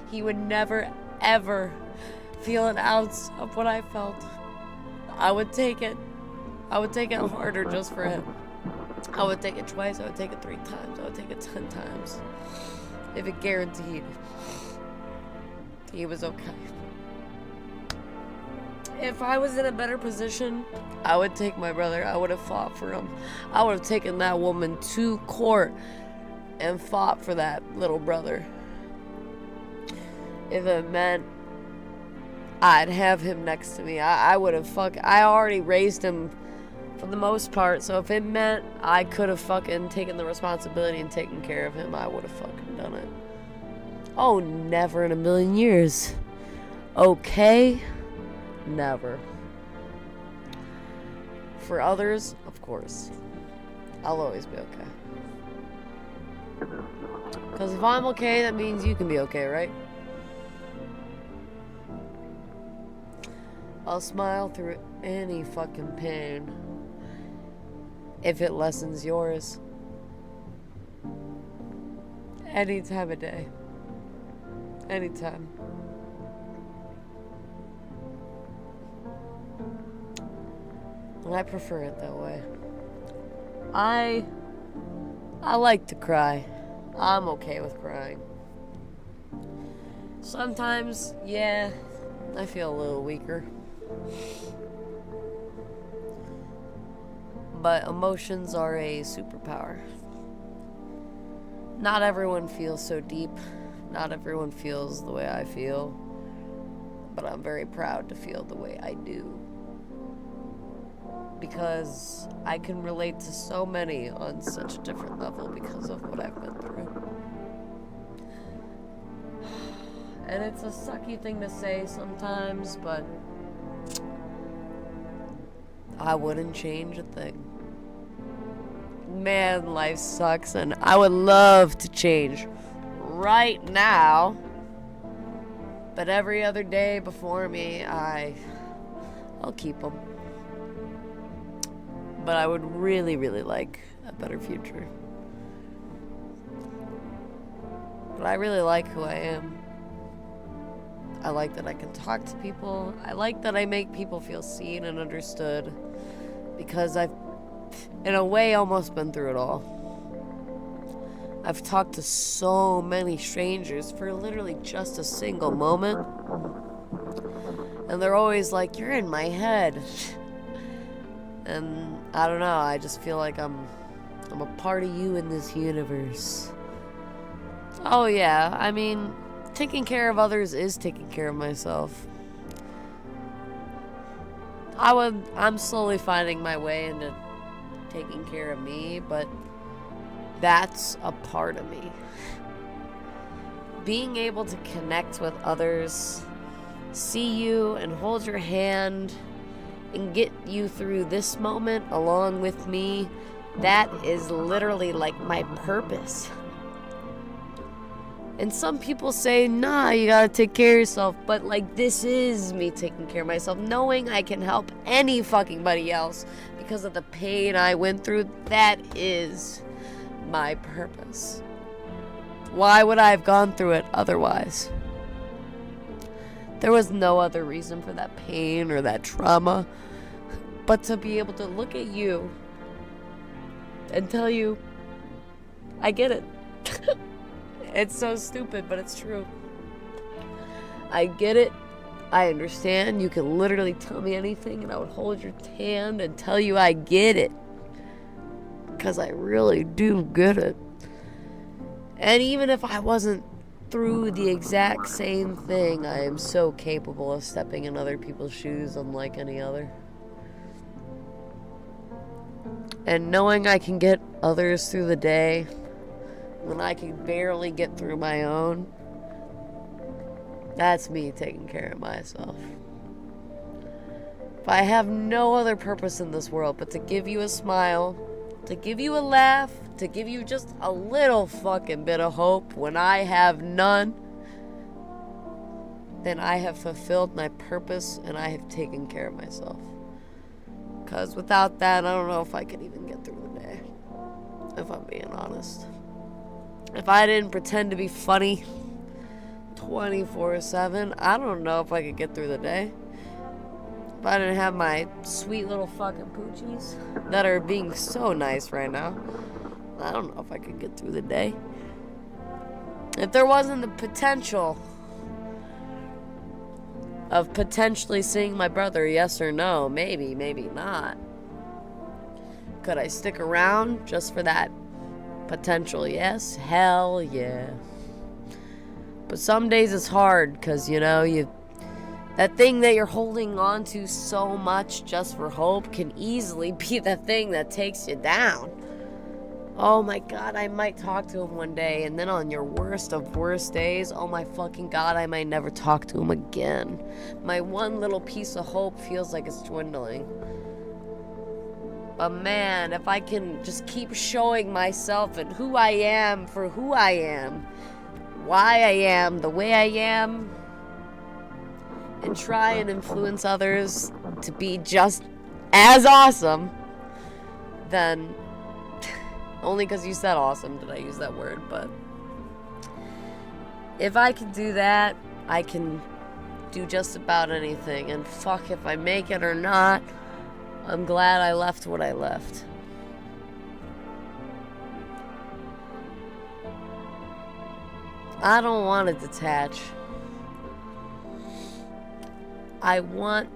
he would never, ever feel an ounce of what I felt, I would take it. I would take it harder just for him. I would take it twice, I would take it 3 times, I would take it 10 times. If it guaranteed he was okay. If I was in a better position, I would take my brother. I would have fought for him. I would have taken that woman to court and fought for that little brother. If it meant I'd have him next to me, I would have I already raised him for the most part, so if it meant I could have fucking taken the responsibility and taken care of him, I would have fucking done it. Oh, never in a million years. Okay? Never. For others, of course, I'll always be okay. Because if I'm okay, that means you can be okay, right? I'll smile through any fucking pain if it lessens yours. Any time of day. Anytime. And I prefer it that way. I like to cry. I'm okay with crying. Sometimes, yeah, I feel a little weaker. But emotions are a superpower. Not everyone feels so deep. Not everyone feels the way I feel. But I'm very proud to feel the way I do. Because I can relate to so many on such a different level because of what I've been through. And it's a sucky thing to say sometimes, but I wouldn't change a thing. Man, life sucks, and I would love to change right now. But every other day before me, I'll keep them. But I would really, really like a better future. But I really like who I am. I like that I can talk to people. I like that I make people feel seen and understood. Because I've, in a way, almost been through it all. I've talked to so many strangers for literally just a single moment. And they're always like, you're in my head. And I don't know, I just feel like I'm a part of you in this universe. Oh yeah, I mean, taking care of others is taking care of myself. I'm slowly finding my way into taking care of me, but that's a part of me. Being able to connect with others, see you and hold your hand, and get you through this moment along with me, that is literally like my purpose. And some people say, nah, you gotta take care of yourself. But like, this is me taking care of myself. Knowing I can help any fucking body else because of the pain I went through, that is my purpose. Why would I have gone through it otherwise? There was no other reason for that pain or that trauma but to be able to look at you and tell you, I get it. It's so stupid, but it's true. I get it. I understand. You can literally tell me anything and I would hold your hand and tell you I get it. Because I really do get it. And even if I wasn't through the exact same thing, I am so capable of stepping in other people's shoes unlike any other. And knowing I can get others through the day when I can barely get through my own, that's me taking care of myself. If I have no other purpose in this world but to give you a smile, to give you a laugh, to give you just a little fucking bit of hope when I have none, then I have fulfilled my purpose and I have taken care of myself. Because without that, I don't know if I could even get through the day, if I'm being honest. If I didn't pretend to be funny 24/7, I don't know if I could get through the day. If I didn't have my sweet little fucking poochies that are being so nice right now, I don't know if I could get through the day. If there wasn't the potential of potentially seeing my brother, yes or no, maybe, maybe not. Could I stick around just for that potential yes? Hell yeah. But some days it's hard because, you know, that thing that you're holding on to so much just for hope can easily be the thing that takes you down. Oh my god, I might talk to him one day, and then on your worst of worst days, oh my fucking god, I might never talk to him again. My one little piece of hope feels like it's dwindling. But man, if I can just keep showing myself and who I am for who I am, why I am the way I am, and try and influence others to be just as awesome, then only because you said awesome did I use that word, but if I can do that, I can do just about anything. And fuck if I make it or not, I'm glad I left what I left. I don't want to detach. I want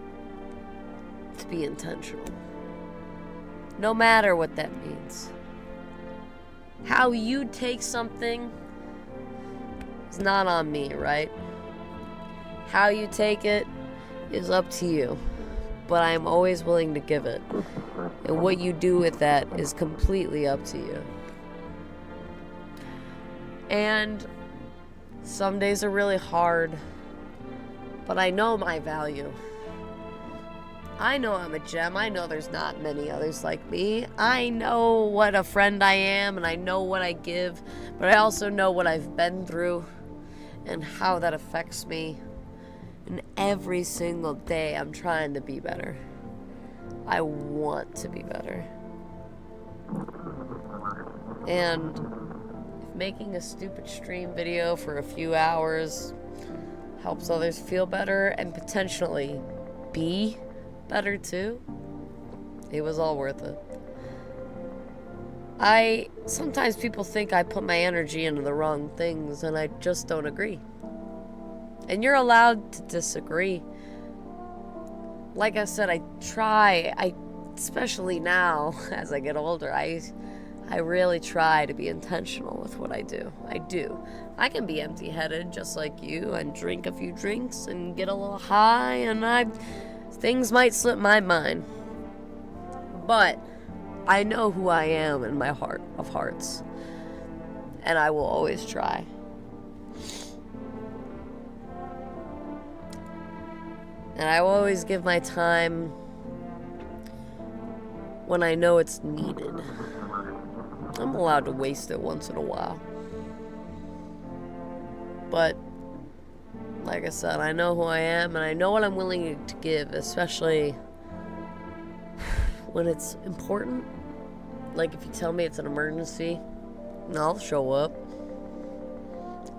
to be intentional. No matter what that means. How you take something is not on me, right? How you take it is up to you. But I'm always willing to give it. And what you do with that is completely up to you. And some days are really hard, but I know my value. I know I'm a gem. I know there's not many others like me. I know what a friend I am, and I know what I give, but I also know what I've been through and how that affects me. And every single day I'm trying to be better. I want to be better. And if making a stupid stream video for a few hours helps others feel better and potentially be better too, it was all worth it. Sometimes people think I put my energy into the wrong things, and I just don't agree. And you're allowed to disagree. Like I said, especially now as I get older, I really try to be intentional with what I do. I do. I can be empty-headed just like you and drink a few drinks and get a little high, and things might slip my mind. But I know who I am in my heart of hearts. And I will always try. And I will always give my time when I know it's needed. I'm allowed to waste it once in a while. But like I said, I know who I am, and I know what I'm willing to give, especially when it's important. Like if you tell me it's an emergency, I'll show up.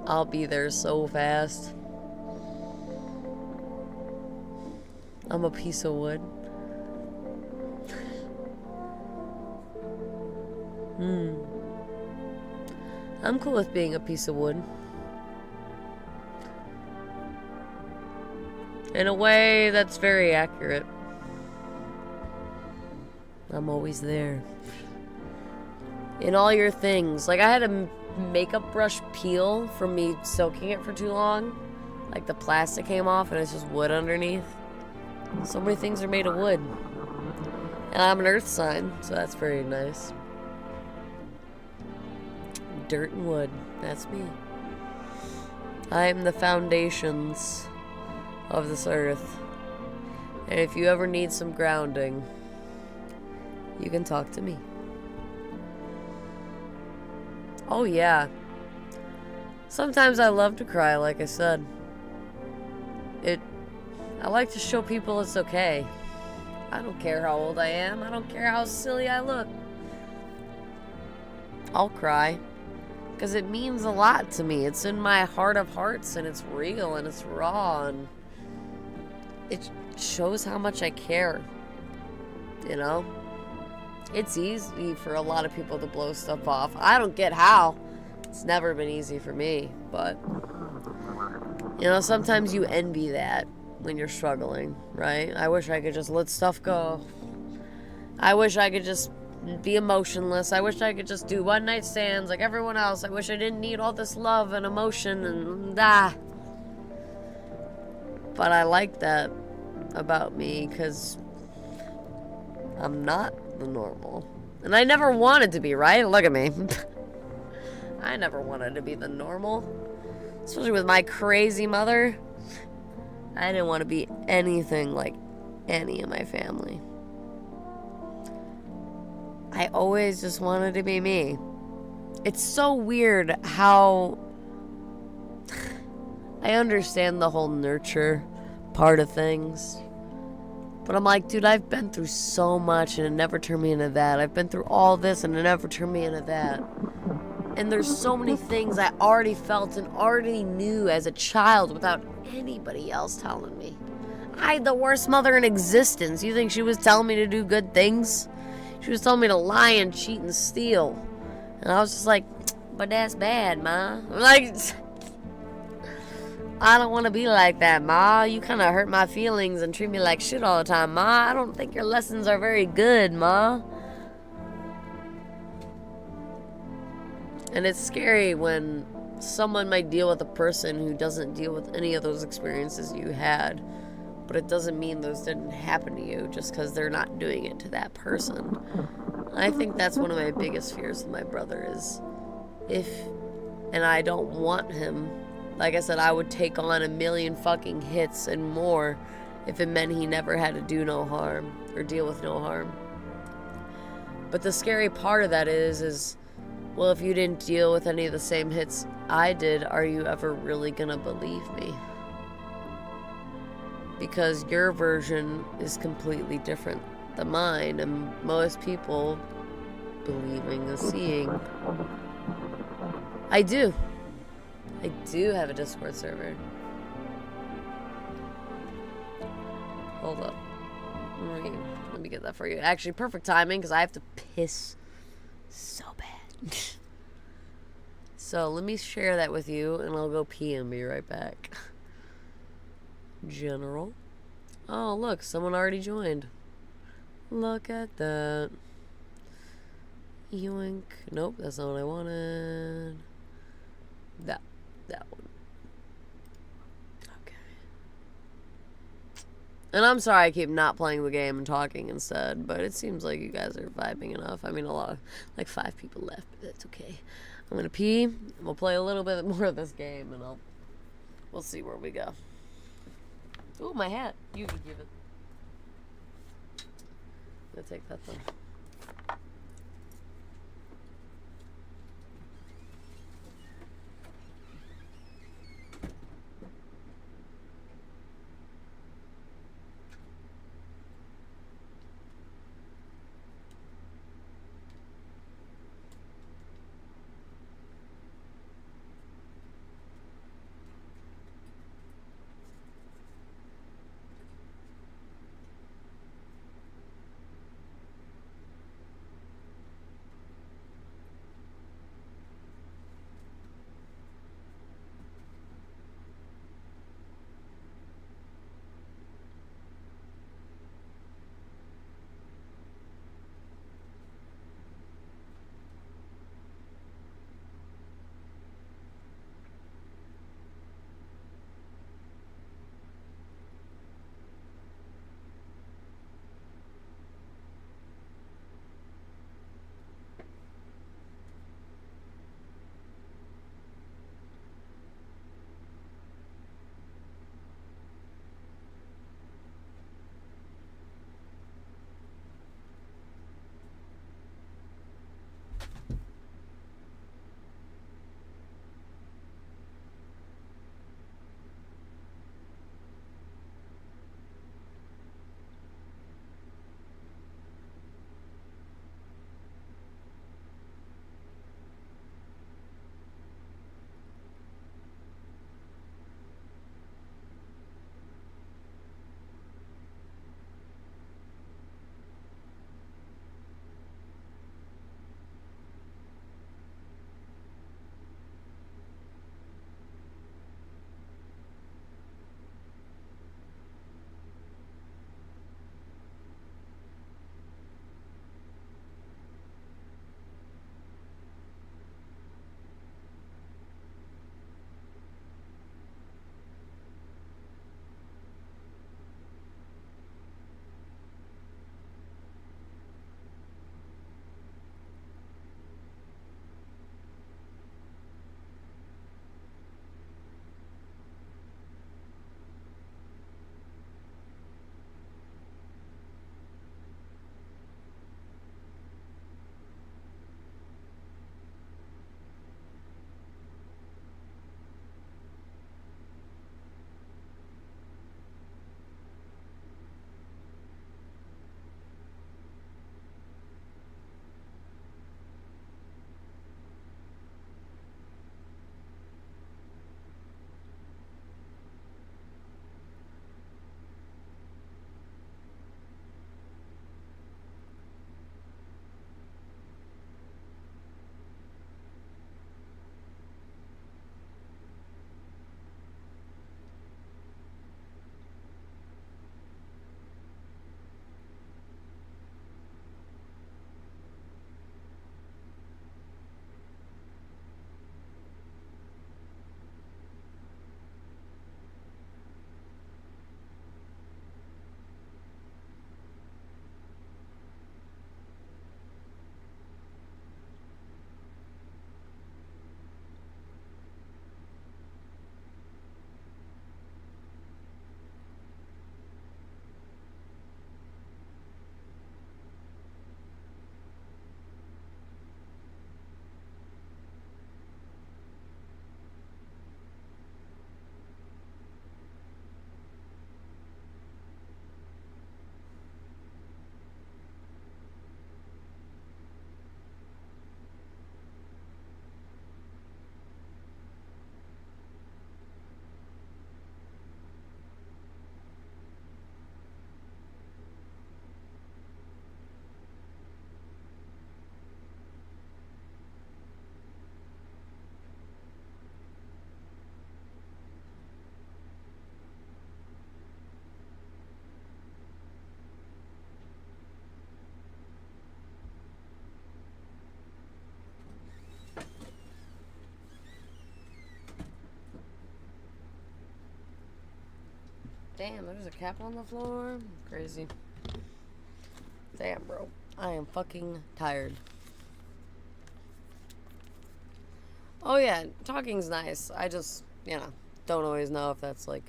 I'll be there so fast. I'm a piece of wood. I'm cool with being a piece of wood. In a way that's very accurate. I'm always there. In all your things. Like I had a makeup brush peel from me soaking it for too long. Like the plastic came off and it's just wood underneath. So many things are made of wood. And I'm an earth sign, so that's very nice. Dirt and wood. That's me. I'm the foundations of this earth. And if you ever need some grounding, you can talk to me. Oh yeah. Sometimes I love to cry, like I said. I like to show people it's okay. I don't care how old I am. I don't care how silly I look. I'll cry. Because it means a lot to me. It's in my heart of hearts, and it's real, and it's raw, and it shows how much I care. You know? It's easy for a lot of people to blow stuff off. I don't get how. It's never been easy for me, but you know, sometimes you envy that when you're struggling, right? I wish I could just let stuff go. I wish I could just be emotionless. I wish I could just do one night stands like everyone else. I wish I didn't need all this love and emotion and But I like that about me because I'm not the normal. And I never wanted to be, right? Look at me. I never wanted to be the normal. Especially with my crazy mother. I didn't want to be anything like any of my family. I always just wanted to be me. It's so weird how I understand the whole nurture part of things. But I'm like, dude, I've been through so much and it never turned me into that. I've been through all this and it never turned me into that. And there's so many things I already felt and already knew as a child without anybody else telling me. I had the worst mother in existence. You think she was telling me to do good things? She was telling me to lie and cheat and steal. And I was just like, but that's bad, Ma. Like, I don't want to be like that, Ma. You kind of hurt my feelings and treat me like shit all the time, Ma. I don't think your lessons are very good, Ma. And it's scary when someone might deal with a person who doesn't deal with any of those experiences you had. But it doesn't mean those didn't happen to you just because they're not doing it to that person. I think that's one of my biggest fears with my brother is and I don't want him. Like I said, I would take on a million fucking hits and more if it meant he never had to do no harm or deal with no harm. But the scary part of that is, well, if you didn't deal with any of the same hits I did, are you ever really gonna believe me? Because your version is completely different than mine, and most people believing is seeing. I do have a Discord server. Hold up. Let me get that for you. Actually, perfect timing, because I have to piss so bad. So, let me share that with you, and I'll go pee and be right back. General. Oh, look, someone already joined. Look at that. Yoink. Nope, that's not what I wanted. That one. Okay. And I'm sorry I keep not playing the game and talking instead, but it seems like you guys are vibing enough. I mean, a lot, like 5 people left, but that's okay. I'm gonna pee. We'll play a little bit more of this game, and we'll see where we go. Ooh, my hat. You can give it. I'm gonna take that though. Damn, there's a cap on the floor. Crazy. Damn, bro. I am fucking tired. Oh, yeah. Talking's nice. I just, you know, don't always know if that's, like,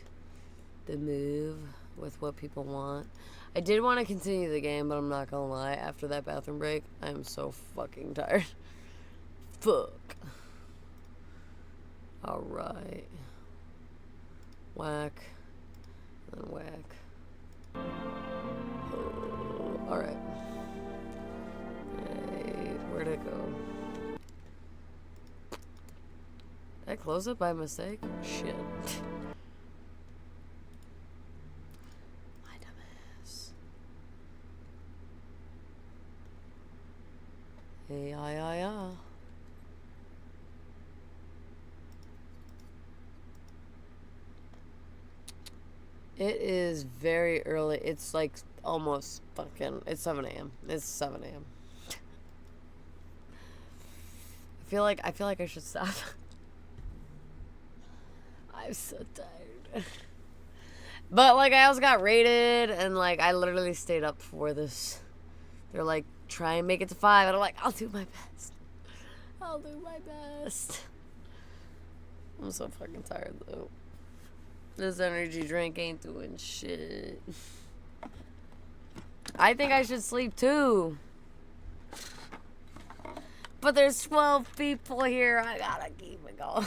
the move with what people want. I did want to continue the game, but I'm not gonna lie. After that bathroom break, I am so fucking tired. Fuck. Alright. Whack. And whack. Alright. Hey, where'd it go? Did I close it by mistake? Shit. My dumbass. Hey, yeah. It is very early. It's like almost fucking. It's 7 a.m. It's 7 a.m. I feel like I should stop. I'm so tired. But like I also got rated, and like I literally stayed up for this. They're like, try and make it to 5, and I'm like, I'll do my best. I'll do my best. I'm so fucking tired though. This energy drink ain't doing shit. I think I should sleep too. But there's 12 people here. I gotta keep it going.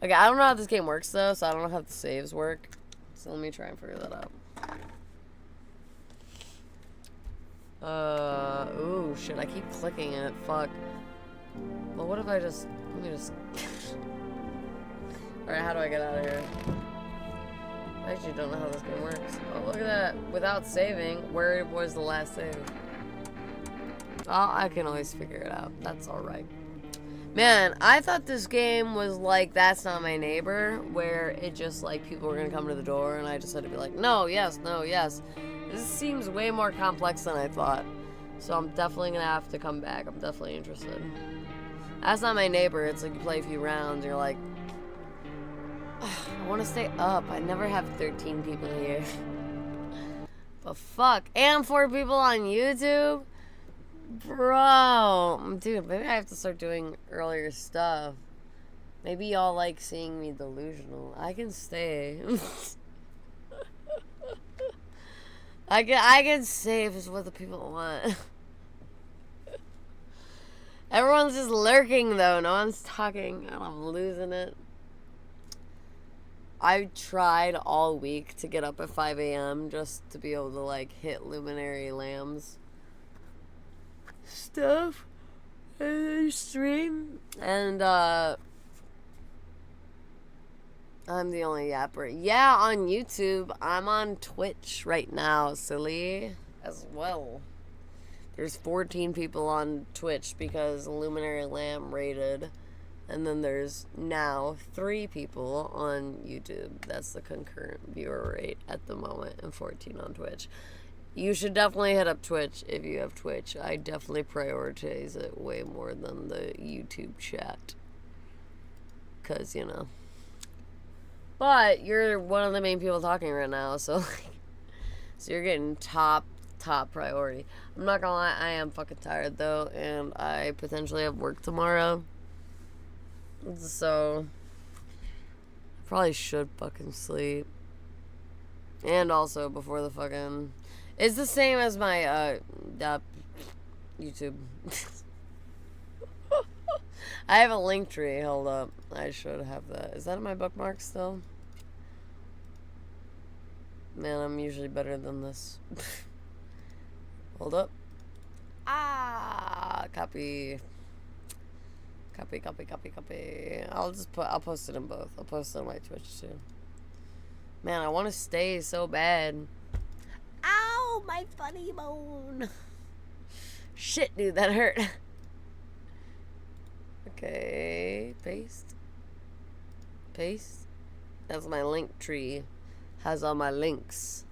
Okay, I don't know how this game works though, so I don't know how the saves work. So let me try and figure that out. Ooh, shit, I keep clicking it. Fuck. Well, what if I just... Let me just... Alright, how do I get out of here? I actually don't know how this game works. Oh, look at that. Without saving, where was the last save? Oh, I can always figure it out. That's alright. Man, I thought this game was like That's Not My Neighbor, where it just, like, people were gonna come to the door, and I just had to be like, no, yes, no, yes. This seems way more complex than I thought. So I'm definitely gonna have to come back. I'm definitely interested. That's Not My Neighbor. It's like you play a few rounds, you're like, I want to stay up. I never have 13 people here. But fuck. And 4 people on YouTube? Bro. Dude, maybe I have to start doing earlier stuff. Maybe y'all like seeing me delusional. I can stay. I can stay if it's what the people want. Everyone's just lurking though. No one's talking. I'm losing it. I tried all week to get up at 5 a.m. just to be able to, like, hit Luminary Lambs stuff and stream. And, I'm the only yapper. Yeah, on YouTube. I'm on Twitch right now, silly, as well. There's 14 people on Twitch because Luminary Lamb rated. And then there's now 3 people on YouTube. That's the concurrent viewer rate at the moment, and 14 on Twitch. You should definitely hit up Twitch if you have Twitch. I definitely prioritize it way more than the YouTube chat. Because, you know. But you're one of the main people talking right now, so like, so you're getting top priority. I'm not gonna lie, I am fucking tired though, and I potentially have work tomorrow. So, I probably should fucking sleep. And also, before the fucking... It's the same as my, YouTube. I have a link tree. Hold up. I should have that. Is that in my bookmarks still? Man, I'm usually better than this. Hold up. Copy. Copy. I'll post it in both. I'll post it on my Twitch too. Man, I want to stay so bad. Ow, my funny bone. Shit, dude, that hurt. Okay, paste. That's my link tree. Has all my links.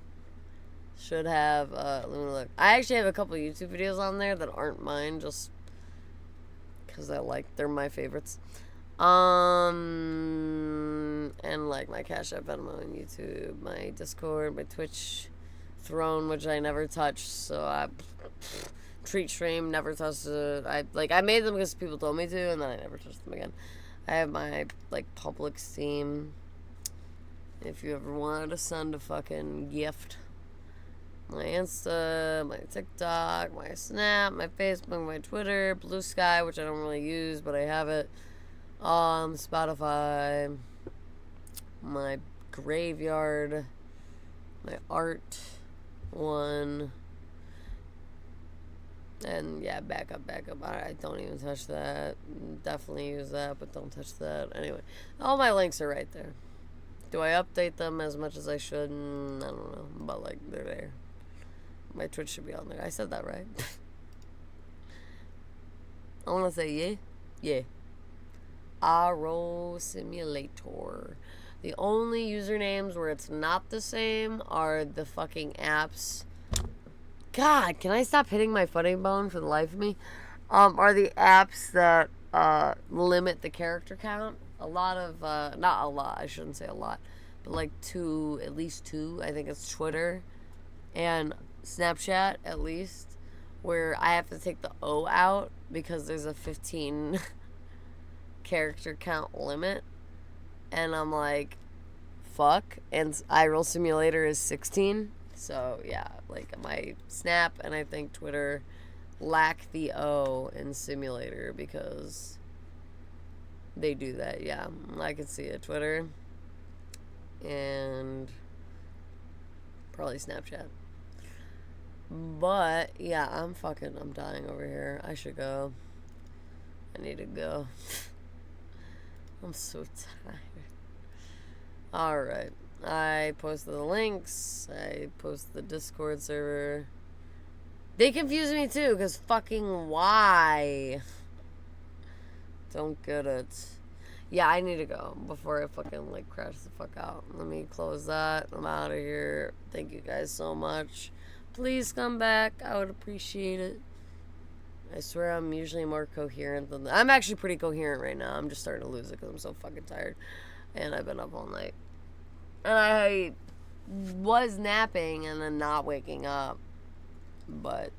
Should have, let me look. I actually have a couple YouTube videos on there that aren't mine, just because they're my favorites. and like my Cash App, Venmo, and YouTube, my Discord, my Twitch, Throne, which I never touched. So I Treat Stream, never touched it. I made them because people told me to, and then I never touched them again. I have my like public Steam. If you ever wanted to send a fucking gift. My Insta, my TikTok, my Snap, my Facebook, my Twitter, Blue Sky, which I don't really use, but I have it. Spotify, my Graveyard, my Art one, and yeah, backup. I don't even touch that. Definitely use that, but don't touch that. Anyway, all my links are right there. Do I update them as much as I should? I don't know, but like they're there. My Twitch should be on there. I said that right. I want to say yeah. Yeah. Arrow Simulator. The only usernames where it's not the same are the fucking apps. God, can I stop hitting my funny bone for the life of me? Are the apps that limit the character count. A lot of, not a lot, I shouldn't say a lot, but like at least two. I think it's Twitter and Snapchat, at least, where I have to take the O out because there's a 15 character count limit. And I'm like, fuck. And iRoll Simulator is 16. So, yeah, like my Snap and I think Twitter lack the O in Simulator because they do that, yeah. I can see it. Twitter and probably Snapchat. But, yeah, I'm dying over here. I should go. I need to go. I'm so tired. Alright. I posted the links. I posted the Discord server. They confuse me too, because fucking why? Don't get it. Yeah, I need to go before I fucking like crash the fuck out. Let me close that. I'm out of here. Thank you guys so much. Please come back. I would appreciate it. I swear I'm usually more coherent than that. I'm actually pretty coherent right now. I'm just starting to lose it because I'm so fucking tired. And I've been up all night. And I was napping and then not waking up. But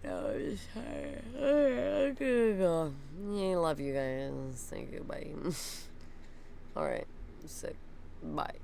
no, I'm just tired. Alright, I'm gonna go. Yeah, love you guys. Thank you. Bye. Alright. I'm sick. Bye.